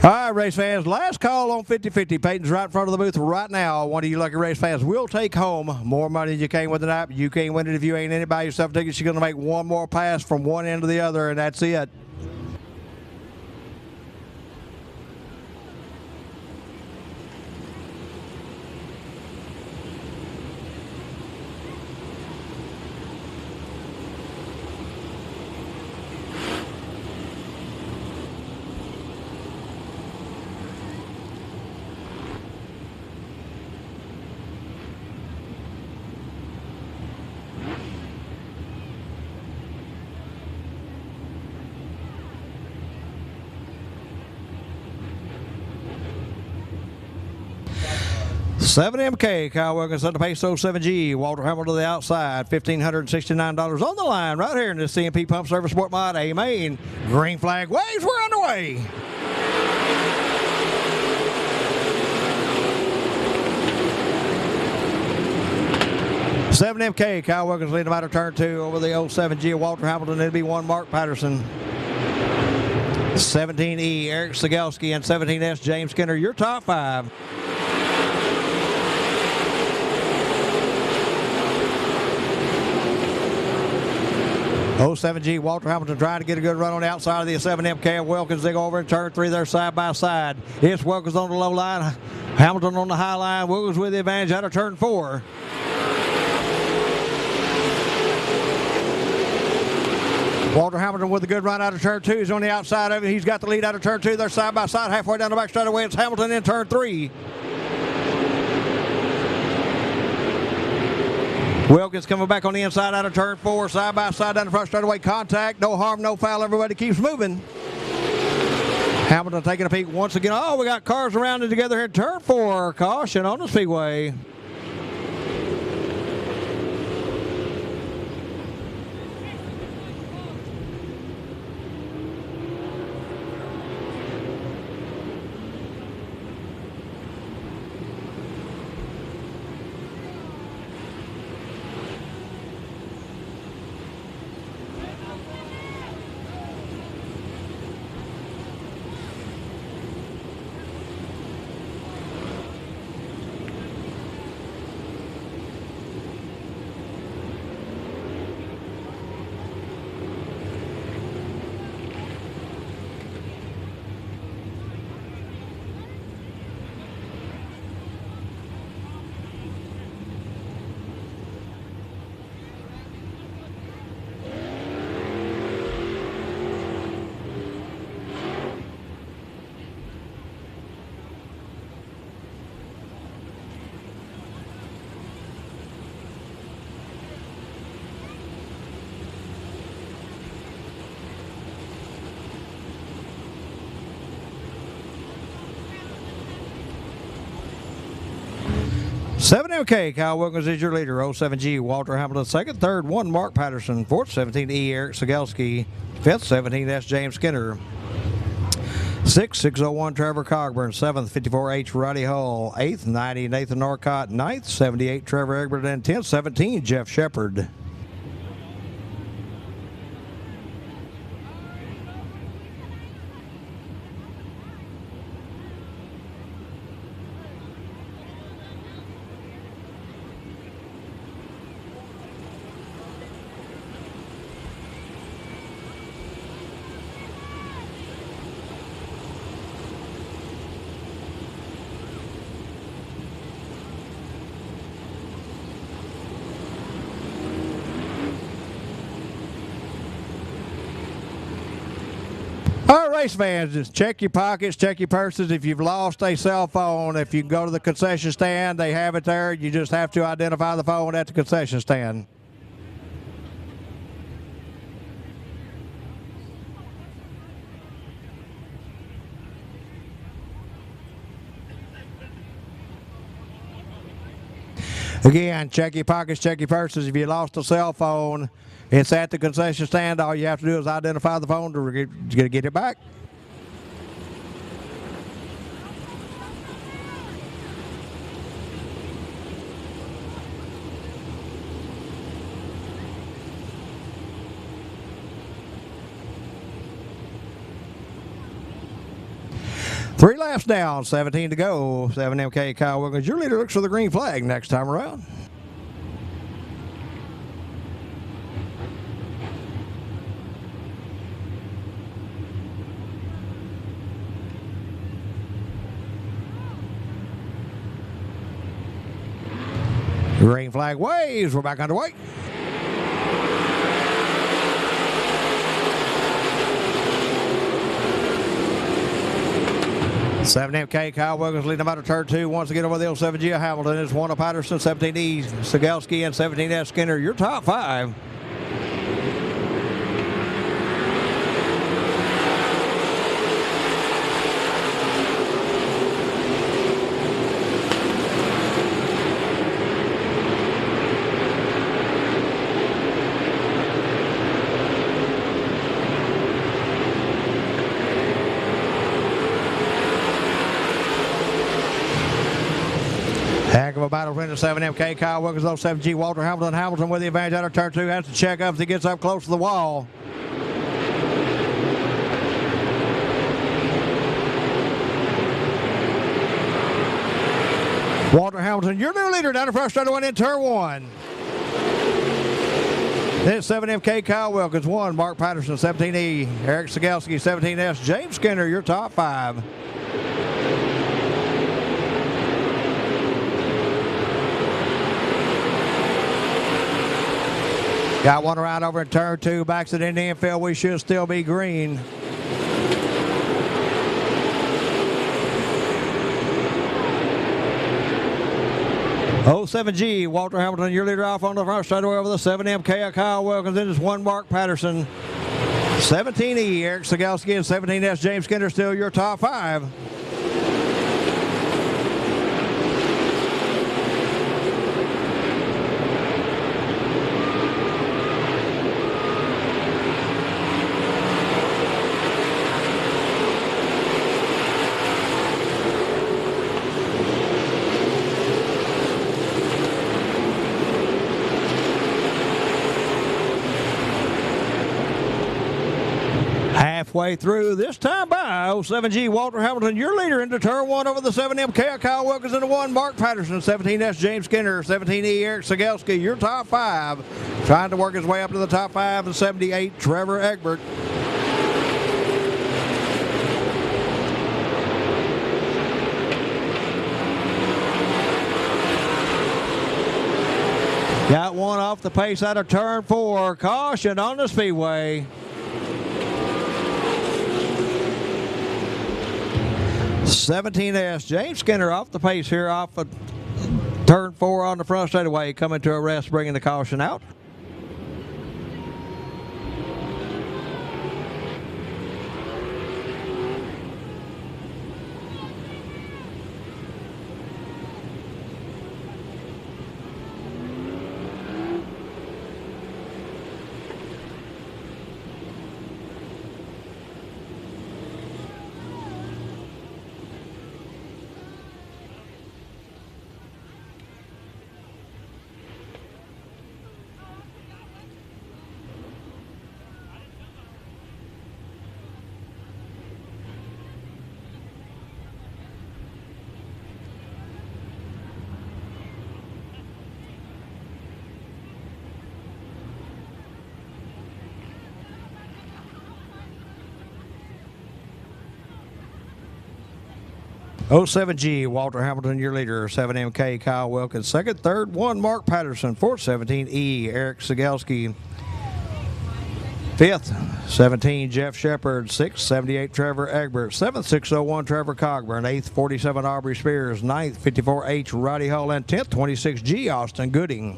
All right, race fans, last call on 50-50. Peyton's right in front of the booth right now. One of you lucky race fans will take home more money than you can with the night. You can't win it if you ain't in it. Buy yourself tickets. You're going to make one more pass from one end to the other, and that's it. 7MK, Kyle Wilkins at the pace 07G, Walter Hamilton to the outside, $1,569 on the line right here in this CMP Pump Service Sport Mod A main. Green flag waves, we're underway. Seven MK, Kyle Wilkins leading him out of turn 2 over the 07G of Walter Hamilton. It'll be 1 Mark Patterson. 17E, Eric Sigelski, and 17S, James Skinner, your top 5. Oh, 07G, Walter Hamilton trying to get a good run on the outside of the 7MK of Wilkins. They go over in turn 3 there side by side. It's Wilkins on the low line, Hamilton on the high line. Wilkins with the advantage out of turn 4. Walter Hamilton with a good run out of turn 2. He's on the outside of it. He's got the lead out of turn 2. They're side by side, halfway down the back straightaway. It's Hamilton in turn 3. Wilkins coming back on the inside out of turn 4, side by side down the front straightaway. Contact, no harm, no foul. Everybody keeps moving. Hamilton taking a peek once again. Oh, we got cars around it together here in turn 4. Caution on the Speedway. Seven MK, Kyle Wilkins is your leader. 07G, Walter Hamilton second. Third, 1 Mark Patterson. Fourth, 17E, Eric Sigelski. Fifth, 17S, James Skinner. Sixth, 601, Trevor Cogburn. Seventh, 54H, Roddy Hull. Eighth, 90, Nathan Norcott. Ninth, 78, Trevor Egbert. And 10th, 17, Jeff Shepard. All right, race fans, just check your pockets, check your purses. If you've lost a cell phone, if you can go to the concession stand, they have it there. You just have to identify the phone at the concession stand. Again, check your pockets, check your purses. If you lost a cell phone, it's at the concession stand. All you have to do is identify the phone to get it back. Three laps down, 17 to go. 7MK Kyle Wilkins, your leader, looks for the green flag next time around. Green flag waves. We're back underway. Seven MK Kyle Wilkins leading them out of turn 2. Once again over the 07G of Hamilton is 1 of Patterson, 17E Sigelski, and 17S Skinner. Your top 5. Heck of a battle between the 7MK Kyle Wilkins, 07G Walter Hamilton. Hamilton with the advantage out of turn 2. Has to check up as he gets up close to the wall. Walter Hamilton, your new leader down the front straightaway in turn 1. Then 7MK Kyle Wilkins 1, Mark Patterson 17E, Eric Sigelski 17S, James Skinner, your top 5. Got one around over in turn 2, backs it in the infield. We should still be green. Oh, 7G, Walter Hamilton, your leader off on the front straightaway over the 7MK Kyle Wilkins. Then is 1 Mark Patterson. 17E, Eric Sigelski, and 17S, James Skinner, still your top 5. Halfway through this time by 07G Walter Hamilton, your leader into turn 1 over the 7MK Kyle Wilkins into 1 Mark Patterson, 17S James Skinner, 17E Eric Sigelski, your top 5. Trying to work his way up to the top 5 and 78 Trevor Egbert. Got one off the pace out of turn 4. Caution on the Speedway. 17S, James Skinner off the pace here off of turn 4 on the front straightaway, coming to a rest, bringing the caution out. Oh, 7G, Walter Hamilton, your leader. 7MK, Kyle Wilkins, second. Third, 1, Mark Patterson. Fourth, 17E, Eric Sigelski. Fifth, 17, Jeff Shepard. Sixth, 78, Trevor Egbert. Seventh, 601, Trevor Cogburn. Eighth, 47, Aubrey Spears. Ninth, 54H, Roddy Hull. And 10th, 26G, Austin Gooding.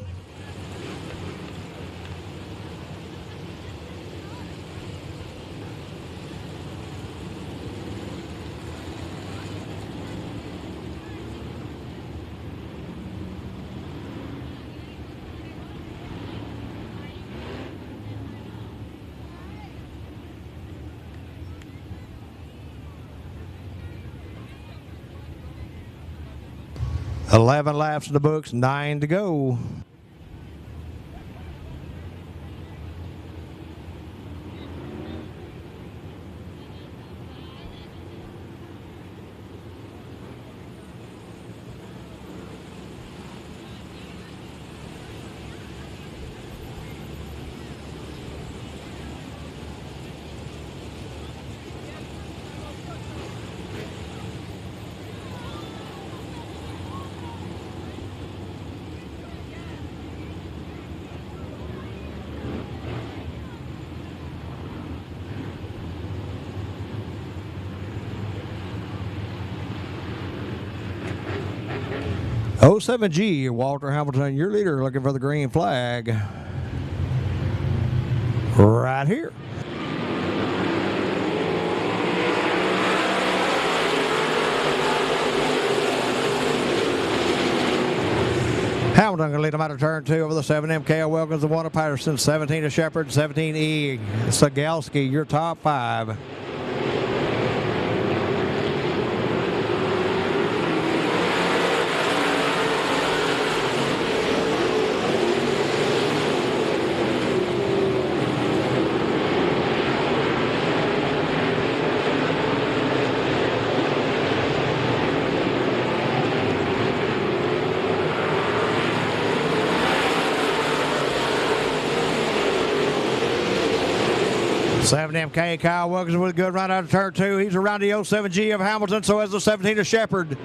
$11 laps in the books, 9 to go. Oh, 7G, Walter Hamilton, your leader, looking for the green flag. Right here. Hamilton going to lead them out of turn 2 over the 7MK Wilkins, the 1 of Patterson, 17 to Shepard, 17E Sigelski, your top 5. 7MK Kyle Wilkins with a good run out of turn 2. He's around the 07G of Hamilton, so as the 17 of Shepherd.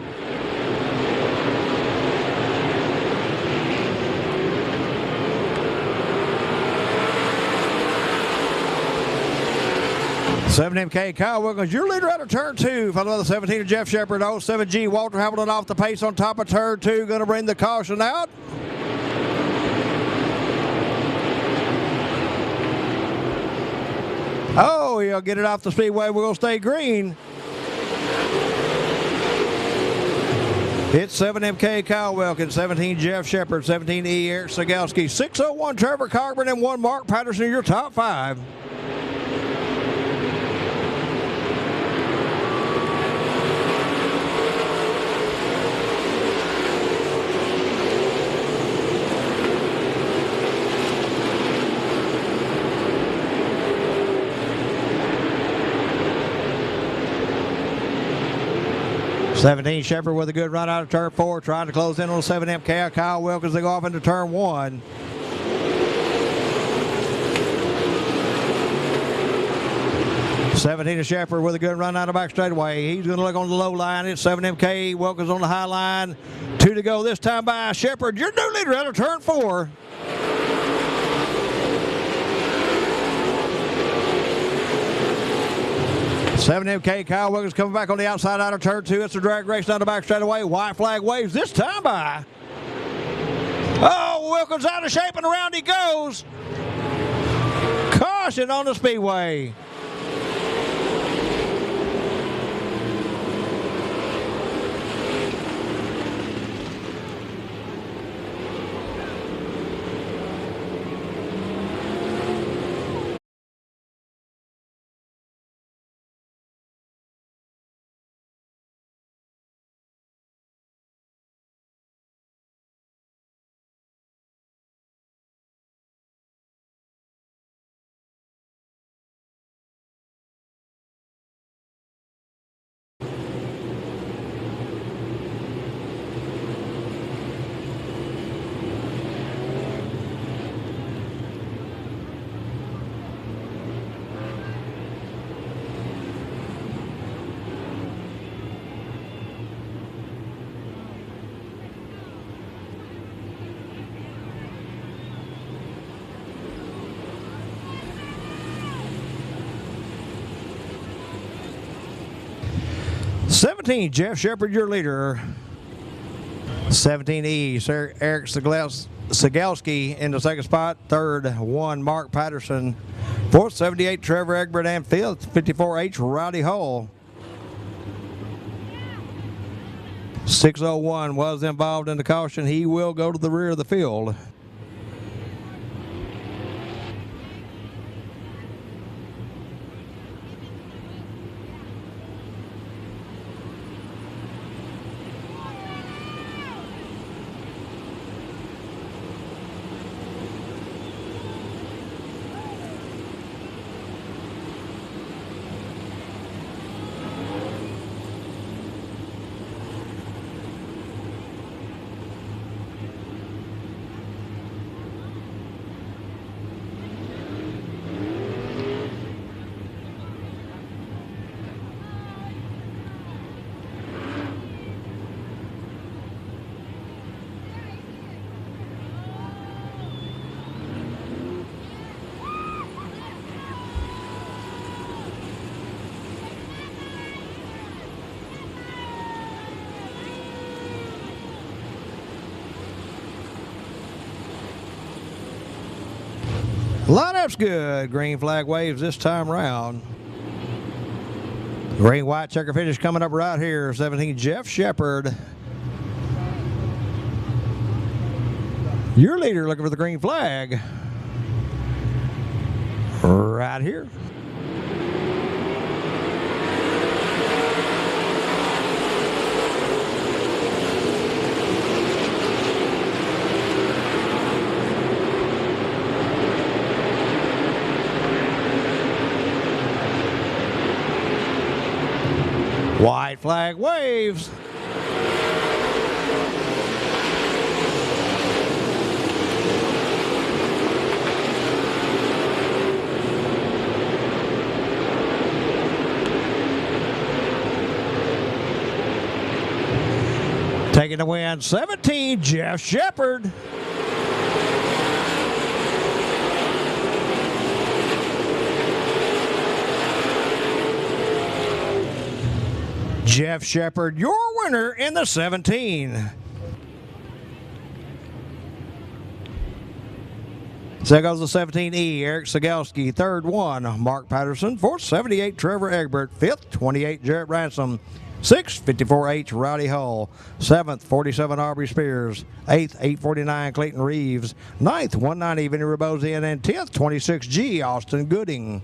MK Kyle Wilkins, your leader out of turn 2, followed by the 17 of Jeff Shepherd. 07G Walter Hamilton off the pace on top of turn 2, going to bring the caution out. Oh, he'll get it off the speedway. We'll stay green. It's 7MK Kyle Wilkins, 17 Jeff Shepherd, 17E Eric Segalski, 601 Trevor Cockburn, and 1 Mark Patterson, your top 5. '17 Shepherd with a good run out of turn 4, trying to close in on 7MK. Kyle Wilkins, they go off into turn 1. '17 Shepherd with a good run out of back straightaway. He's going to look on the low line. It's 7MK. Wilkins on the high line. 2 to go this time by Shepherd. Your new leader out of turn 4. '7MK Kyle Wilkins coming back on the outside out of turn 2. It's a drag race down the back straightaway. White flag waves this time by. Oh, Wilkins out of shape and around he goes. Caution on the speedway. '17 Jeff Shepherd, your leader. 17E Sir Eric Segalski in the second spot. Third, 1 Mark Patterson. Fourth, 78 Trevor Egbert, and fifth, 54H Rowdy Hull. 601 was involved in the caution. He will go to the rear of the field. Lineup's good. Green flag waves this time round. Green white checker finish coming up right here. 17 Jeff Shepherd. Your leader looking for the green flag. Right here. White flag waves. Taking the win, 17, Jeff Shepard. Jeff Shepard, your winner in the 17. So goes the 17E, Eric Segelski, third one, Mark Patterson, fourth, 78, Trevor Egbert, fifth, 28, Jarrett Ransom, sixth, 54H, Rowdy Hull, seventh, 47, Aubrey Spears, eighth, 849, Clayton Reeves, ninth, 190, Vinny Rabosian, and 10th, 26G, Austin Gooding.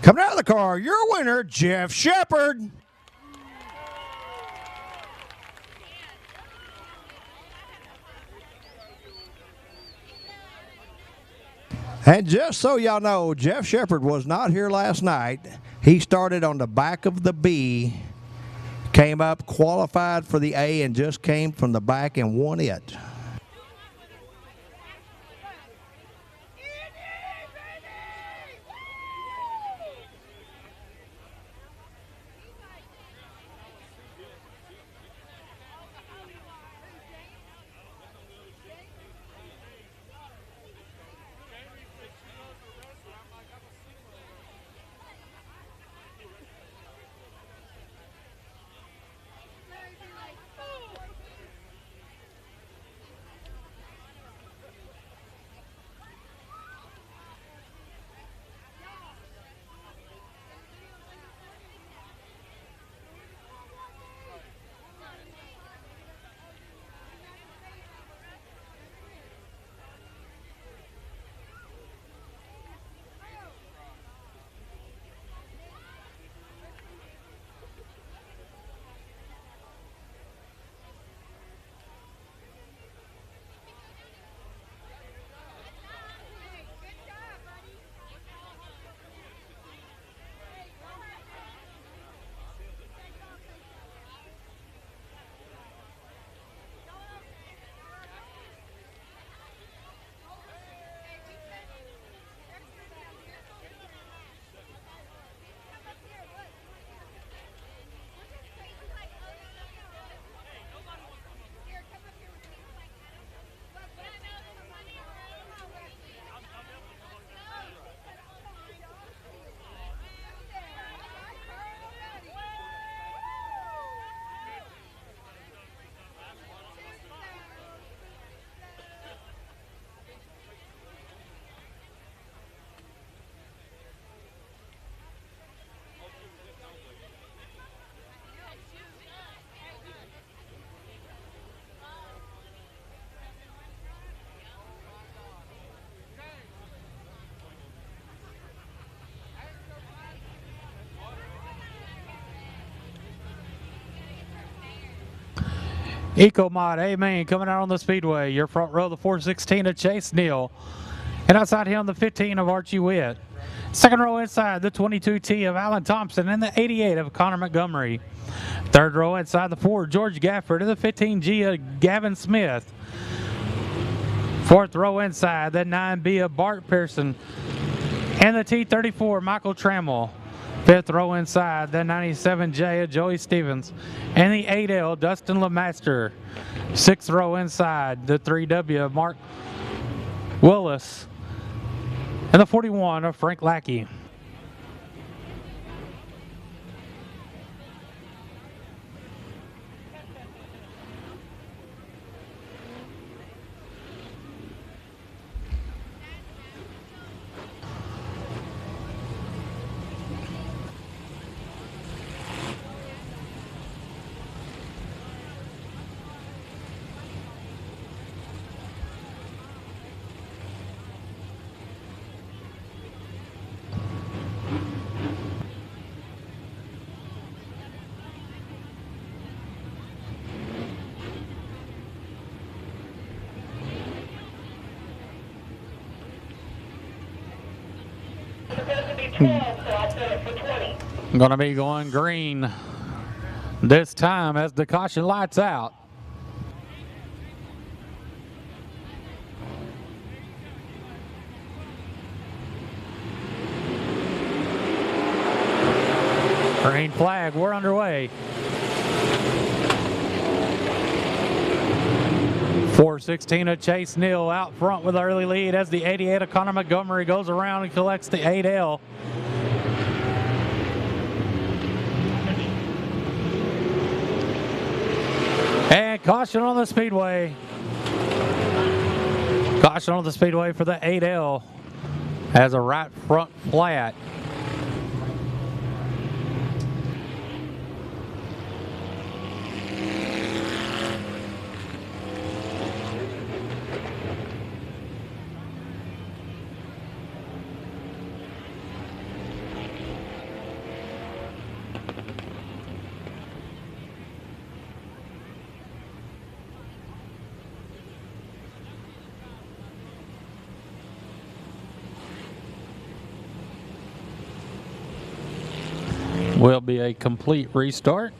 Coming out of the car, your winner, Jeff Shepard. And just so y'all know, Jeff Shepard was not here last night. He started on the back of the B, came up, qualified for the A, and just came from the back and won it. EcoMod, Amen, coming out on the Speedway. Your front row, the 416 of Chase Neal. And outside him, the 15 of Archie Witt. Second row inside, the 22T of Alan Thompson and the 88 of Connor Montgomery. Third row inside, the 4, George Gafford, and the 15G of Gavin Smith. Fourth row inside, the 9B of Bart Pearson. And the T34, Michael Trammell. Fifth row inside, the 97J of Joey Stevens. And the 8L, Dustin LeMaster. Sixth row inside, the 3W of Mark Willis, and the 41 of Frank Lackey. Going to be going green this time as the caution lights out. Green flag, we're underway. 416 of Chase Neal out front with early lead as the 88 of Connor Montgomery goes around and collects the 8L. And caution on the Speedway. Caution on the Speedway for the 8L as a right front flat. Will be a complete restart.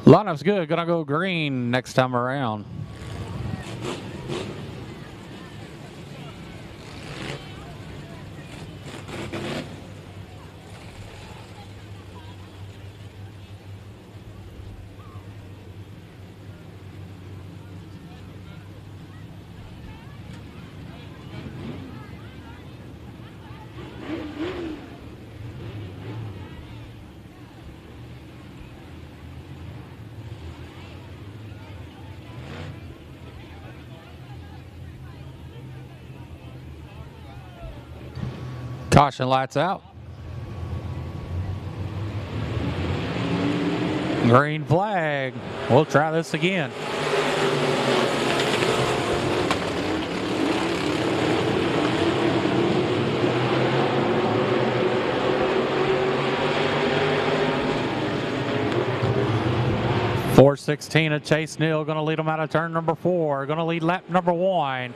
Lineup's good, gonna go green next time around. Caution lights out. Green flag. We'll try this again. .416 of Chase Neal going to lead them out of turn number 4. Going to lead lap number 1.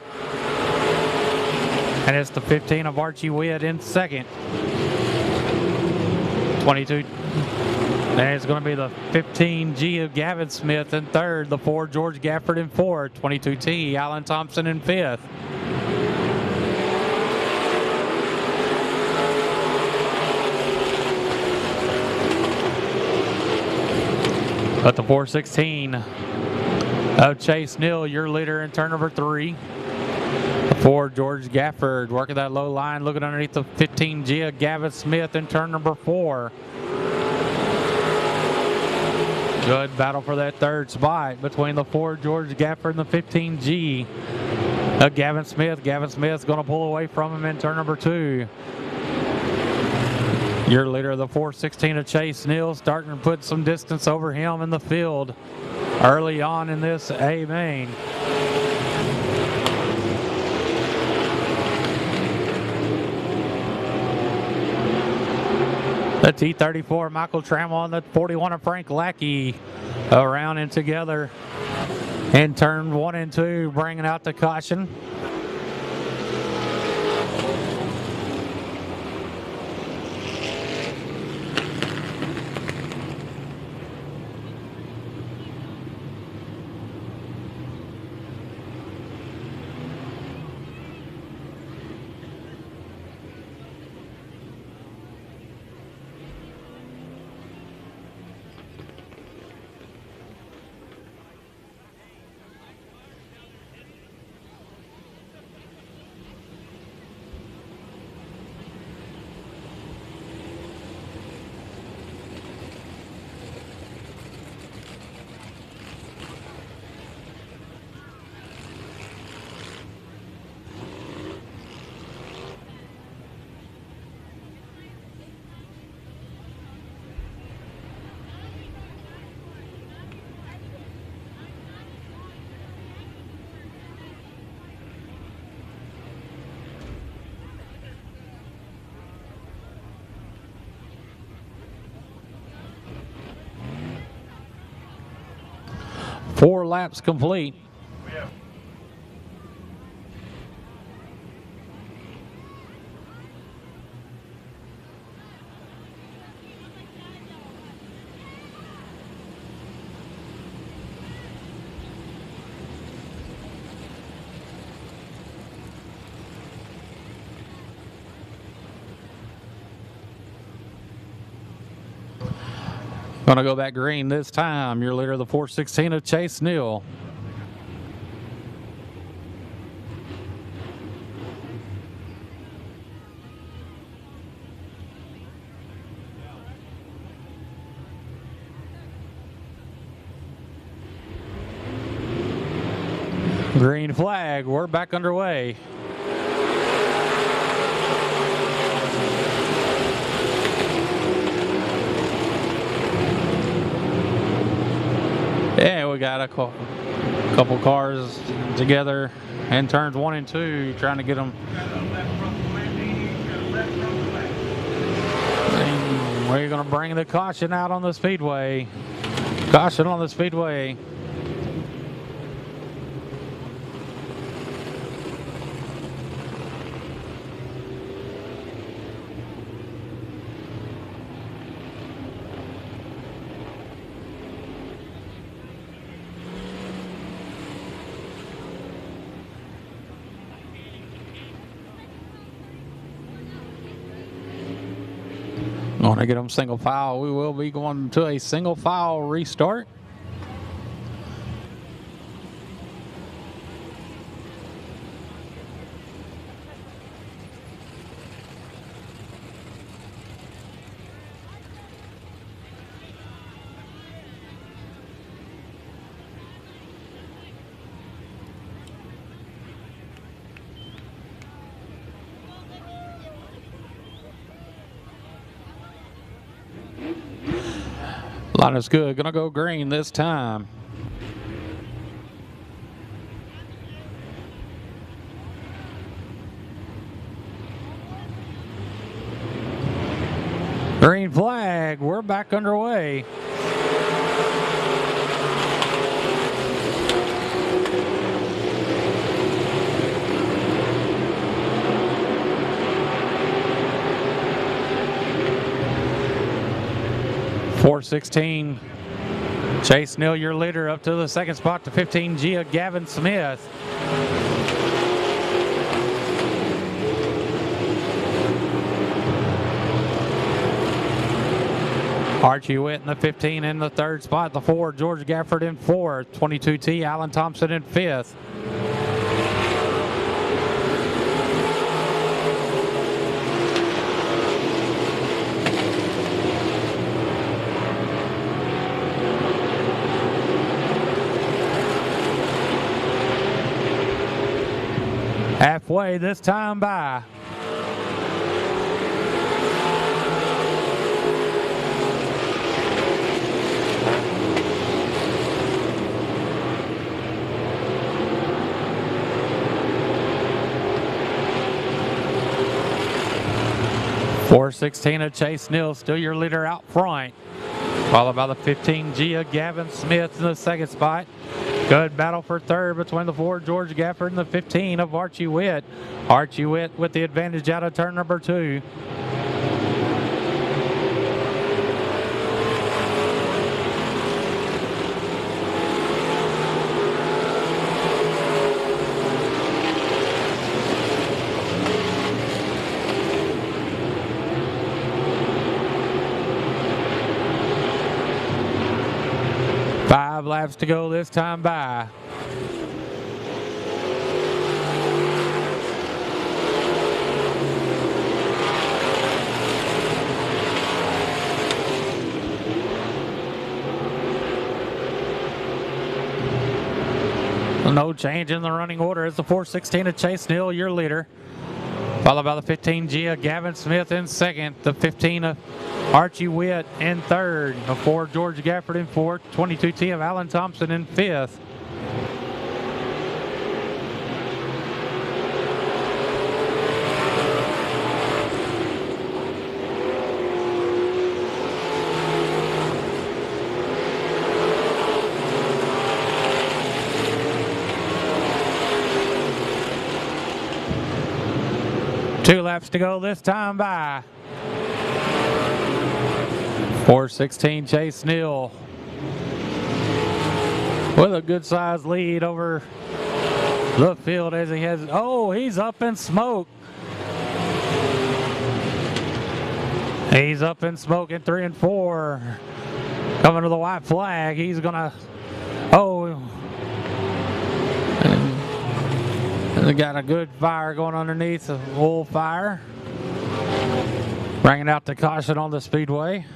And it's the 15 of Archie Witt in second. 22. And it's going to be the 15G of Gavin Smith in third. The 4 George Gafford in fourth. 22T Alan Thompson in fifth. But the 416 of Chase Neal, your leader in turn number 3. For George Gafford, working that low line, looking underneath the 15G of Gavin Smith in turn number 4. Good battle for that third spot between the 4 George Gafford and the 15G of Gavin Smith. Gavin Smith's going to pull away from him in turn number 2. Your leader of the 416 of Chase Neal starting to put some distance over him in the field early on in this A main. The T34, Michael Trammell, and the 41 of Frank Lackey around and together in turn 1 and 2, bringing out the caution. Four laps complete. Gonna go back green this time. Your leader of the 416 of Chase Neal. Green flag, we're back underway. Yeah, we got a couple cars together in turns 1 and 2, trying to get them. And we're going to bring the caution out on the speedway. Caution on the speedway. Want to get them single file. We will be going to a single file restart. Line is good. Gonna go green this time. Green flag. We're back underway. .416, Chase Neal, your leader, up to the second spot to 15G of Gavin Smith. Archie Witt in the 15 in the third spot. The 4, George Gafford in 4th. 22T, Alan Thompson in 5th. Halfway this time by. 416 of Chase Neal, still your leader out front. Followed by the 15G of Gavin Smith in the second spot. Good battle for third between the 4 George Gafford and the 15 of Archie Witt. Archie Witt with the advantage out of turn number 2. Five laps to go this time by. No change in the running order. It's the 416 of Chase Neal, your leader. Followed by the 15G of Gavin Smith in second. The 15 of Archie Witt in third. The 4 George Gafford in fourth. 22T of Alan Thompson in fifth. Two laps to go this time by. 416 Chase Neal with a good sized lead over the field as he has. Oh, he's up in smoke. He's up in smoke in 3 and 4. Coming to the white flag. He's gonna. Oh. They got a good fire going underneath, a oil fire. Bringing out the caution on the speedway.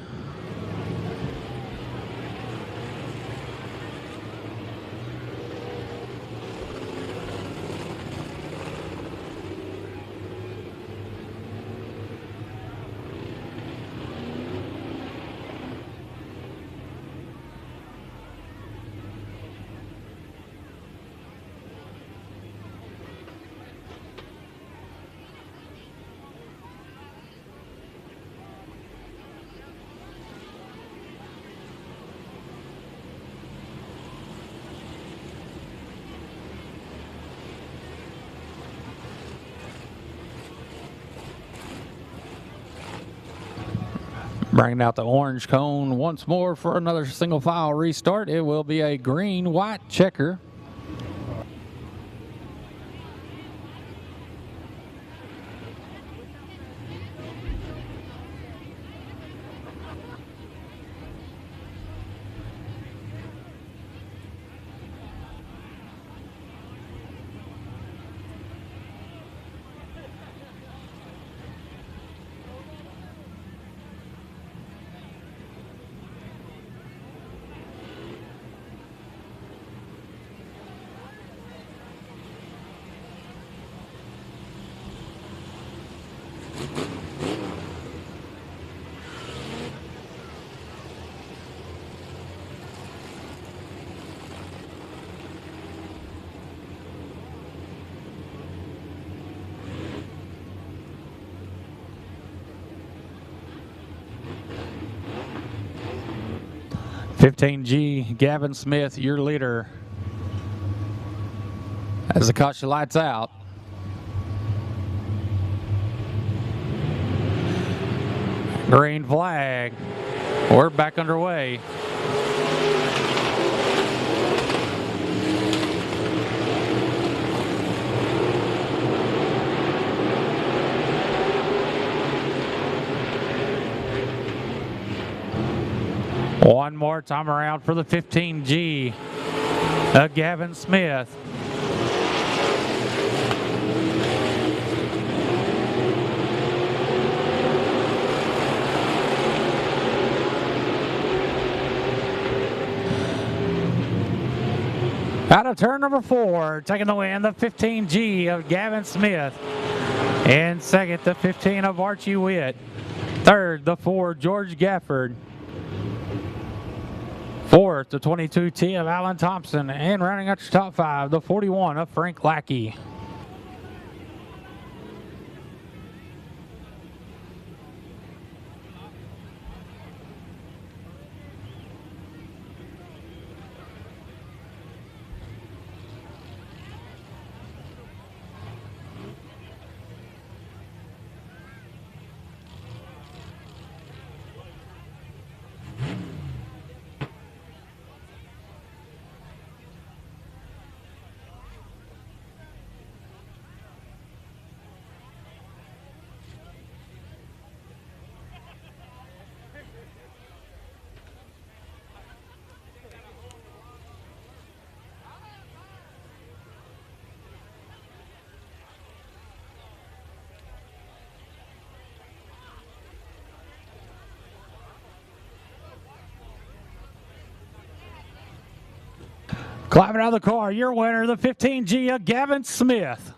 Bringing out the orange cone once more for another single file restart. It will be a green-white checker. $15G Gavin Smith, your leader. As the caution lights out. Green flag. We're back underway. One more time around for the 15G of Gavin Smith. Out of turn number 4, taking the win, the 15G of Gavin Smith. In second, the 15 of Archie Witt. Third, the 4 George Gafford. Fourth, the 22T of Alan Thompson. And rounding out your top 5, the 41 of Frank Lackey. Climbing out of the car, your winner, the 15G of Gavin Smith.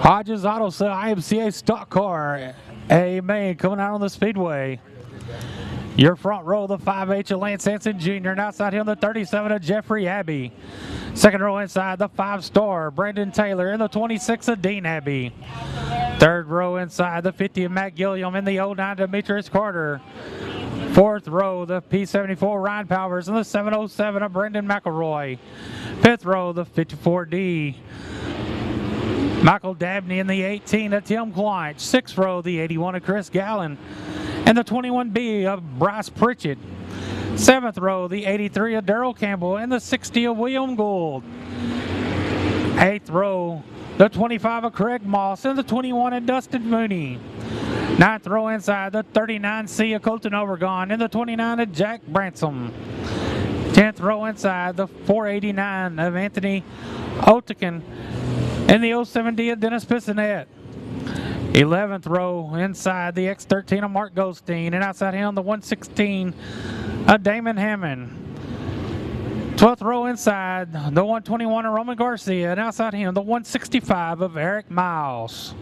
Hodges Auto Sale IMCA stock car, a main coming out on the Speedway. Your front row, the 5H of Lance Hansen Jr. And outside him, the 37 of Jeffrey Abbey. Second row inside, the 5-star Brandon Taylor and the 26 of Dean Abbey. Third row inside, the 50 of Matt Gilliam and the 09 Demetrius Carter. Fourth row, the P74 Ryan Powers and the 707 of Brendan McElroy. Fifth row, the 54D Michael Dabney and the 18 of Tim Klein. Sixth row, the 81 of Chris Gallen and the 21B of Bryce Pritchett. Seventh row, the 83 of Darrell Campbell and the 60 of William Gould. Eighth row, the 25 of Craig Moss and the 21 of Dustin Mooney. Ninth row inside, the 39C of Colton Overgone and the 29 of Jack Bransom. 10th row inside, the 489 of Anthony Otekin and the 07D of Dennis Bissonette. 11th row inside, the X13 of Mark Goldstein, and outside him, the 116 of Damon Hammond. 12th row inside, the 121 of Roman Garcia, and outside him, the 165 of Eric Miles.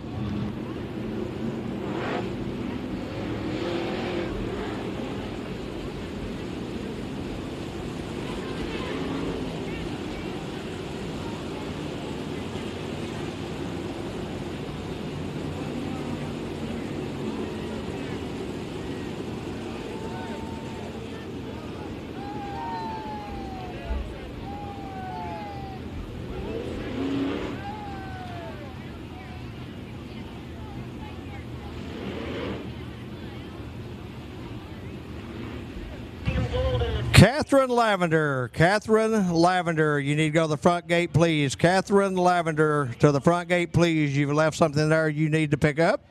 Catherine Lavender, you need to go to the front gate, please. Catherine Lavender, to the front gate, please. You've left something there you need to pick up.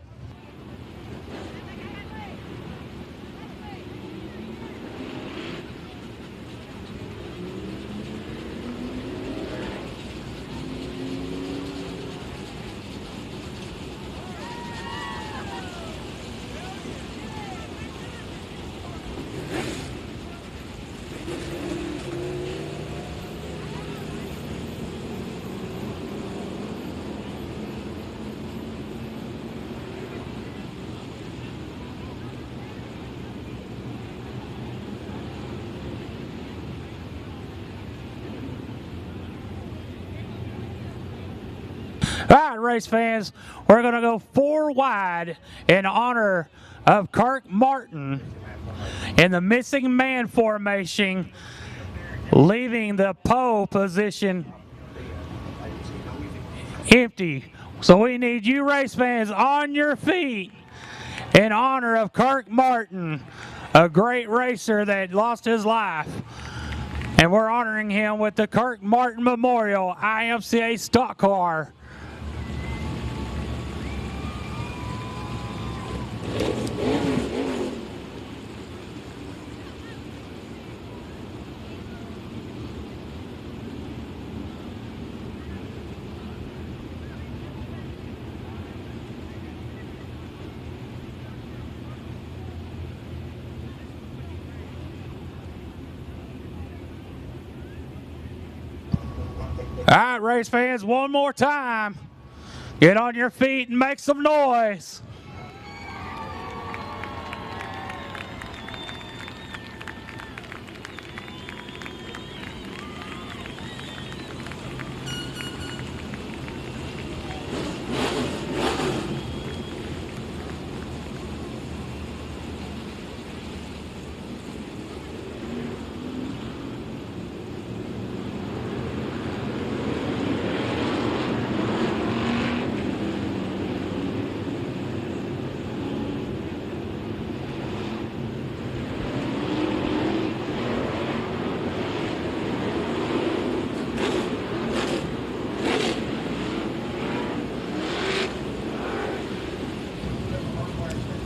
All right, race fans, we're going to go 4 wide in honor of Kirk Martin in the missing man formation, leaving the pole position empty. So we need you race fans on your feet in honor of Kirk Martin, a great racer that lost his life. And we're honoring him with the Kirk Martin Memorial IMCA stock car. All right, race fans, one more time. Get on your feet and make some noise.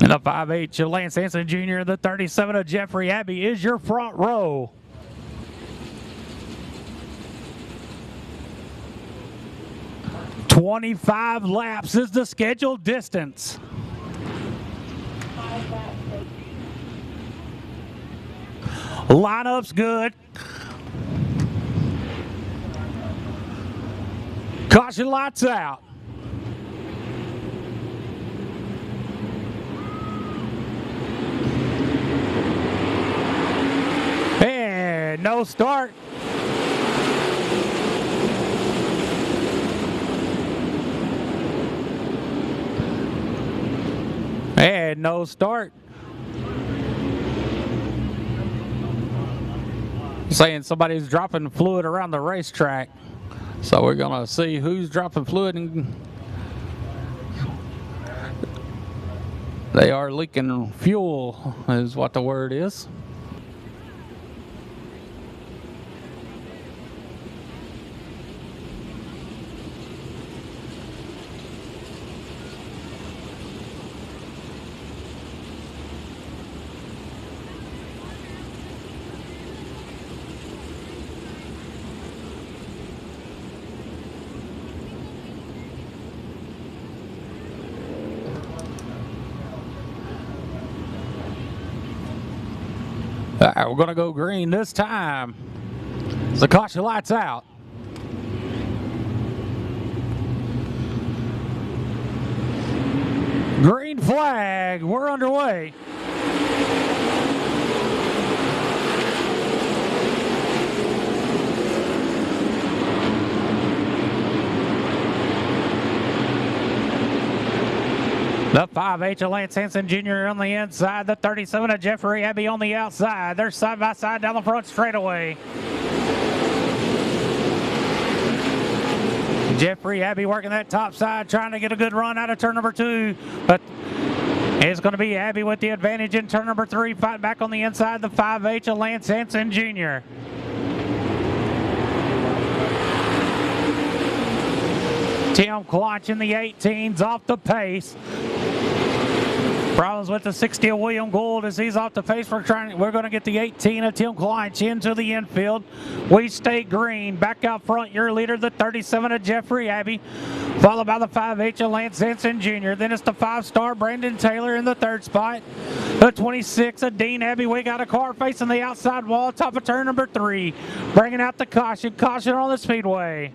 And the 5'8" of Lance Hanson Jr., the 37 of Jeffrey Abbey is your front row. "25 laps is the scheduled distance. Lineup's good. Caution lights out. And no start. And no start. Saying somebody's dropping fluid around the racetrack. So we're gonna see who's dropping fluid, and they are leaking fuel is what the word is. All right, we're gonna go green this time. The caution lights out. Green flag, we're underway. The 5'8" of Lance Hanson Jr. on the inside, the 37 of Jeffrey Abbey on the outside. They're side by side down the front straightaway. Jeffrey Abbey working that top side, trying to get a good run out of turn number 2, but it's going to be Abbey with the advantage in turn number 3, fighting back on the inside, the 5'8" of Lance Hanson Jr. Tim Clutch in the 18s off the pace. Problems with the 60 of William Gould as he's off the pace. We're going to get the 18 of Tim Clutch into the infield. We stay green. Back out front, your leader, the 37 of Jeffrey Abbey, followed by the 5'8" of Lance Hanson Jr. Then it's the 5-star Brandon Taylor in the 3rd spot. The 26 of Dean Abbey. We got a car facing the outside wall, top of turn number 3. Bringing out the caution. Caution on the speedway.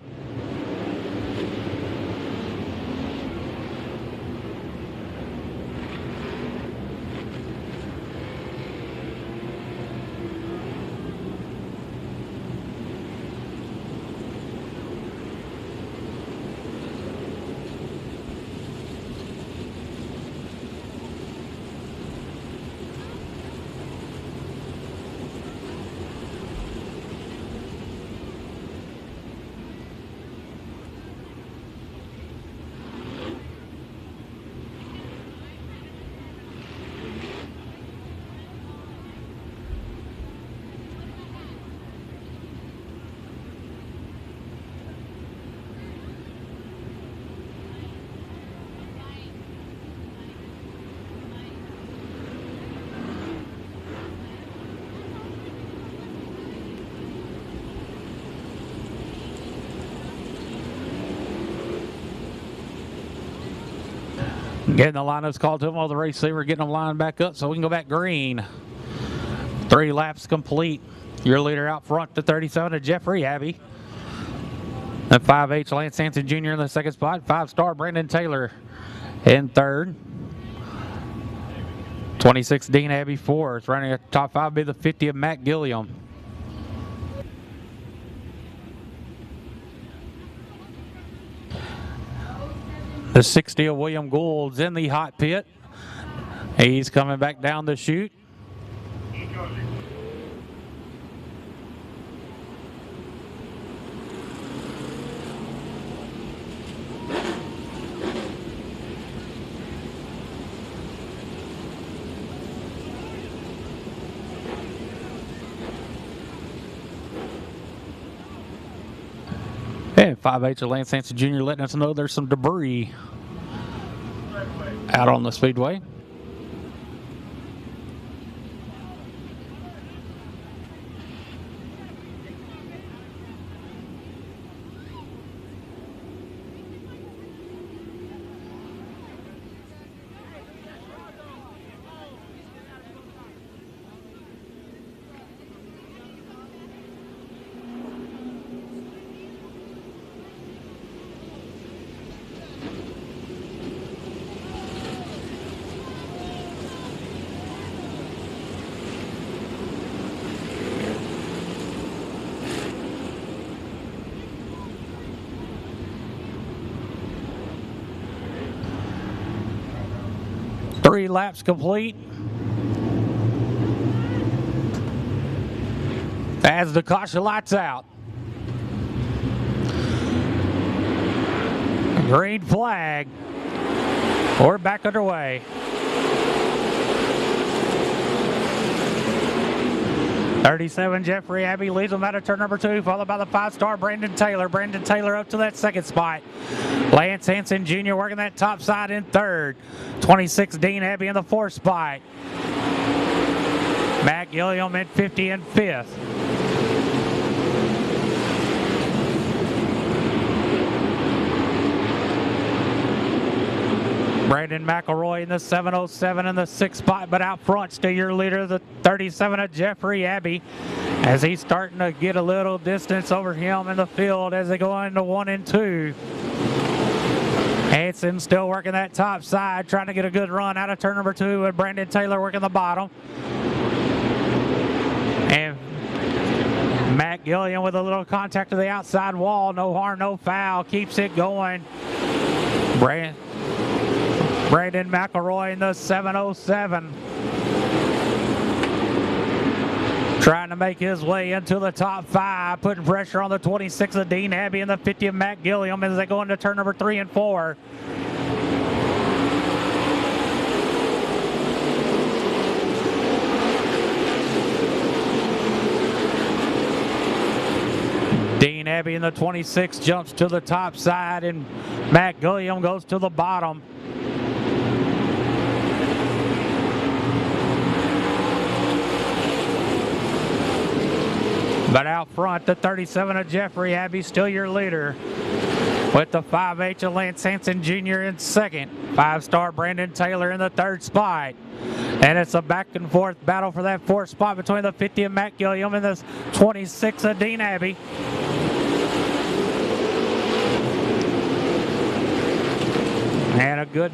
Getting the lineups called to him while the receiver getting them lined back up so we can go back green. 3 laps complete. Your leader out front, the 37 of Jeffrey Abbey. The 5H Lance Hansen Jr. in the second spot. 5-star Brandon Taylor in third. 26 Dean Abbey fourth. Running at top 5 be the 50 of Matt Gilliam. The 60 of William Gould's in the hot pit. He's coming back down the chute. And 5H of Lance Hansen Jr. letting us know there's some debris out on the speedway. Three laps complete. As the caution lights out. Green flag. We're back underway. .37 Jeffrey Abbey leads them out of turn number 2, followed by the 5-star Brandon Taylor. Brandon Taylor up to that second spot. Lance Hansen Jr. working that top side in third. 26 Dean Abbey in the 4th spot. Matt Gilliam at 50 in 5th. Brandon McElroy in the 707 in the 6th spot, but out front still your leader, the 37 of Jeffrey Abbey, as he's starting to get a little distance over him in the field as they go into 1 and 2. Hansen still working that top side, trying to get a good run out of turn number 2 with Brandon Taylor working the bottom. And Matt Gilliam with a little contact to the outside wall, no harm, no foul, keeps it going. Brandon McElroy in the 707. Trying to make his way into the top 5, putting pressure on the 26 of Dean Abbey and the 50 of Matt Gilliam as they go into turn number 3 and 4. Dean Abbey in the 26 jumps to the top side and Matt Gilliam goes to the bottom. But out front, the 37 of Jeffrey Abbey, still your leader. With the 5H of Lance Hansen Jr. in second. 5-star Brandon Taylor in the 3rd spot. And it's a back and forth battle for that 4th spot between the 50 of Matt Gilliam and the 26 of Dean Abbey. And a good...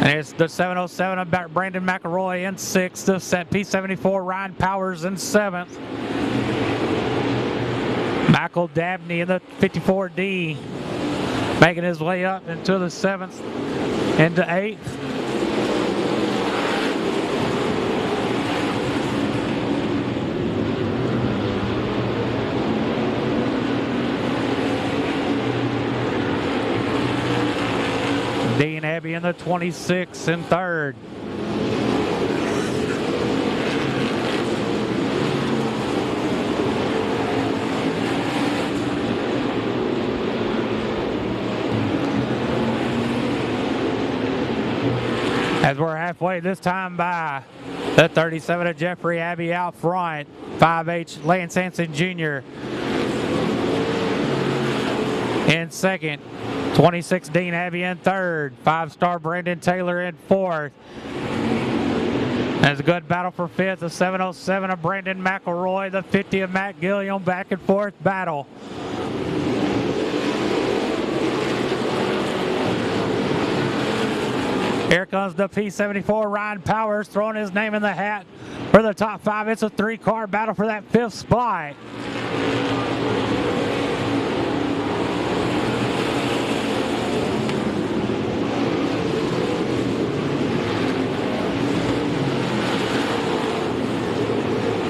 And it's the 707 of Brandon McElroy in 6th, the P74 Ryan Powers in 7th. Michael Dabney in the 54D, making his way up into the 7th, into 8th. Dean Abbey in the 26 in 3rd. As we're halfway this time by the 37 of Jeffrey Abbey out front. 5H Lance Hansen Jr. in second. 26 Dean Abbey in third. 5-star Brandon Taylor in fourth. There's a good battle for fifth. The 707 of Brandon McElroy. The 50 of Matt Gilliam. Back and forth battle. Here comes the P74, Ryan Powers throwing his name in the hat for the top 5. It's a 3-car battle for that 5th spot.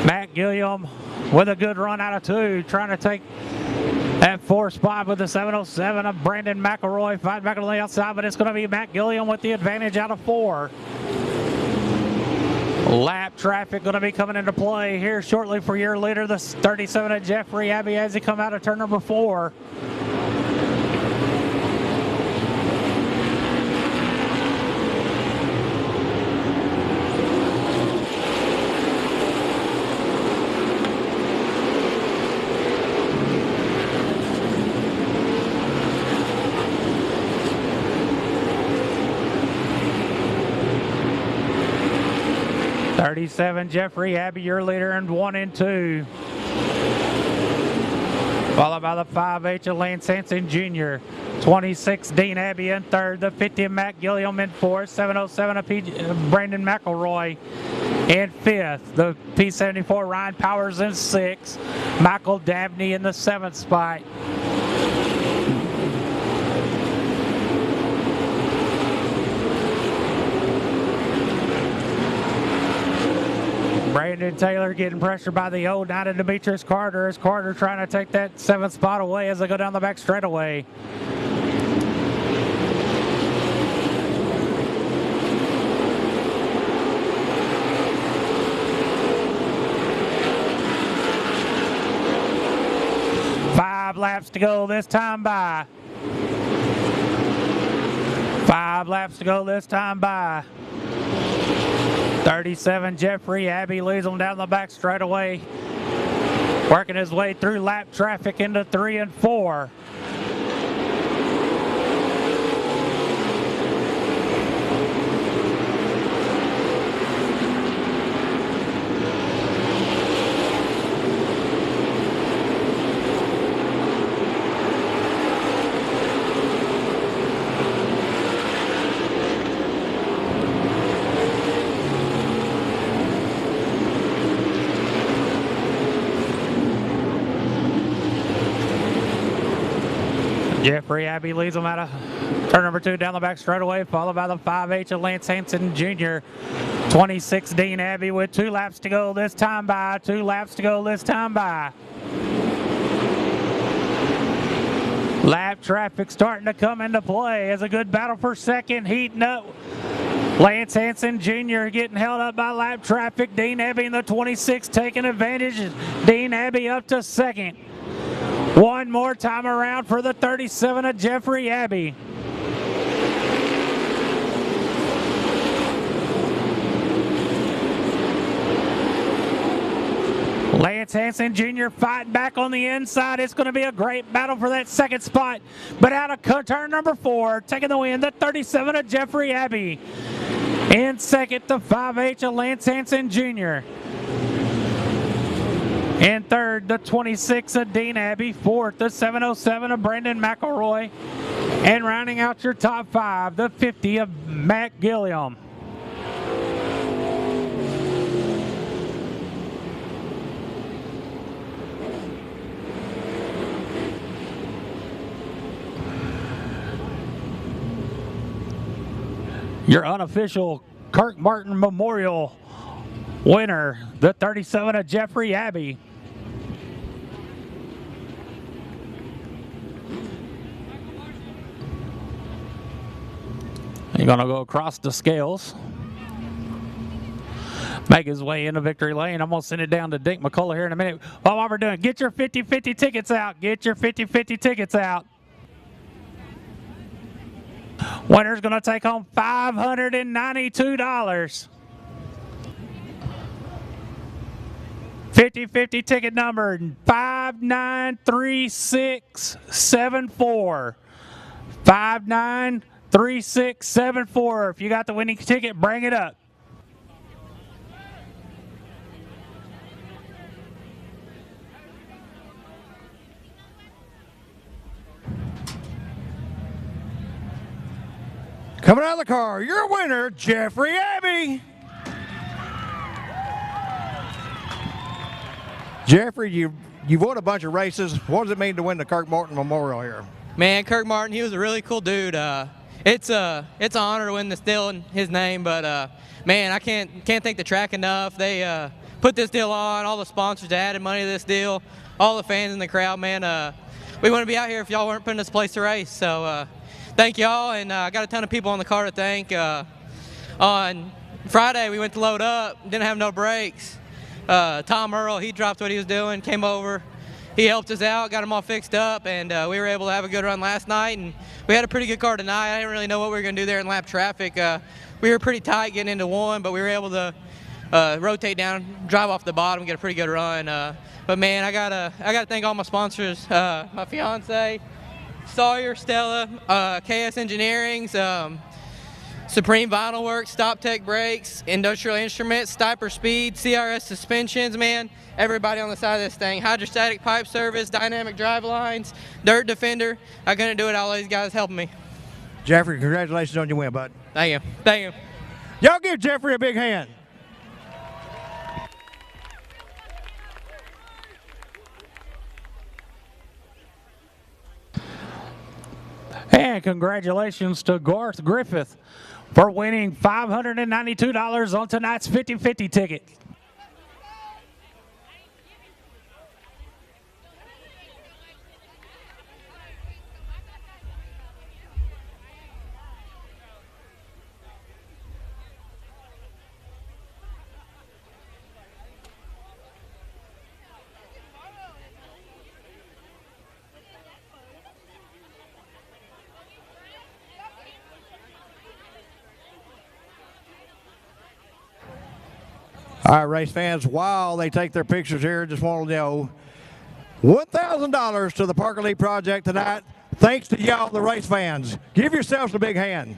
Matt Gilliam with a good run out of 2, trying to take that 4th spot with the 707 of Brandon McElroy. Fighting back on the outside, but it's going to be Matt Gilliam with the advantage out of 4. Lap traffic going to be coming into play here shortly for your leader, the 37 of Jeffrey Abbey, as he come out of turn number 4. Jeffrey Abbey, your leader, in 1 and 2. Followed by the 5H of Lance Hansen Jr. 26 Dean Abbey in third. The 50 of Matt Gilliam in fourth. 707 of Brandon McElroy in fifth. The P74 Ryan Powers in sixth. Michael Dabney in the 7th spot. Brandon Taylor getting pressured by the 09 of Demetrius Carter, as Carter trying to take that 7th spot away as they go down the back straightaway. Five laps to go this time by. 5 laps to go this time by. 37 Jeffrey Abbey leads them down the back straightaway, working his way through lap traffic into 3 and 4. Jeffrey Abbey leads them out of turn number 2 down the back straightaway, followed by the 5H of Lance Hansen Jr. 26 Dean Abbey with 2 laps to go this time by. 2 laps to go this time by. Lap traffic starting to come into play as a good battle for second, heating up. Lance Hansen Jr. getting held up by lap traffic. Dean Abbey in the 26 taking advantage. Dean Abbey up to second. One more time around for the 37 of Jeffrey Abbey. Lance Hansen Jr. fighting back on the inside. It's going to be a great battle for that 2nd spot. But out of turn number 4, taking the win, the 37 of Jeffrey Abbey. In 2nd, the 5H of Lance Hansen Jr. In 3rd, the 26 of Dean Abbey. 4th, the 707 of Brandon McElroy. And rounding out your top 5, the 50 of Matt Gilliam. Your unofficial Kirk Martin Memorial winner, the 37 of Jeffrey Abbey. He's going to go across the scales, make his way into victory lane. I'm going to send it down to Dick McCullough here in a minute. While we're doing, get your 50-50 tickets out. Get your 50-50 tickets out. Winner's going to take home $592. 50-50 ticket number 593674. 593674. If you got the winning ticket, bring it up. Coming out of the car, your winner, Jeffrey Abbey. Jeffrey, you've won a bunch of races. What does it mean to win the Kirk Martin Memorial here? Man, Kirk Martin, he was a really cool dude. It's an honor to win this deal in his name, but man, I can't thank the track enough. They put this deal on, all the sponsors added money to this deal, all the fans in the crowd, man. We wouldn't be out here if y'all weren't putting this place to race. So thank y'all, and I got a ton of people on the car to thank. On Friday, we went to load up, didn't have no brakes. Tom Earl, he dropped what he was doing, came over. He helped us out, got them all fixed up, and we were able to have a good run last night. And we had a pretty good car tonight. I didn't really know what we were going to do there in lap traffic. We were pretty tight getting into one, but we were able to rotate down, drive off the bottom, get a pretty good run. But man, I gotta thank all my sponsors, my fiance, Sawyer, Stella, KS Engineering's, Supreme Vinyl Works, Stop Tech Brakes, Industrial Instruments, Stiper Speed, CRS Suspensions, man. Everybody on the side of this thing. Hydrostatic Pipe Service, Dynamic Drive Lines, Dirt Defender. I couldn't do it, all these guys helping me. Jeffrey, congratulations on your win, bud. Thank you. Thank you. Y'all give Jeffrey a big hand. And congratulations to Garth Griffith for winning $592 on tonight's 50-50 ticket. All right, race fans, while they take their pictures here, just want to know $1,000 to the Parker Elite Project tonight. Thanks to y'all, the race fans. Give yourselves a big hand.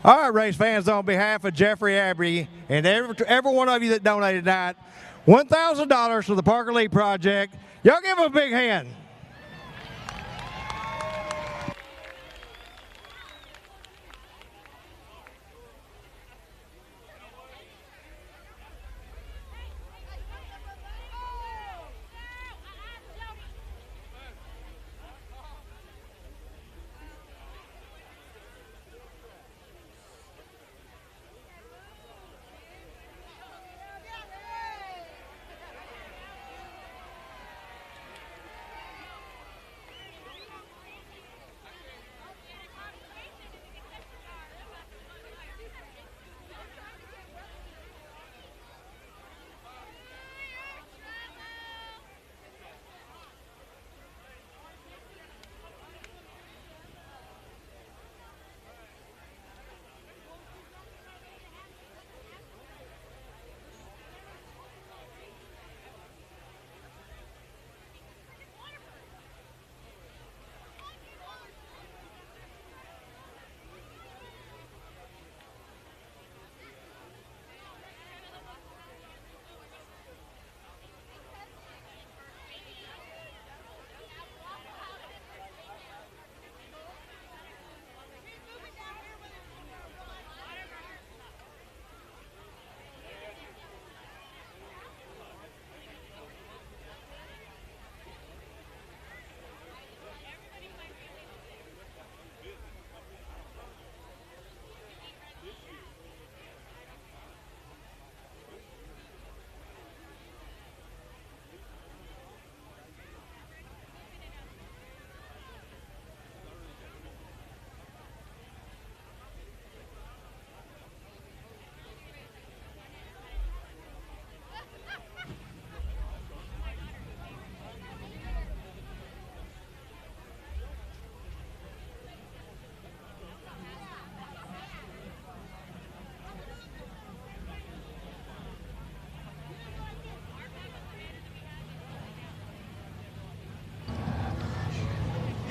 All right, race fans, on behalf of Jeffrey Abbey and every one of you that donated tonight, $1,000 to the Parker Elite Project. Y'all give them a big hand.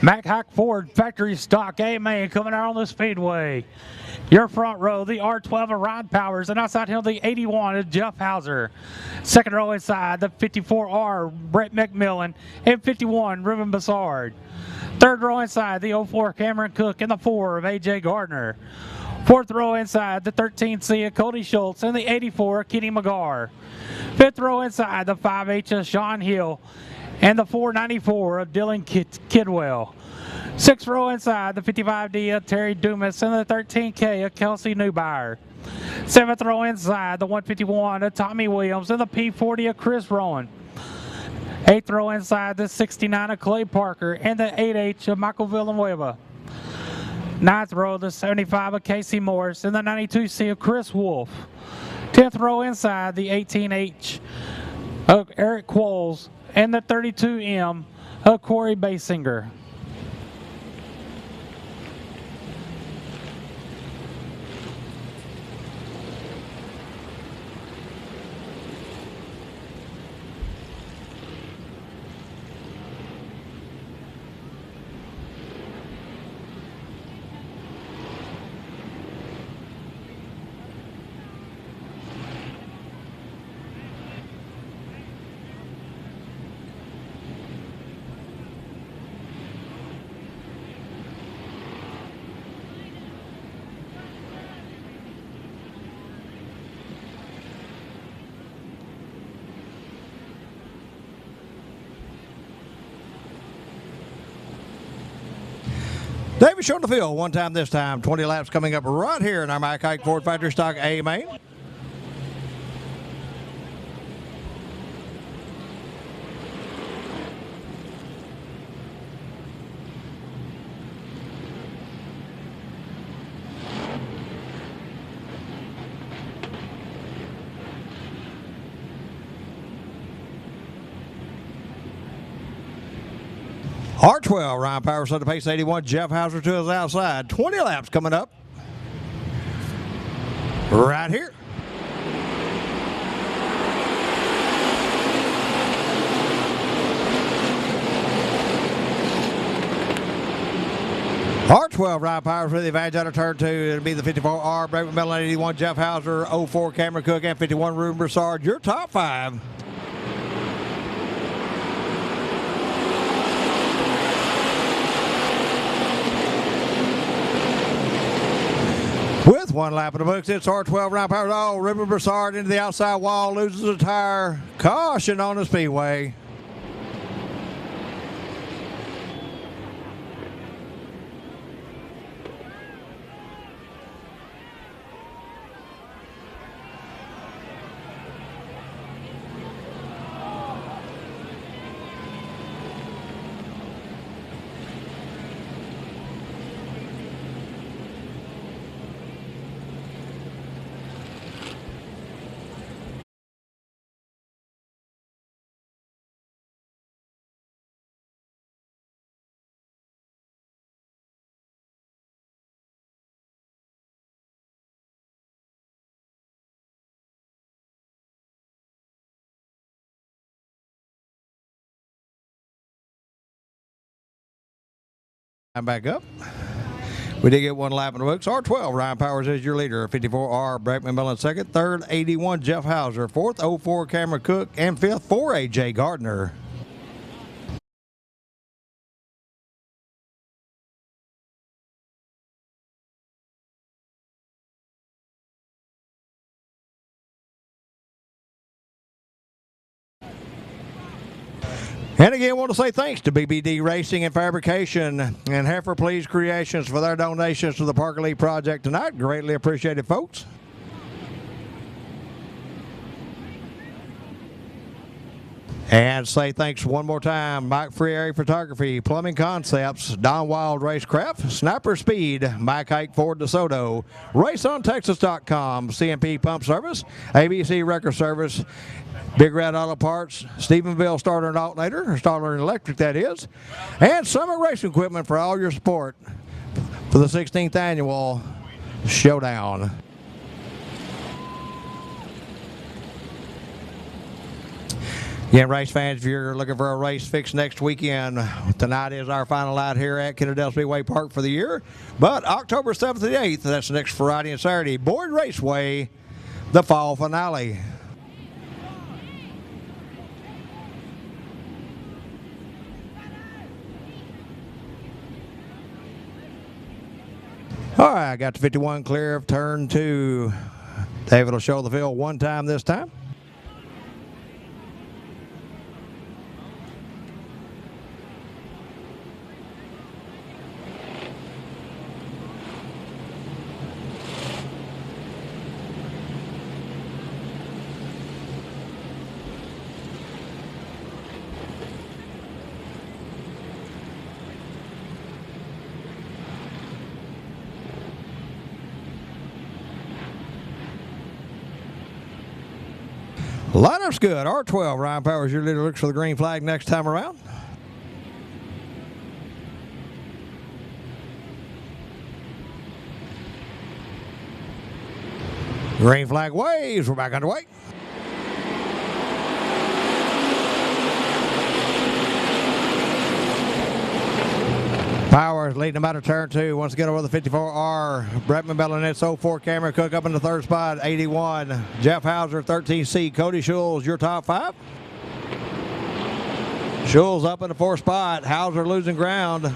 Mack Hike Ford factory stock A-Main coming out on the Speedway. Your front row, the R12 of Ryan Powers, and outside him, the 81 of Jeff Hauser. Second row inside, the 54R, Brett McMillan, and 51, Ruben Bassard. Third row inside, the 04 Cameron Cook, and the 4 of A.J. Gardner. Fourth row inside, the 13C of Cody Schultz, and the 84 of Kenny McGar. Fifth row inside, the 5H of Sean Hill, and the 494 of Dylan Kidwell. Sixth row inside, the 55D of Terry Dumas, and the 13K of Kelsey Newbauer. Seventh row inside, the 151 of Tommy Williams, and the P40 of Chris Rowan. Eighth row inside, the 69 of Clay Parker, and the 8H of Michael Villanueva. Ninth row, the 75 of Casey Morris, and the 92C of Chris Wolf. 10th row inside, the 18H of Eric Qualls, and the 32M of Corey Basinger. David showing the field one time this time. 20 laps coming up right here in our Mack Hike Ford factory stock A-Main. R12, Ryan Powers at the pace, 81. Jeff Hauser to his outside. 20 laps coming up right here. R12, Ryan Powers with the advantage out of turn 2. It'll be the 54R, Brett McMillan, 81, Jeff Hauser, 04, Cameron Cook, and 51, Ruben Broussard. Your top 5. With one lap in the books, it's R12 Ryan Powers. Oh, Ruben Broussard into the outside wall, loses a tire. Caution on the Speedway. I'm back up. We did get one lap in the books. R12, Ryan Powers is your leader. 54R, Brett McMillan second. Third, 81, Jeff Hauser. Fourth, 04, Cameron Cook. And fifth, 4, A.J. Gardner. And again, I want to say thanks to BBD Racing and Fabrication and Heifer Please Creations for their donations to the Parker League project tonight. Greatly appreciated, folks. And say thanks one more time, Mike Freary Photography, Plumbing Concepts, Don Wild Racecraft, Sniper Speed, Mike Hike Ford DeSoto, RaceOnTexas.com, CMP Pump Service, ABC Record Service, Big Red Auto Parts, Stephenville Starter and Alternator, or Starter and Electric that is, and Summit Racing Equipment for all your support for the 16th annual Showdown. Again, race fans, if you're looking for a race fix next weekend, tonight is our final out here at Kennedale Speedway Park for the year. But October 7th and 8th, that's next Friday and Saturday, Boyd Raceway, the fall finale. All right, I got the 51 clear of turn 2. David will show the field one time this time. Lineup's good. R12, Ryan Powers, your leader, looks for the green flag next time around. Green flag waves. We're back underway. Powers leading them out of turn 2. Once again over the 54R. Brett McMillan, 04 Cameron Cook up in the third spot. 81. Jeff Hauser, 13C. Cody Schulz, your top 5. Schulz up in the 4th spot. Hauser losing ground.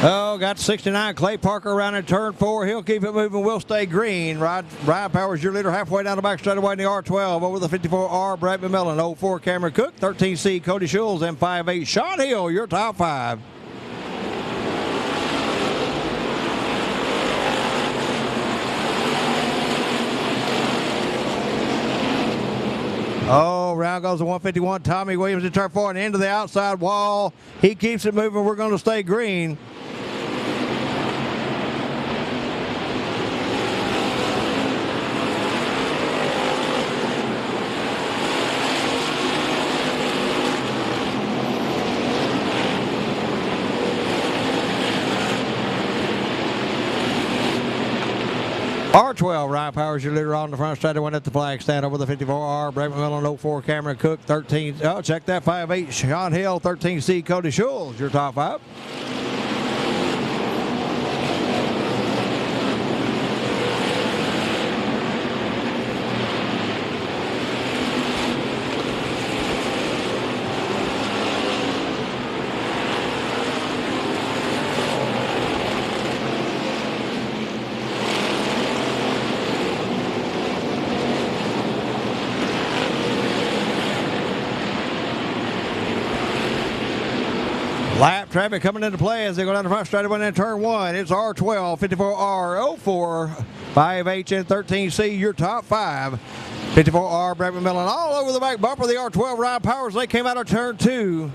Oh, got 69. Clay Parker around in turn 4. He'll keep it moving. We'll stay green. Ryan Powers, your leader, halfway down the back straightaway in the R12. Over the 54R, Brad McMillan. 04 Cameron Cook. 13C, Cody Schulz. And 5'8, Sean Hill, your top 5. Oh, round goes the 151. Tommy Williams in turn 4 and into the outside wall. He keeps it moving. We're going to stay green. R12, Ryan Powers, your leader on the front straight. Went at the flag stand over the 54R. Brad McMillan, 04 Cameron Cook, 13. Oh, check that 5'8. Sean Hill, 13C. Cody Schulz, your top 5. Lap traffic coming into play as they go down the front straightaway in turn 1. It's R12, 54R, 04, 5H, and 13C, your top 5. 54R, Brad McMillan, all over the back bumper. The R12, Ryan Powers, they came out of turn 2.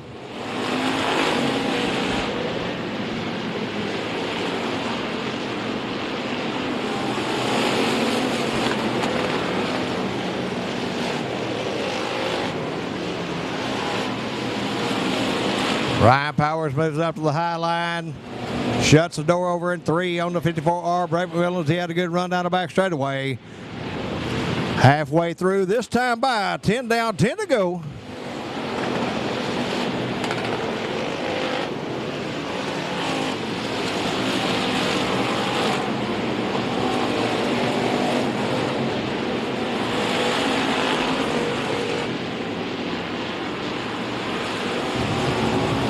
Ryan Powers moves up to the high line, shuts the door over in 3 on the 54R. Brad McMillan, he had a good run down the back straightaway. Halfway through, this time by 10 down, 10 to go.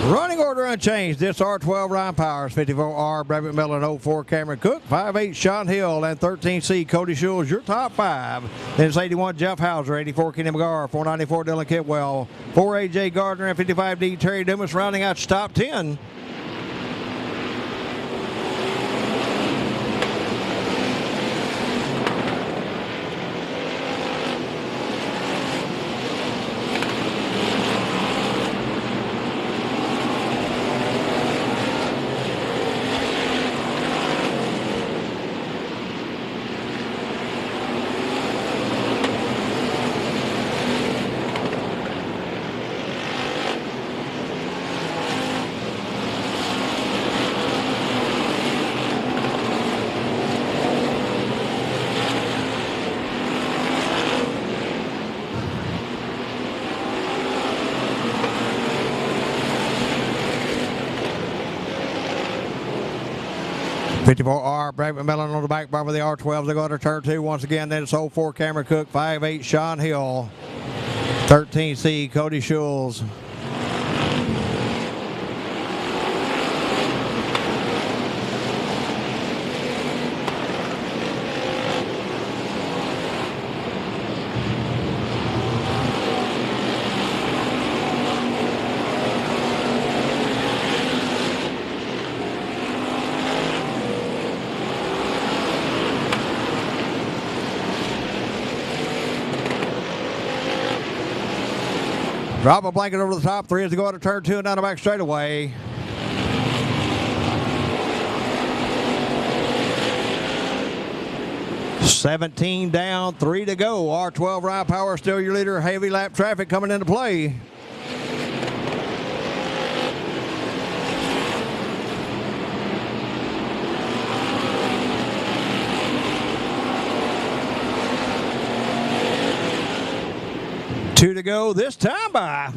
Running order unchanged. This R12 Ryan Powers, 54R Brad McMillan, 04 Cameron Cook, 5'8 Sean Hill, and 13C Cody Schulz, your top 5. Then it's 81 Jeff Hauser, 84 Kenny McGar, 494 Dylan Kitwell, 4 AJ Gardner, and 55D Terry Dumas rounding out your top 10. 54R, Brad McMillan on the back bar with the R12. They go to turn 2 once again. Then it's 04 Cameron Cook, 5'8 Sean Hill, 13C Cody Schulz. Drop a blanket over the top. 3 is to go out of turn 2 and down the back straightaway. $17 down, 3 to go. R12 Ryan Power still your leader. Heavy lap traffic coming into play. Two to go this time by.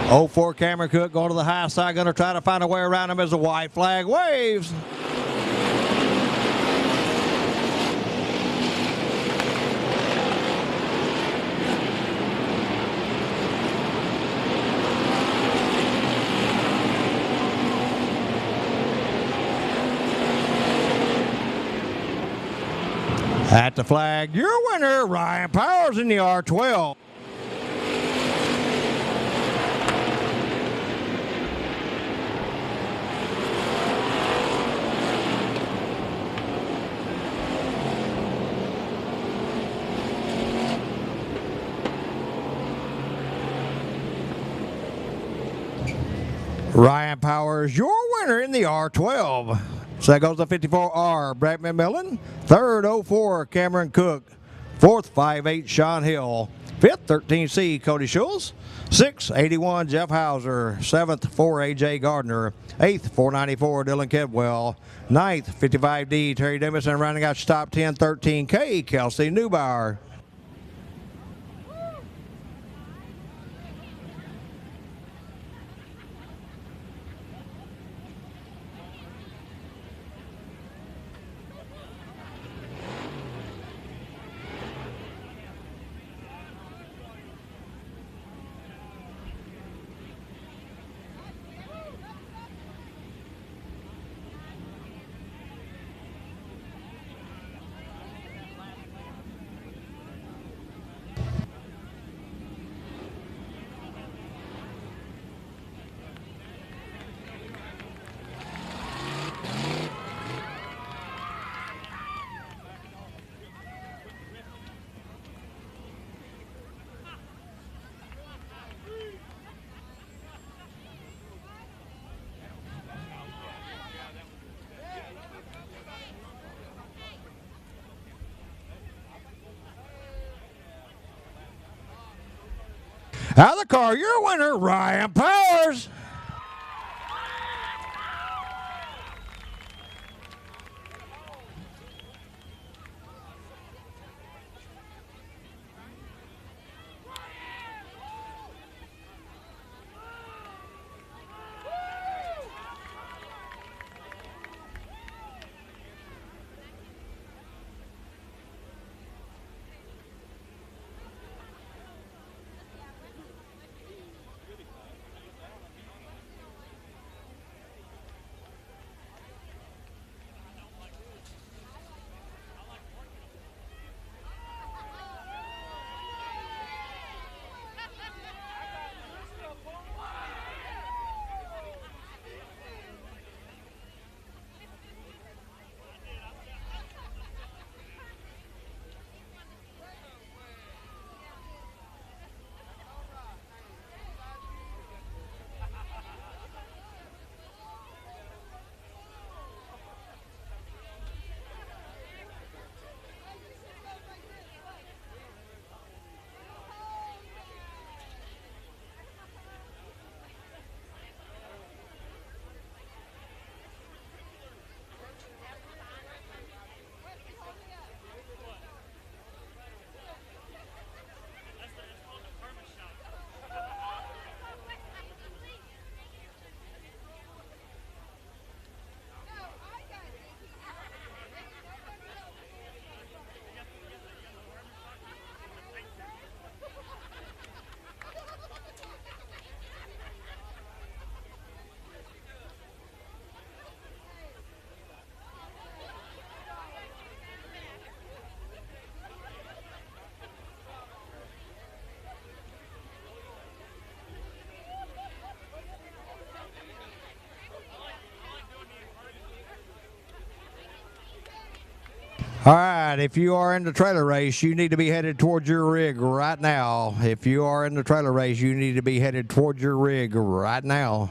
Oh, 04 Cameron Cook going to the high side, going to try to find a way around him as the white flag waves. At the flag, your winner, Ryan Powers in the R12. Ryan Powers, your winner in the R12. So that goes to 54R, Brad McMillan. Third, 04, Cameron Cook. Fourth, 5'8", Sean Hill. Fifth, 13C, Cody Schulz. Sixth, 81, Jeff Hauser. Seventh, 4, AJ Gardner. Eighth, 494, Dylan Kedwell. Ninth, 55D, Terry Demis. And rounding out your top 10, 13K, Kelsey Neubauer. Out of the car, your winner, Ryan Powers. right, if you are in the trailer race, you need to be headed towards your rig right now. If you are in the trailer race, you need to be headed towards your rig right now.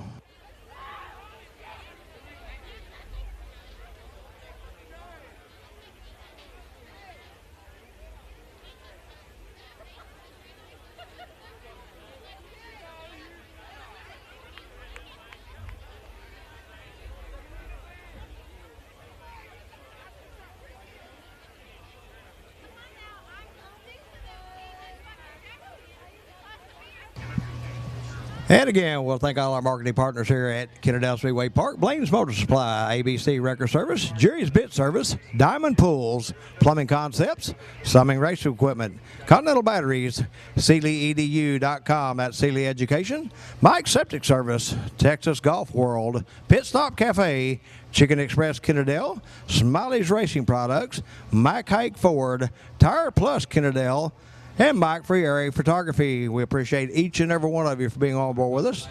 And again, we'll thank all our marketing partners here at Kennedale Speedway Park. Blaine's Motor Supply, ABC Record Service, Jerry's Bit Service, Diamond Pools, Plumbing Concepts, Summing Race Equipment, Continental Batteries, SealyEDU.com at Sealy Education, Mike Septic Service, Texas Golf World, Pit Stop Cafe, Chicken Express Kennedale, Smiley's Racing Products, Mike Hike Ford, Tire Plus Kennedale, and Mike Friere Photography. We appreciate each and every one of you for being on board with us.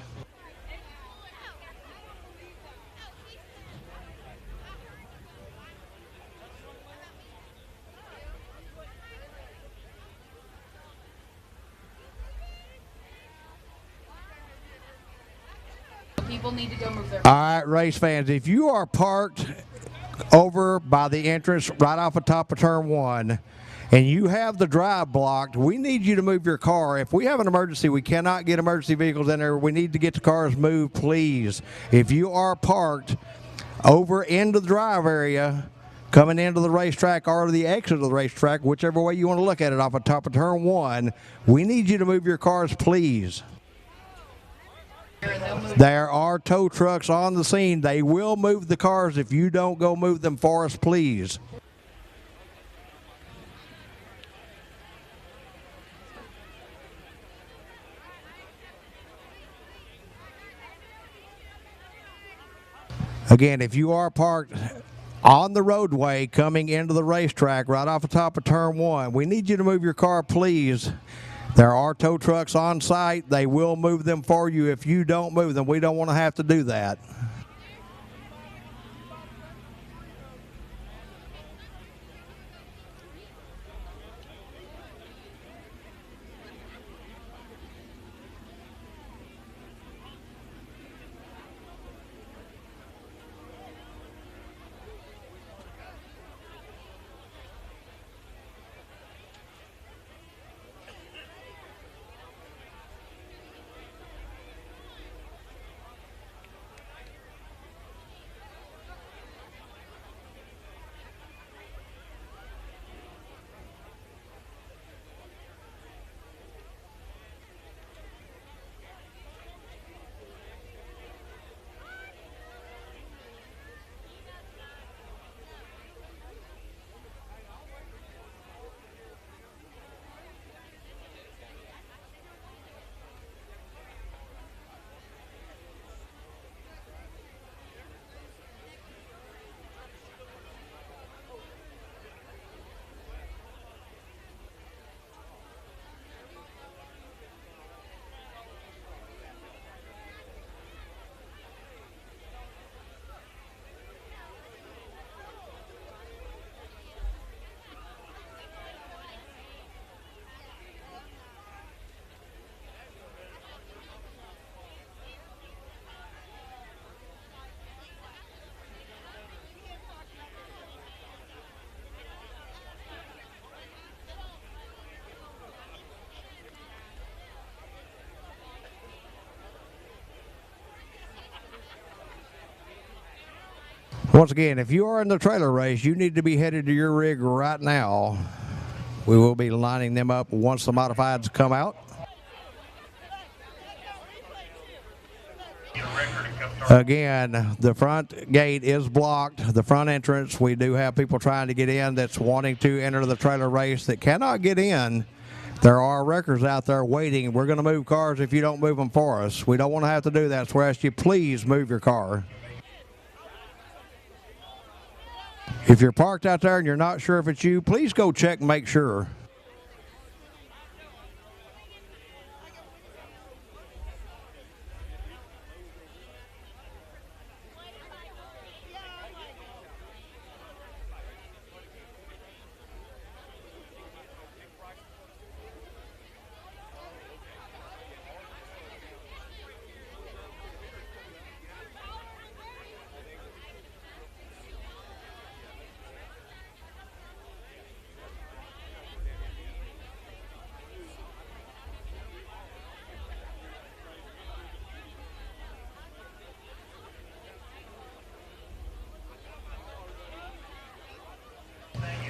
People need to go move their. All right, race fans, if you are parked over by the entrance right off the top of turn 1, and you have the drive blocked, we need you to move your car. If we have an emergency, we cannot get emergency vehicles in there. We need to get the cars moved, please. If you are parked over into the drive area, coming into the racetrack or the exit of the racetrack, whichever way you want to look at it, off the top of turn 1, we need you to move your cars, please. There are tow trucks on the scene. They will move the cars if you don't go move them for us, please. Again, if you are parked on the roadway coming into the racetrack right off the top of turn 1, we need you to move your car, please. There are tow trucks on site. They will move them for you if you don't move them. We don't want to have to do that. Once again, if you are in the trailer race, you need to be headed to your rig right now. We will be lining them up once the modifieds come out. Again, the front gate is blocked, the front entrance. We do have people trying to get in that's wanting to enter the trailer race that cannot get in. There are wreckers out there waiting. We're going to move cars if you don't move them for us. We don't want to have to do that, so we ask you please move your car. If you're parked out there and you're not sure if it's you, please go check and make sure.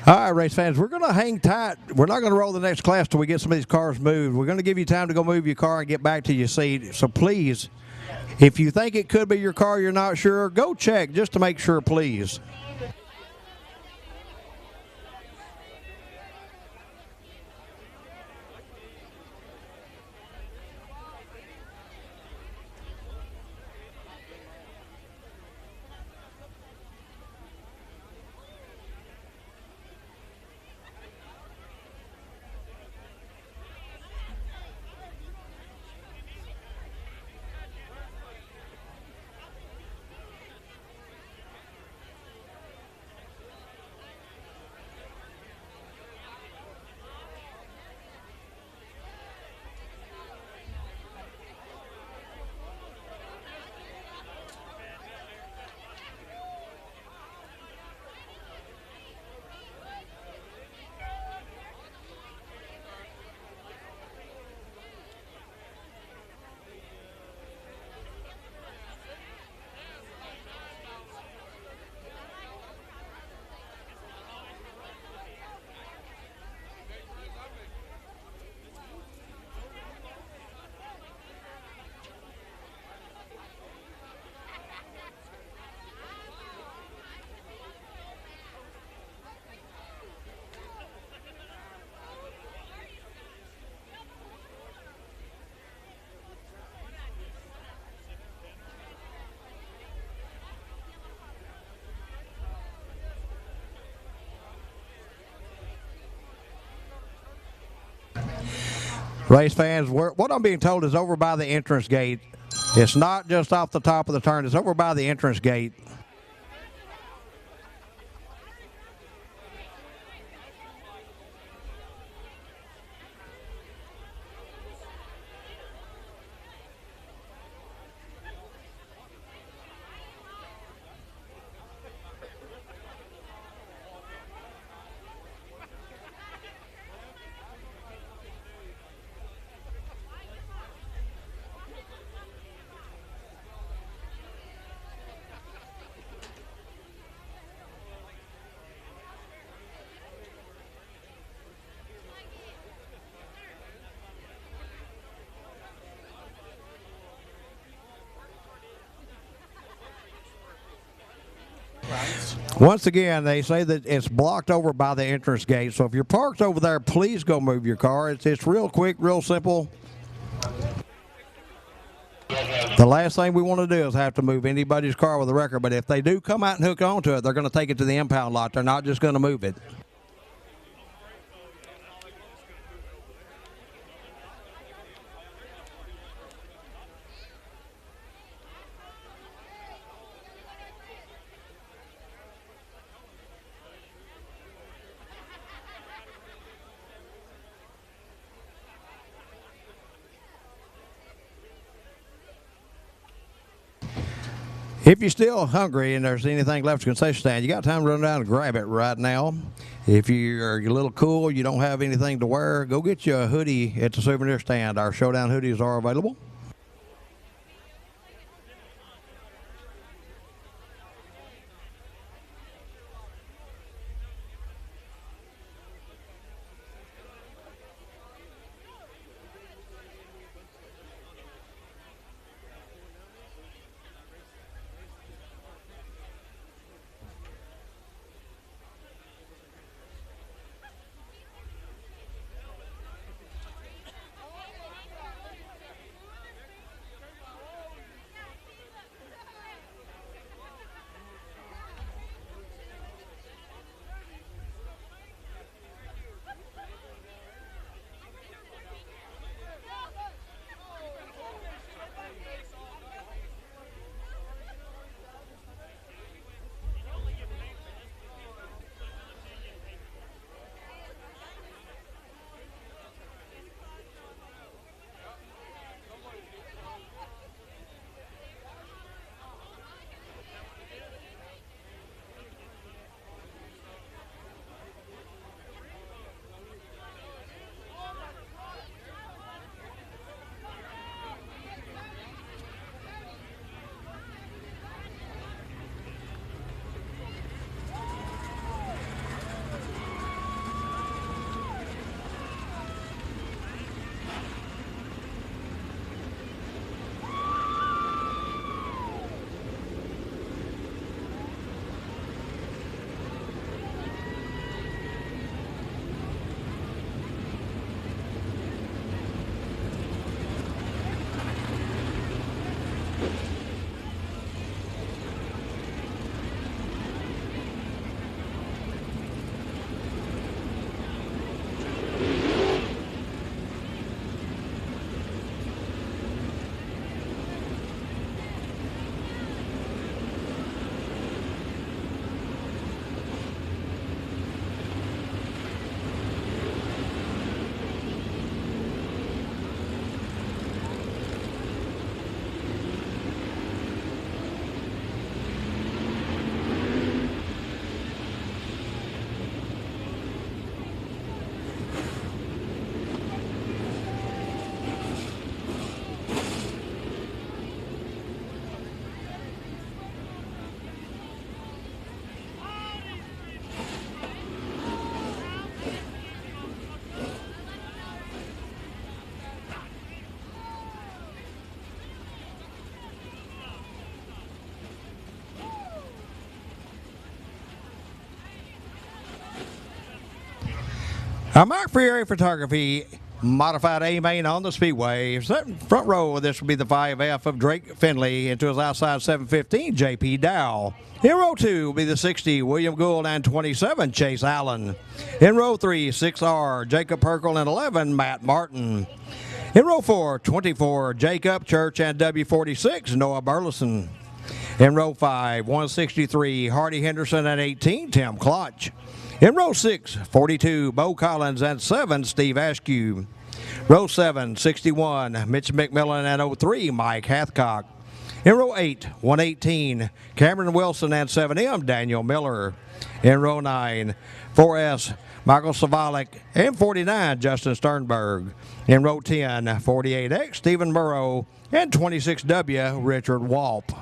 All right, race fans, we're going to hang tight. We're not going to roll the next class till we get some of these cars moved. We're going to give you time to go move your car and get back to your seat. So please, if you think it could be your car, you're not sure, go check just to make sure, please. Race fans, what I'm being told is over by the entrance gate. It's not just off the top of the turn. It's over by the entrance gate. Once again, they say that it's blocked over by the entrance gate. So if you're parked over there, please go move your car. It's real quick, real simple. The last thing we want to do is have to move anybody's car with a record. But if they do come out and hook onto it, they're going to take it to the impound lot. They're not just going to move it. If you're still hungry and there's anything left at the concession stand, you got time to run down and grab it right now. If you're a little cool, you don't have anything to wear, go get you a hoodie at the souvenir stand. Our Showdown hoodies are available. Mike Freire Photography, modified A-main on the Speedway. Front row, this will be the 5F of Drake Finley into his outside 715, J.P. Dow. In row 2 will be the 60, William Gould, and 27, Chase Allen. In row 3, 6R, Jacob Perkle, and 11, Matt Martin. In row 4, 24, Jacob Church, and W46, Noah Burleson. In row 5, 163, Hardy Henderson, and 18, Tim Klotch. In row 6, 42, Bo Collins, and 7, Steve Askew. Row 7, 61, Mitch McMillan, and 03, Mike Hathcock. In row 8, 118, Cameron Wilson, and 7M, Daniel Miller. In row 9, 4S, Michael Savalik, and 49, Justin Sternberg. In row 10, 48X, Stephen Murrow, and 26W, Richard Walp.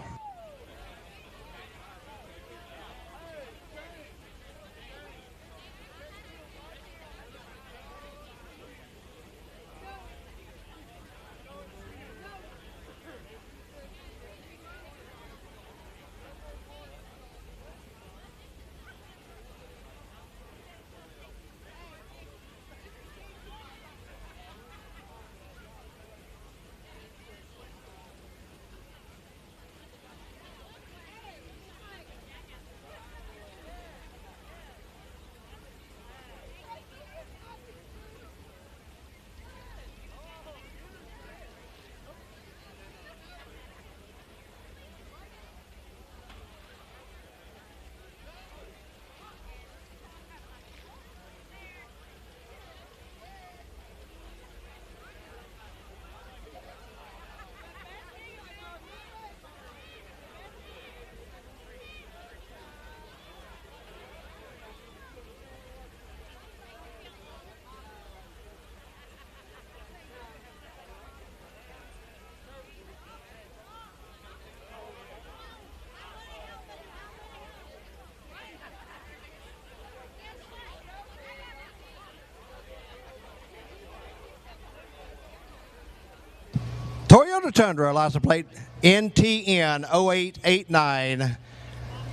Toyota Tundra, license plate NTN 0889.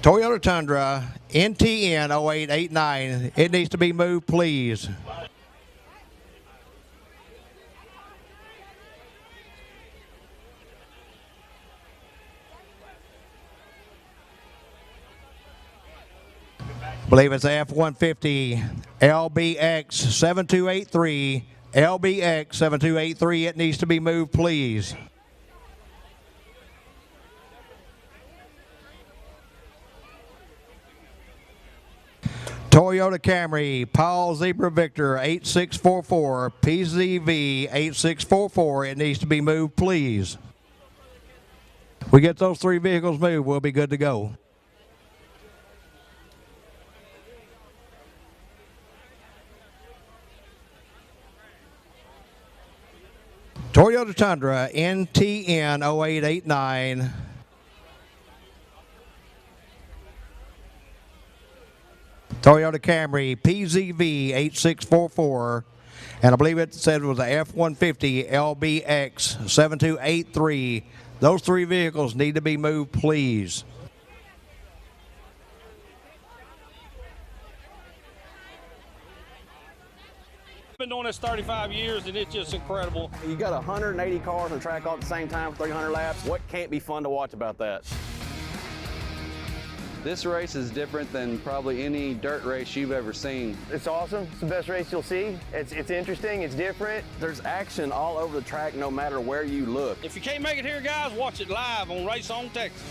Toyota Tundra NTN 0889. It needs to be moved, please. I believe it's F-150 LBX 7283. LBX 7283, it needs to be moved, please. Toyota Camry, Paul Zebra Victor 8644, PZV 8644, it needs to be moved, please. We get those 3 vehicles moved, we'll be good to go. Toyota Tundra NTN 0889. Toyota Camry PZV 8644. And I believe it said it was a F-150 LBX 7283. Those 3 vehicles need to be moved, please. Been doing this 35 years and it's just incredible. You got 180 cars on track all at the same time for 300 laps. What can't be fun to watch about that? This race is different than probably any dirt race you've ever seen. It's awesome. It's the best race you'll see. It's interesting. It's different. There's action all over the track no matter where you look. If you can't make it here, guys, watch it live on Race On Texas.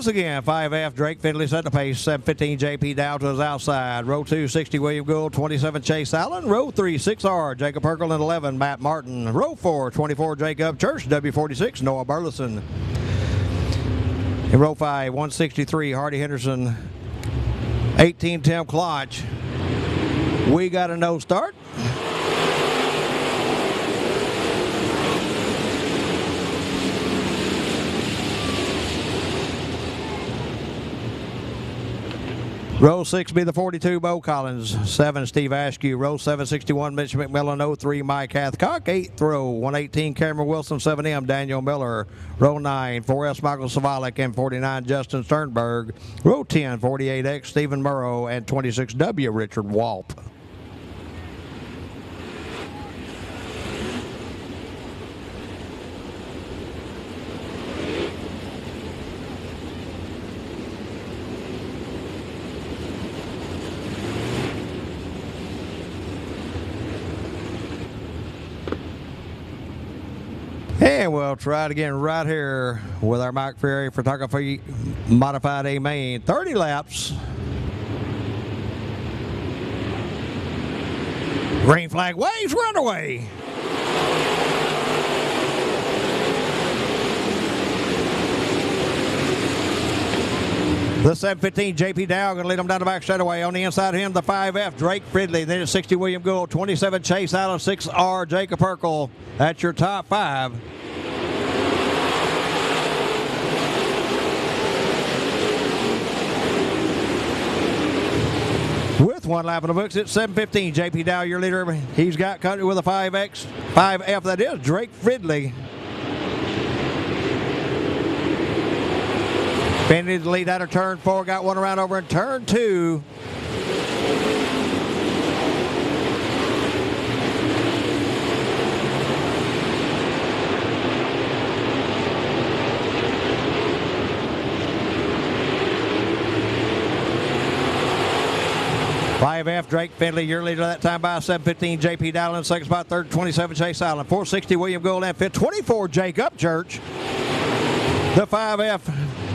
Once again, 5F, Drake Finley set the pace. 7:15, JP Dow to his outside. Row 2, 60, William Gould. 27, Chase Allen. Row 3, 6R, Jacob Perkle. And 11, Matt Martin. Row 4, 24, Jacob Church. W46, Noah Burleson. In row 5, 163, Hardy Henderson. 18, Tim Klotch. We got a no start. Row 6 be the 42, Bo Collins. 7, Steve Askew. Row 7, 61, Mitch McMillan. 03, Mike Hathcock. 8th row, 118, Cameron Wilson. 7M, Daniel Miller. Row 9, 4S, Michael Savalik. And 49, Justin Sternberg. Row 10, 48X, Stephen Murrow. And 26W, Richard Walp. And we'll try it again right here with our Mike Ferry Photography Modified A main. 30 laps. Green flag waves, we're underway. The 7:15 JP Dow going to lead them down the back straightaway. On the inside of him, the 5F Drake Fridley. Then it's 60 William Gould, 27 Chase Allen, 6R Jacob Perkle. That's your top 5. With one lap in the books, it's 7:15. JP Dow, your leader. He's got country with a 5F. That is Drake Fridley. Finley the lead out of turn 4, got one around over in turn 2. F Drake Finley, your leader that time by 7:15. JP Dowland, second spot, third, 27 Chase Allen, 460 William Gould, and 24 Jacob Church. The 5F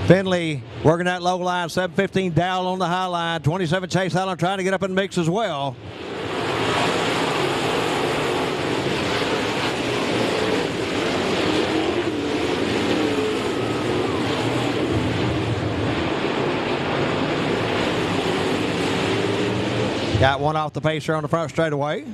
Finley working that low line, 7:15 Dowell on the high line, 27 Chase Allen trying to get up in the mix as well. Got one off the pacer on the front straightaway.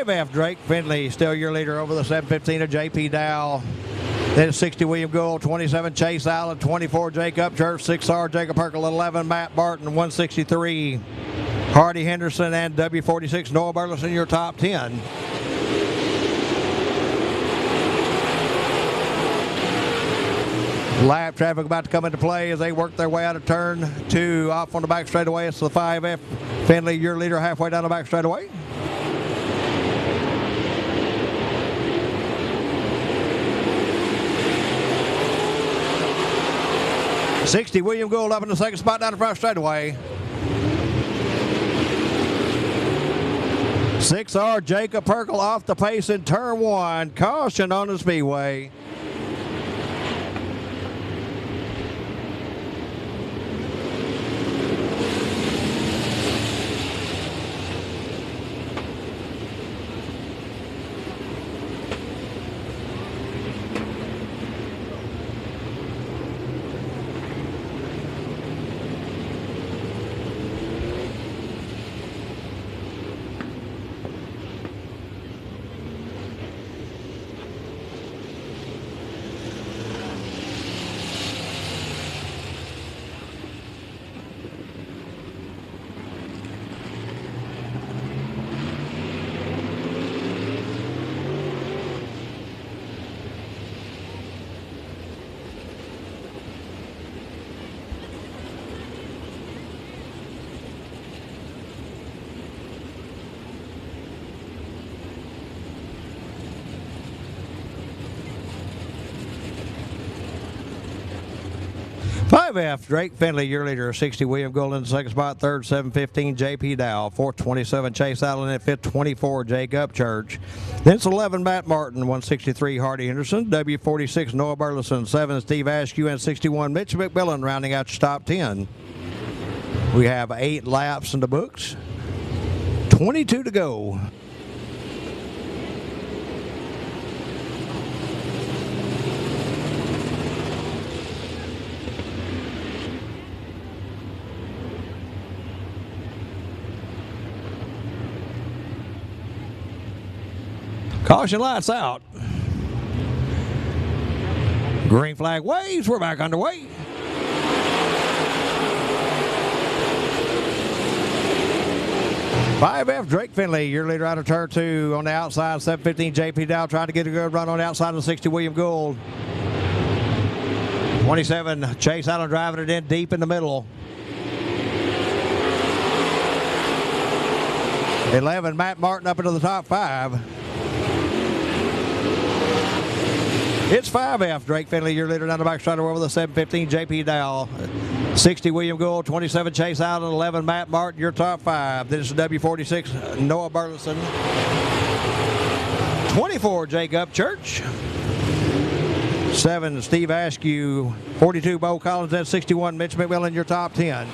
F Drake Finley still your leader over the 7:15 of JP Dow. Then 60 William Gould, 27 Chase Allen, 24 Jacob Church, 6R Jacob Perkle, 11 Matt Barton, 163 Hardy Henderson, and W46 Noah Burleson your top 10. Lap traffic about to come into play as they work their way out of turn 2 off on the back straightaway. It's the 5F Finley, your leader, halfway down the back straightaway. '60 William Gould up in the second spot down the front straightaway. 6R Jacob Perkle off the pace in turn 1. Caution on the speedway. 5F, Drake Finley, your leader. 60, William Gould in the second spot. Third, 715, J.P. Dow. Fourth, 27, Chase Allen. At fifth, 24, Jake Upchurch. Then it's 11, Matt Martin. 163, Hardy Henderson. W46, Noah Burleson. 7, Steve Askew. And 61, Mitch McMillan, rounding out your top 10. We have 8 laps in the books. 22 to go. Caution lights out. Green flag waves. We're back underway. F Drake Finley, your leader out of turn 2 on the outside. 715 JP Dow trying to get a good run on the outside of the 60 William Gould. 27 Chase Allen driving it in deep in the middle. 11 Matt Martin up into the top 5. It's 5F, Drake Finley, your leader down the back straight over the 715, J.P. Dow. 60, William Gould. 27, Chase Allen. 11, Matt Martin, your top 5. Then it's W46, Noah Burleson. 24, Jake Upchurch. 7, Steve Askew. 42, Bo Collins. Then 61, Mitch McMillan, your top 10.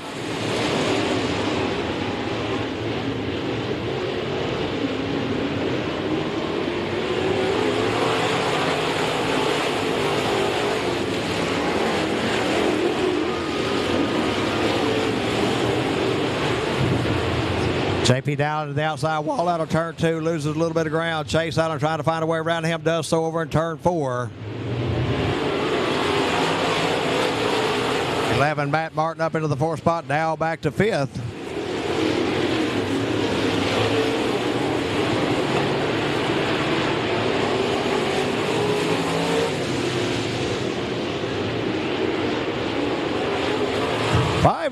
JP down to the outside wall out of turn 2, loses a little bit of ground. Chase Allen trying to find a way around him, does so over in turn 4. 11, Matt Martin up into the 4th spot, now back to 5th.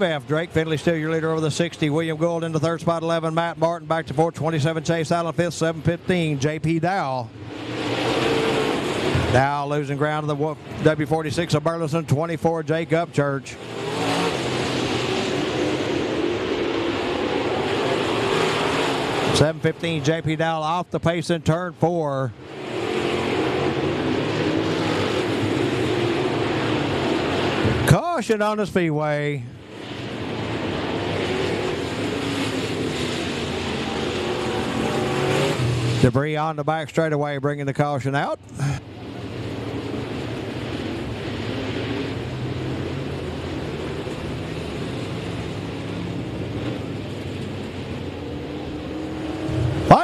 F Drake Finley still your leader over the 60. William Gould into 3rd spot. 11 Matt Martin back to 4th. 27 Chase Allen 5th. 715 JP Dow. Dow losing ground to the W46 of Burleson. 24 Jake Upchurch. .715 JP Dow off the pace in turn 4. Caution on the speedway. Debris on the back straightaway, bringing the caution out.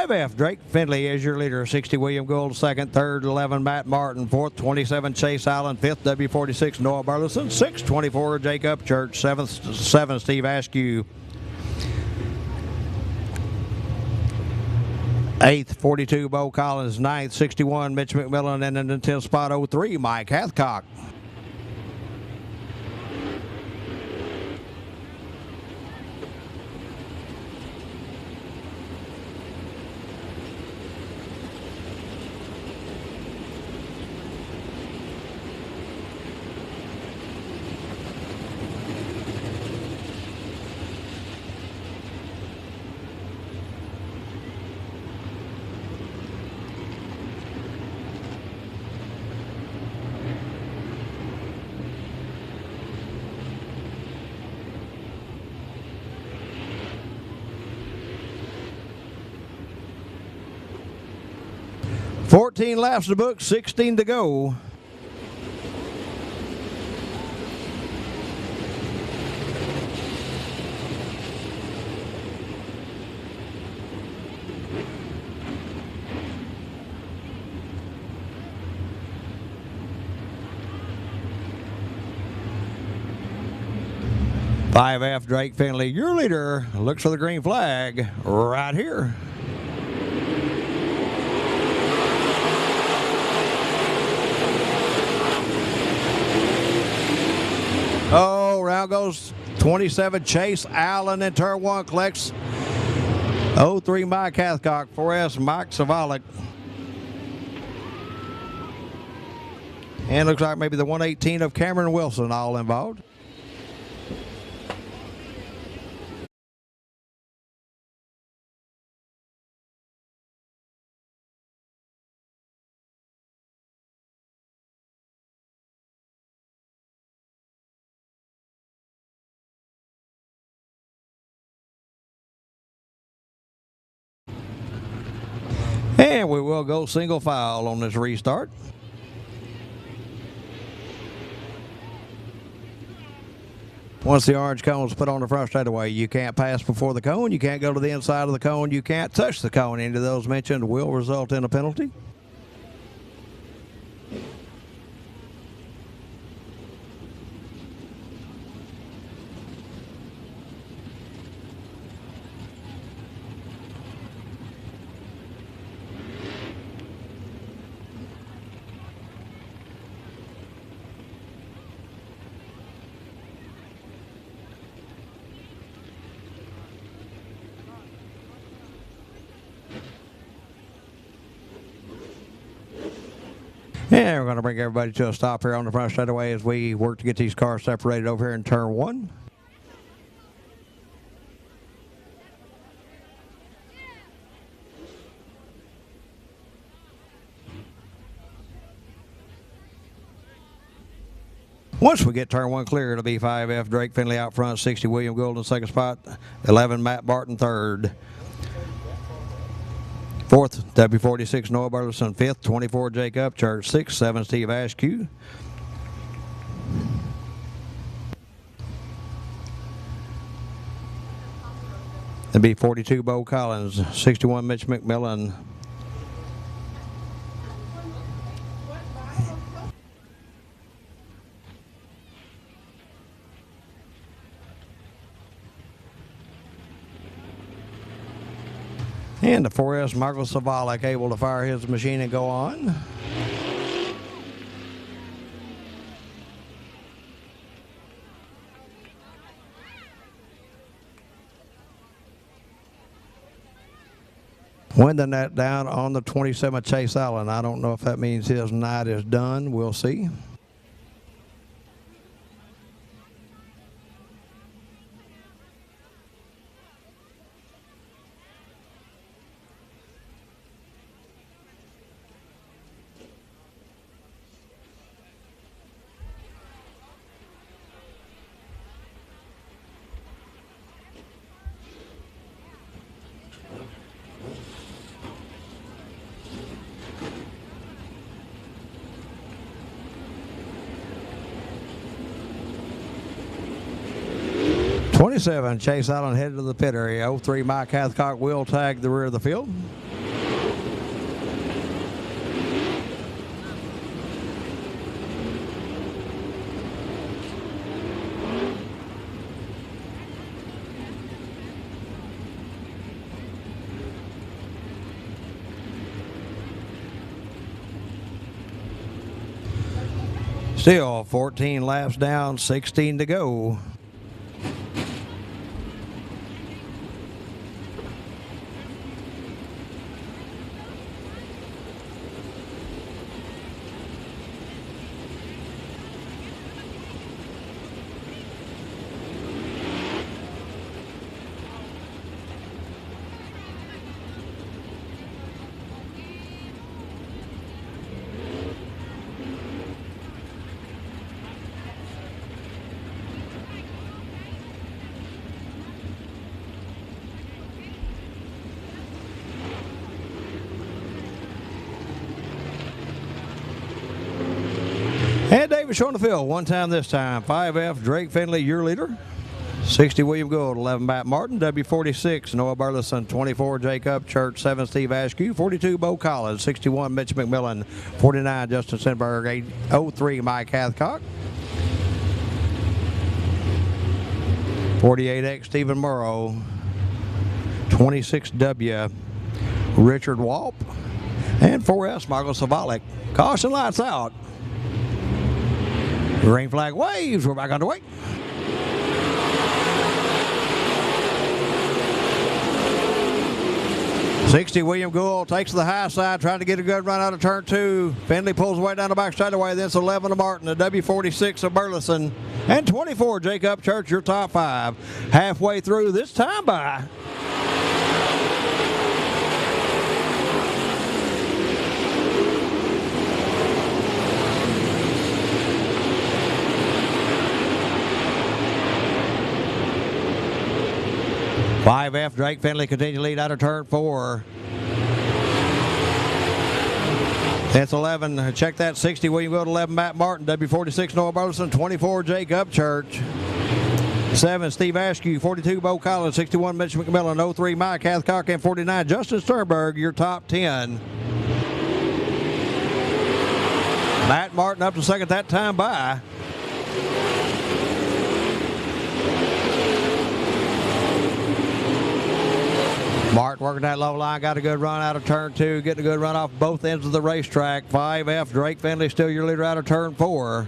F Drake Finley is your leader. 60 William Gould, 2nd. 3rd, 11 Matt Martin. 4th, 27 Chase Allen. 5th, W46 Noah Burleson. 6th, 24 Jake Upchurch. 7th, 7 Steve Askew. 8th, 42 Bo Collins. 9th, 61 Mitch McMillan. And in the 10th spot, 03 Mike Hathcock. .14 laps to book, 16 to go. F Drake Finley, your leader, looks for the green flag right here. Oh, round goes 27 Chase Allen in turn 1, collects 03 Mike Hathcock. 4S Mike Savalik. And looks like maybe the 118 of Cameron Wilson all involved. And we will go single file on this restart. Once the orange cone is put on the front straightaway, you can't pass before the cone, you can't go to the inside of the cone, you can't touch the cone. Any of those mentioned will result in a penalty. And we're going to bring everybody to a stop here on the front straightaway as we work to get these cars separated over here in turn 1. Once we get turn 1 clear, it'll be 5F Drake Finley out front, 60 William Gould in second spot, 11 Matt Barton third. 4th, W46 Noah Burleson. 5th, 24 Jake Upchurch. 6th, 7 Steve Askew. That'd be 42 Bo Collins. 61 Mitch McMillan. And the 4S Michael Savalik able to fire his machine and go on. Winding that down on the 27 Chase Allen. I don't know if that means his night is done. We'll see. '27 Chase Allen headed to the pit area. 03 Mike Hathcock will tag the rear of the field. Still 14 laps down, 16 to go. And Davis on the field, one time this time. 5F Drake Finley, your leader. 60 William Gould, 11 Matt Martin. W46 Noah Burleson. 24 Jake Upchurch. 7 Steve Askew. 42 Bo Collins. 61 Mitch McMillan. 49 Justin Sindberg. 03 Mike Hathcock. 48X Stephen Morrow. 26W Richard Walp. And 4S Michael Savalik. Caution lights out. Green flag waves. We're back underway. '60 William Gould takes the high side, trying to get a good run out of turn 2. Finley pulls away down the back straightaway. Then it's 11 of Martin, the W46 of Burleson, and 24 Jake Upchurch, your top 5. Halfway through this time by. .5F Drake Finley continue to lead out of turn 4. That's 11. Check that. 60 William Gould, 11 Matt Martin, W46 Noah Burleson, 24 Jake Upchurch, 7 Steve Askew, 42 Bo Collins, 61 Mitch McMillan, 03 Mike Hathcock, and 49 Justin Sternberg. Your top 10. Matt Martin up to second that time by. Martin working that low line, got a good run out of turn 2, getting a good run off both ends of the racetrack. 5F, Drake Finley still your leader out of turn 4.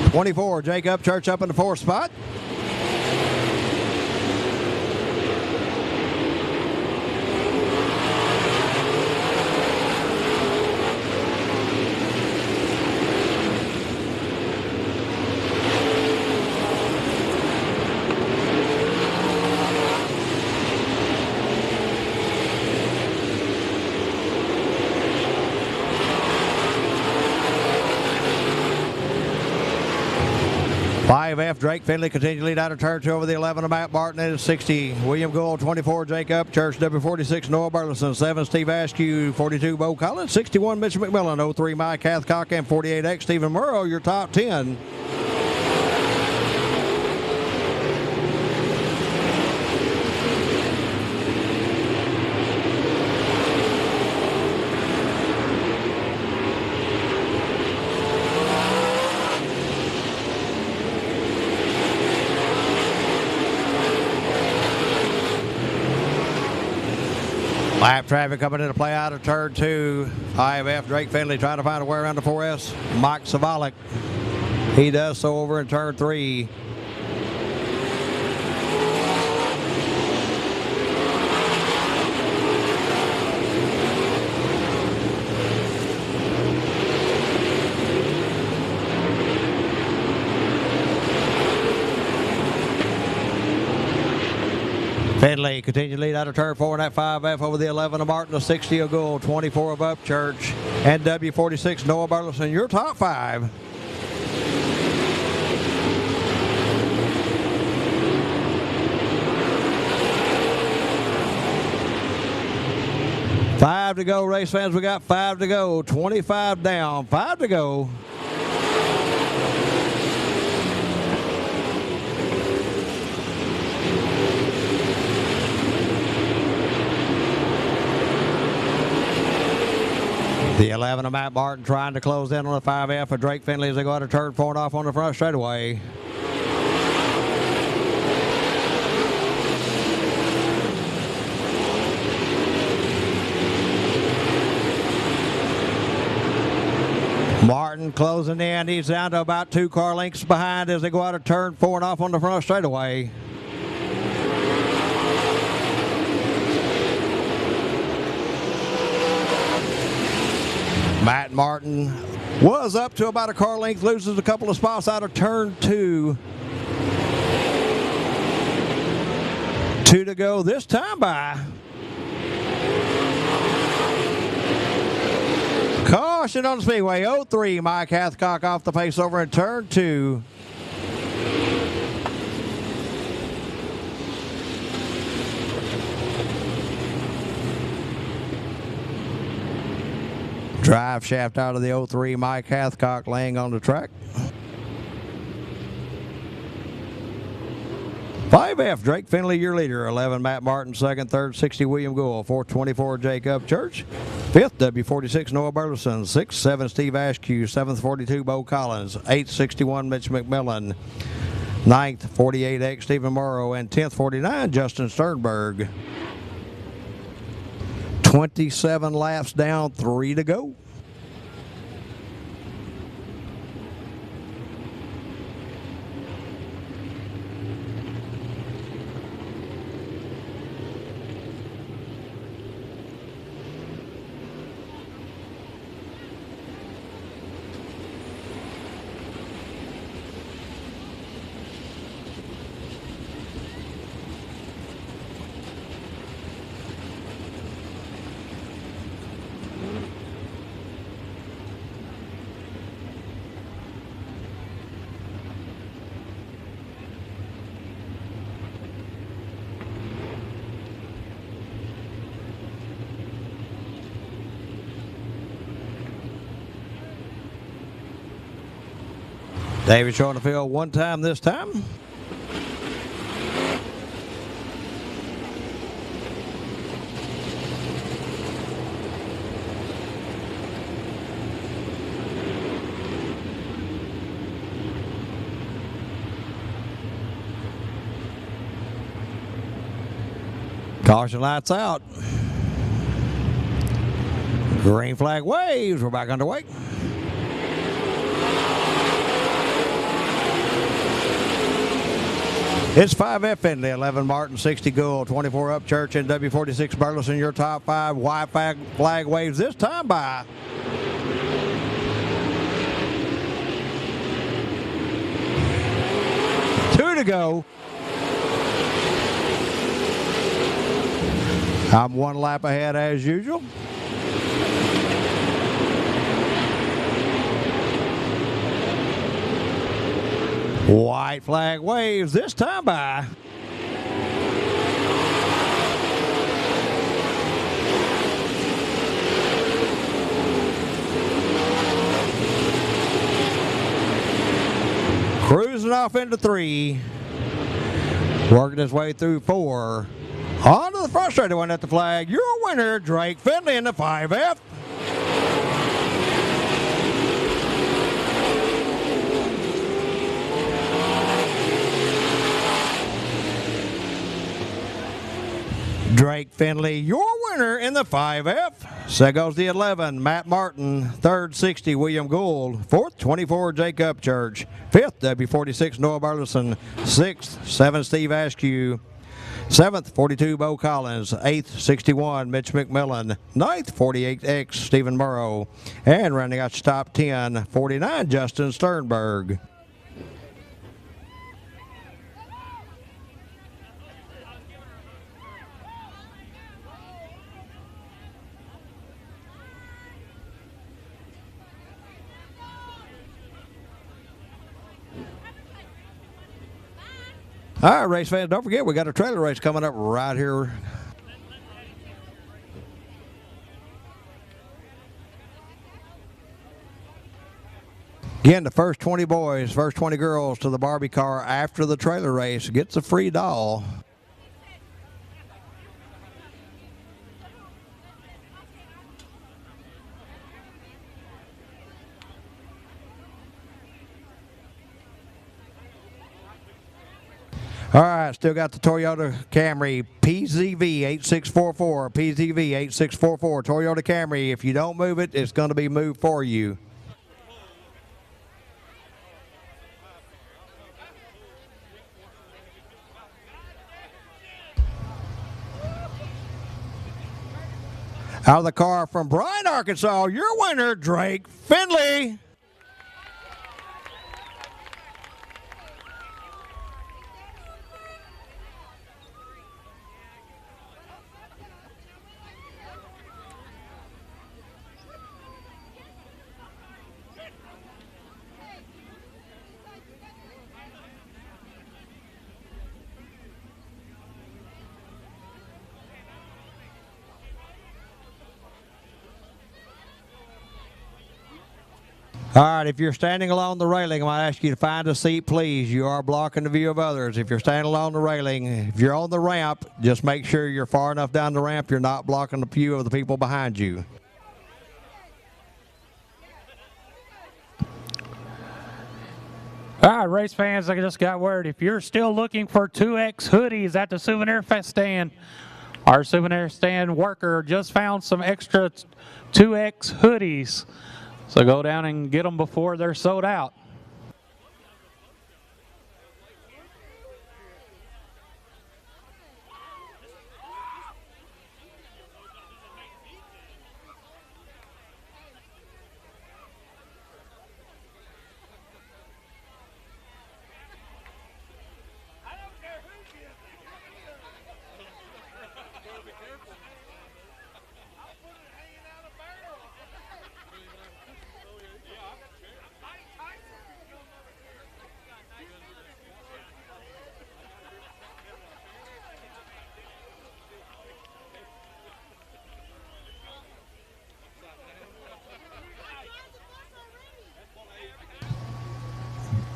'24, Jake Upchurch up in the 4th spot. F. Drake Finley continue to lead out of turn 2 over the 11 of Matt Martin at 60. William Gould, 24 Jake Upchurch, W46 Noah Burleson, 7 Steve Askew, 42 Bo Collins, 61 Mitch McMillan, 03 Mike Hathcock, and 48X Stephen Murrow. Your top 10. Lap traffic coming into play out of turn 2. IMF Drake Finley trying to find a way around the 4S. Mike Savalik. He does so over in turn 3. Finley continue to lead out of turn 4 in that 5F over the 11 of Martin, the 60 of Gould, 24 of Upchurch, and W46 Noah Burleson. Your top 5. Five to go, race fans. We got 5 to go. 25 down. 5 to go. The 11 of Matt Martin trying to close in on the 5F of Drake Finley as they go out of turn 4 and off on the front straightaway. Martin closing in. He's down to about 2 car lengths behind as they go out of turn 4 and off on the front straightaway. Matt Martin was up to about a car length, loses a couple of spots out of turn 2. 2 to go this time by. Caution on the speedway. 03 Mike Hathcock off the pace over in turn 2. Drive shaft out of the 03 Mike Hathcock laying on the track. 5F Drake Finley your leader, 11 Matt Martin second, third 60 William Gould, 424 Jake Upchurch, 5th W46 Noah Burleson, 6th 7 Steve Askew, 7th 42 Bo Collins, 8th 61 Mitch McMillan, 9th 48X Stephen Morrow, and 10th 49 Justin Sternberg. 27 laps down, 3 to go. David showing the field one time this time. Caution lights out. Green flag waves. We're back underway. It's 5F Findlay, 11 Martin, 60 Gould, 24 Upchurch, and W46 Burleson. Your top 5 white flag waves this time by. Two to go. I'm one lap ahead as usual. White flag waves this time by. Cruising off into 3. Working his way through 4. On to the frustrated one at the flag. Your winner, Drake Finley in the 5F. Drake Finley, your winner in the 5F. So goes the 11, Matt Martin. 3rd, 60, William Gould. 4th, 24, Jacob Church. 5th, W46, Noah Burleson. 6th, 7, Steve Askew. 7th, 42, Bo Collins. 8th, 61, Mitch McMillan. 9th, 48X, Stephen Murrow. And rounding out your top 10, 49, Justin Sternberg. All right, race fans, don't forget we got a trailer race coming up right here. Again, the first 20 boys, first 20 girls to the Barbie car after the trailer race gets a free doll. All right, still got the Toyota Camry PZV 8644, PZV 8644, Toyota Camry. If you don't move it, it's going to be moved for you. Out of the car from Bryan, Arkansas, your winner, Drake Finley. All right, if you're standing along the railing, I might ask you to find a seat, please. You are blocking the view of others. If you're standing along the railing, if you're on the ramp, just make sure you're far enough down the ramp you're not blocking the view of the people behind you. All right, race fans, I just got word. If you're still looking for 2X hoodies at the Souvenir Fest stand, our Souvenir stand worker just found some extra 2X hoodies. So go down and get them before they're sold out.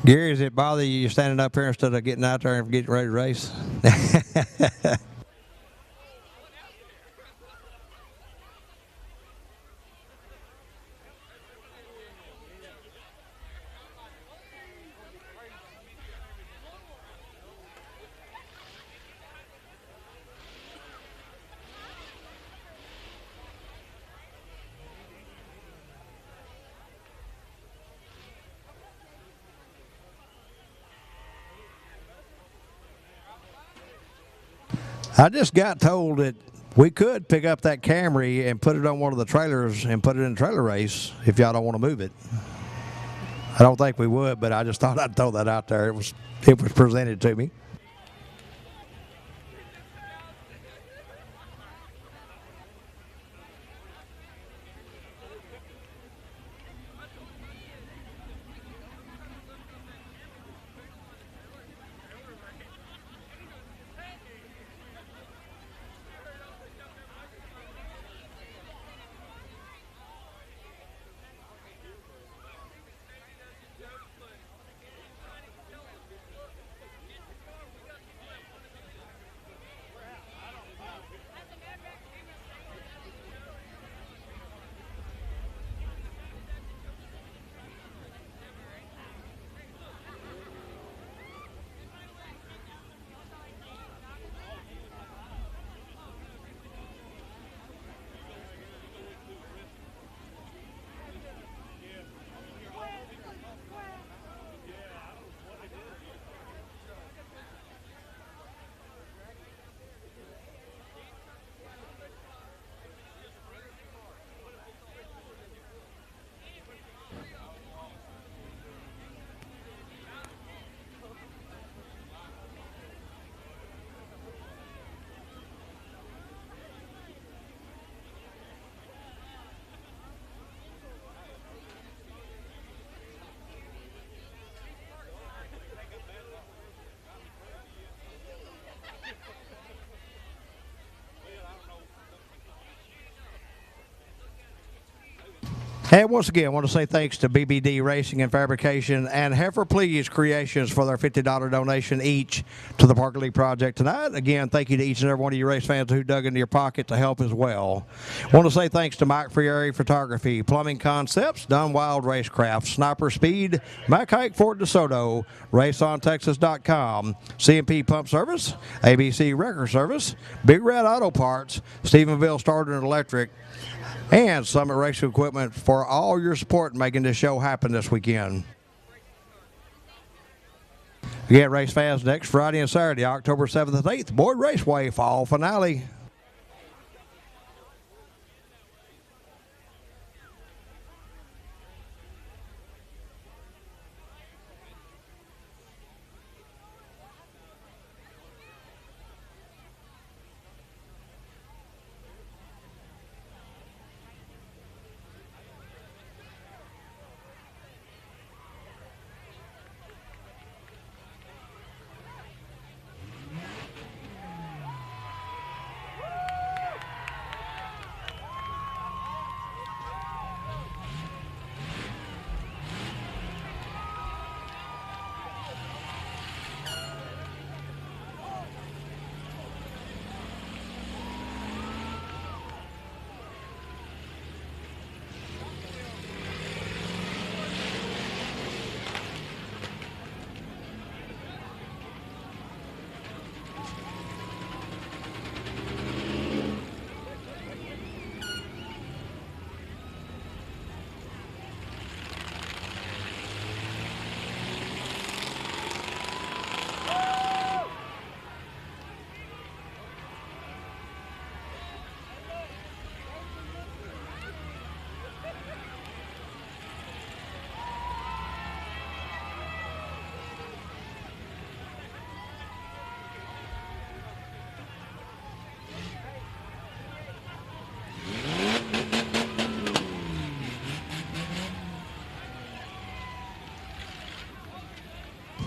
Gary, does it bother you standing up here instead of getting out there and getting ready to race? I just got told that we could pick up that Camry and put it on one of the trailers and put it in a trailer race if y'all don't want to move it. I don't think we would, but I just thought I'd throw that out there. It was presented to me. And once again, I want to say thanks to BBD Racing and Fabrication and Heifer Please Creations for their $50 donation each to the Parker League Project tonight. Again, thank you to each and every one of you race fans who dug into your pocket to help as well. I want to say thanks to Mike Frieri Photography, Plumbing Concepts, Don Wild Racecraft, Sniper Speed, Mac Hike Ford DeSoto, RaceOnTexas.com, CMP Pump Service, ABC Record Service, Big Red Auto Parts, Stephenville Starter and Electric, and Summit Racing Equipment for all your support in making this show happen this weekend. Again, race fans, next Friday and Saturday, October 7th and 8th, Boyd Raceway Fall Finale.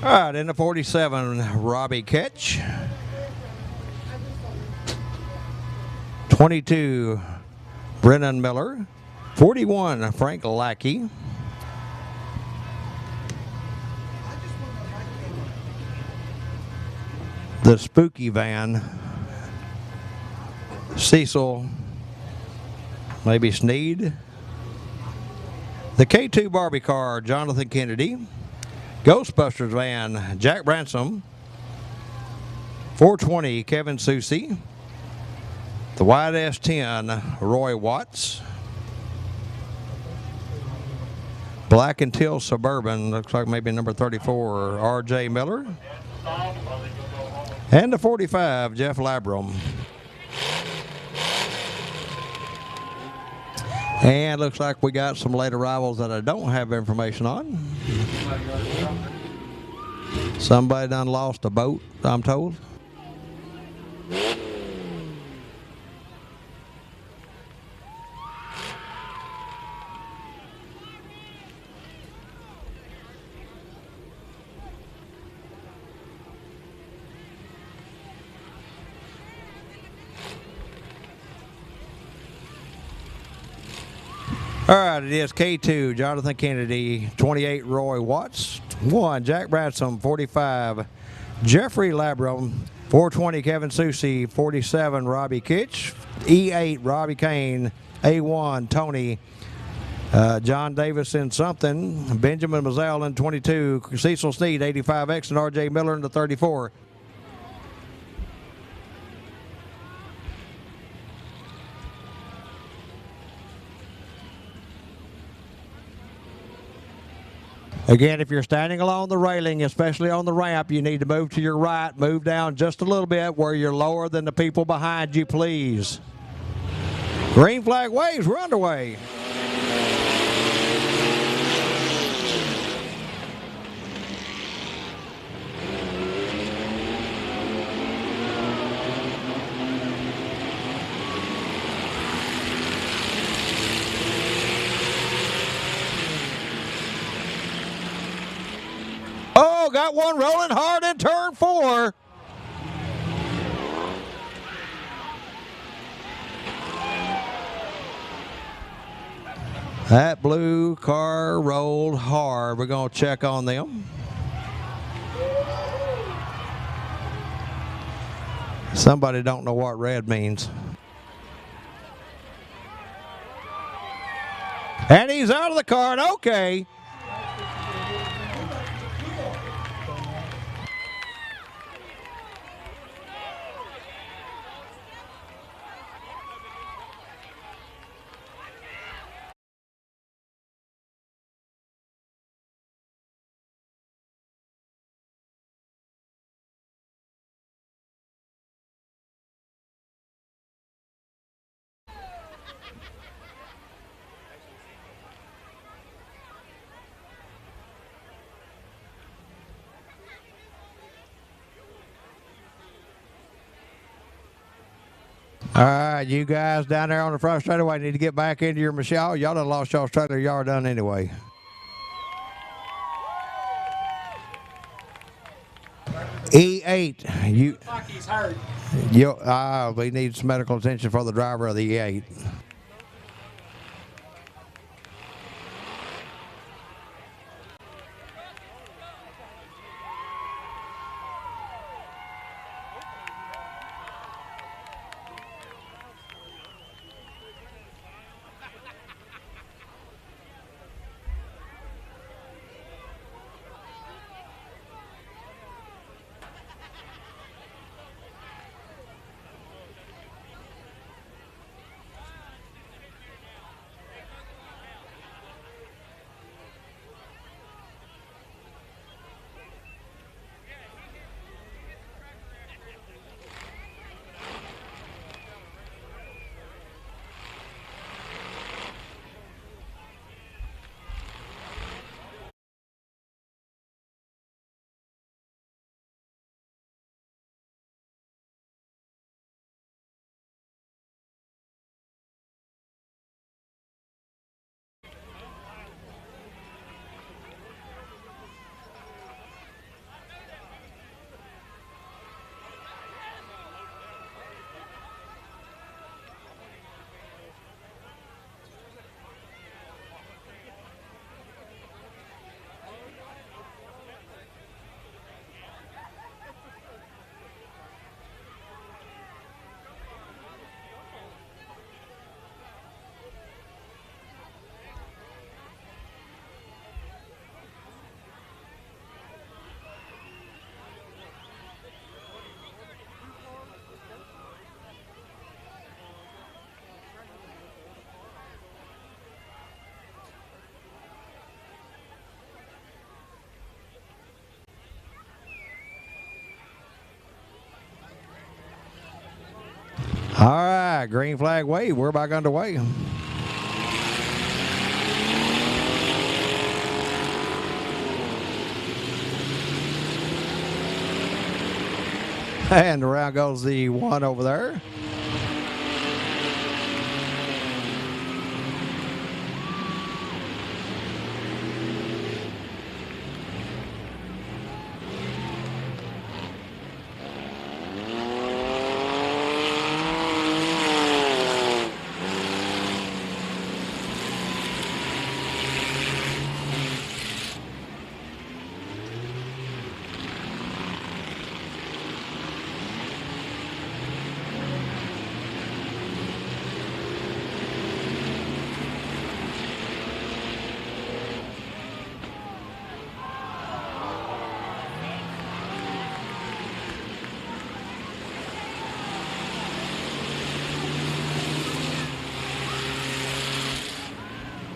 All right, in the 47, Robbie Ketch. 22, Brennan Miller. 41, Frank Lackey. The Spooky Van, Cecil, maybe Sneed. The K2 Barbie car, Jonathan Kennedy. Ghostbusters van, Jack Bransom. 420, Kevin Susie. The White S10, Roy Watts. Black and Teal Suburban, looks like maybe number 34, R.J. Miller. And the 45, Jeff Labram. And looks like we got some late arrivals that I don't have information on. Somebody done lost a boat, I'm told. All right, it is K2, Jonathan Kennedy, 28, Roy Watts, 1, Jack Bransom, 45, Jeffrey Labram, 420, Kevin Susie, 47, Robbie Kitch, E8, Robbie Kane, A1, Tony, John Davison something, Benjamin Mazzell in 22, Cecil Sneed, 85X, and R.J. Miller in the 34. Again, if you're standing along the railing, especially on the ramp, you need to move to your right, move down just a little bit where you're lower than the people behind you, please. Green flag waves, we're underway. Oh, got one rolling hard in turn 4. That blue car rolled hard. We're going to check on them. Somebody don't know what red means. And he's out of the car, and okay. All right, you guys down there on the front straightaway need to get back into your machine. Y'all done lost y'all's trailer yard done anyway. E8, you. Like he's hurt. We need some medical attention for the driver of the E8. right, green flag wave. We're back underway. And around goes the one over there.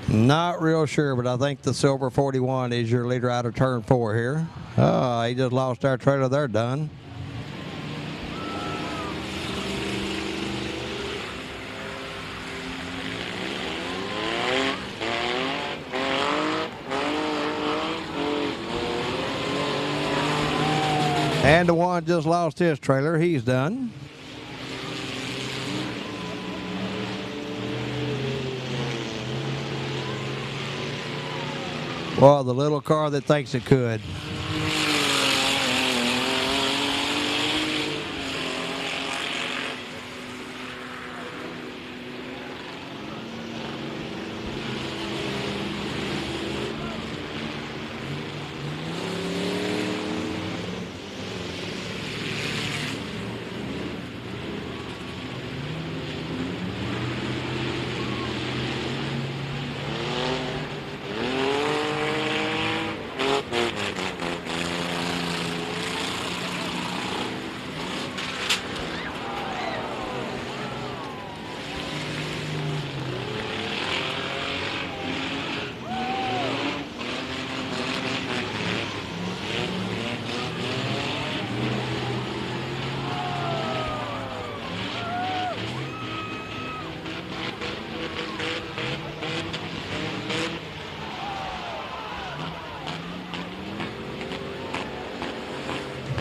Not real sure, but I think the silver 41 is your leader out of turn 4 here. He just lost our trailer there, done. And the one just lost his trailer. He's done. Well, the little car that thinks it could.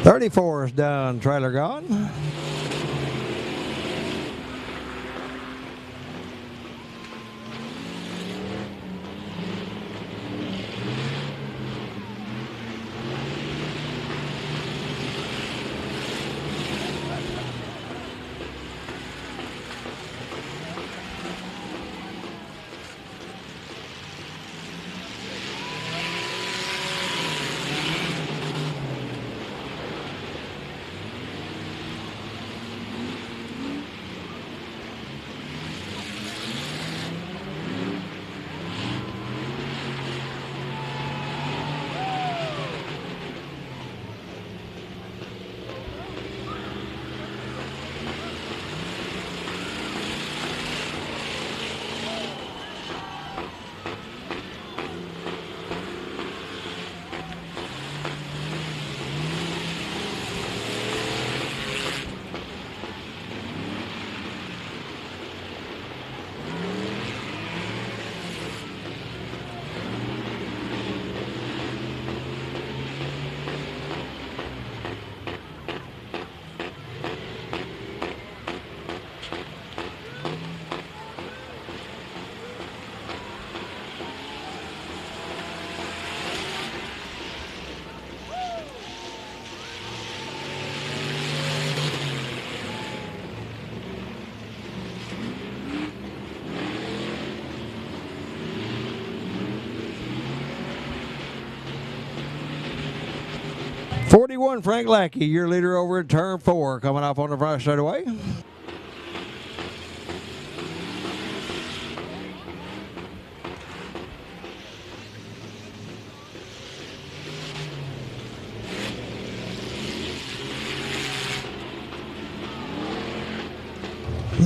.34 is done, trailer gone. .41 Frank Lackey, your leader over at turn 4, coming off on the front straightaway. The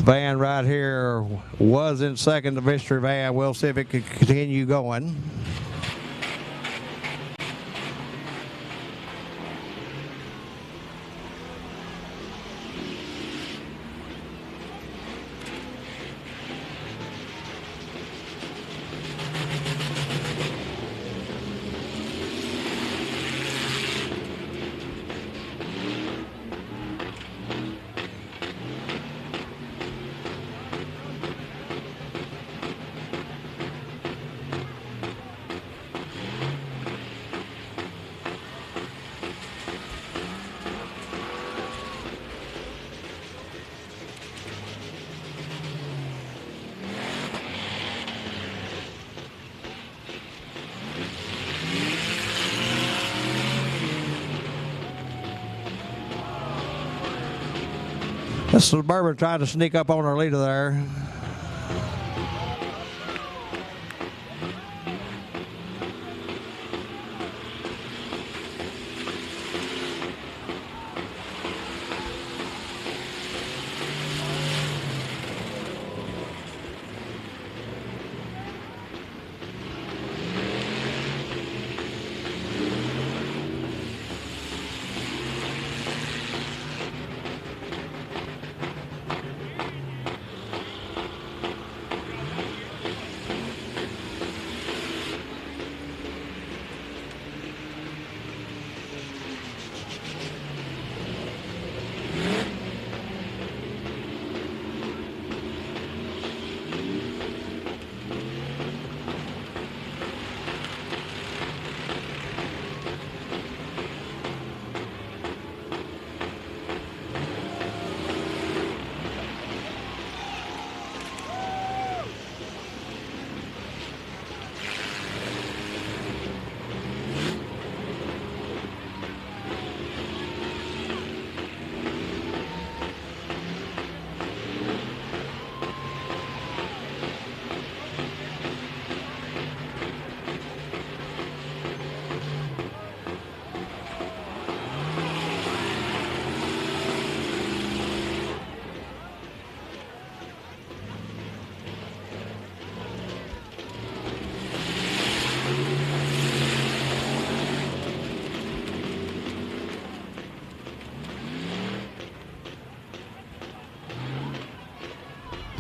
van right here was in second, the mystery van. We'll see if it can continue going. The Suburban trying to sneak up on our leader there.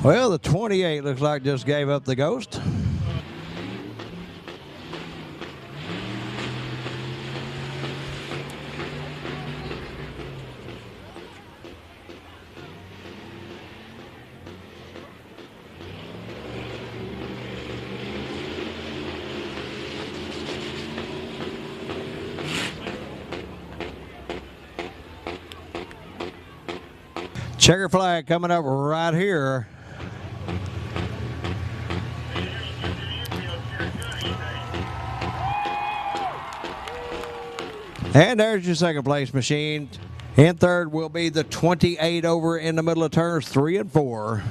Well, the 28 looks like just gave up the ghost. Checker flag coming up right here. And there's your second place machine. In third will be the 28 over in the middle of turns 3 and 4.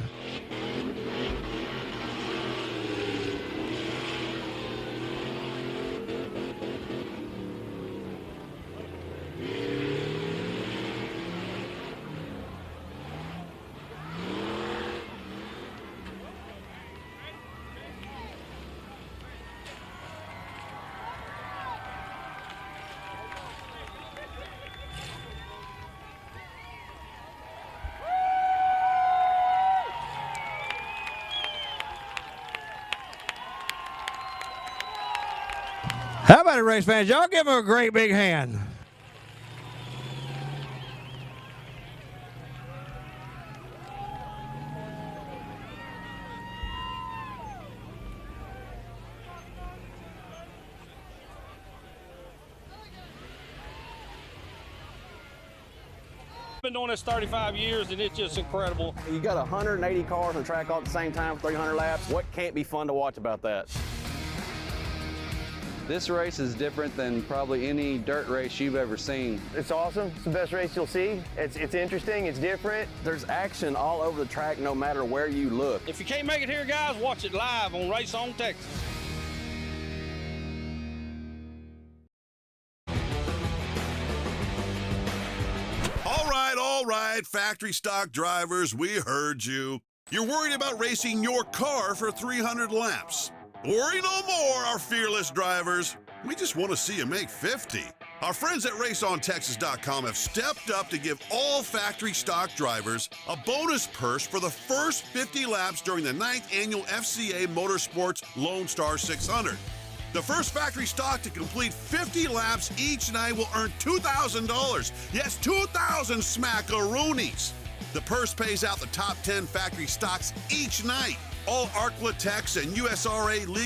How about it, race fans? Y'all give them a great big hand. Been doing this 35 years and it's just incredible. You got 180 cars on the track all at the same time for 300 laps. What can't be fun to watch about that? This race is different than probably any dirt race you've ever seen. It's awesome. It's the best race you'll see. It's interesting. It's different. There's action all over the track no matter where you look. If you can't make it here, guys, watch it live on Race On Texas. All right, factory stock drivers, we heard you. You're worried about racing your car for 300 laps. Worry no more, our fearless drivers. We just want to see you make 50. Our friends at RaceOnTexas.com have stepped up to give all factory stock drivers a bonus purse for the first 50 laps during the 9th annual FCA Motorsports Lone Star 600. The first factory stock to complete 50 laps each night will earn $2,000. Yes, 2,000 smackaroonies. The purse pays out the top 10 factory stocks each night. All ARCLA Techs and USRA legal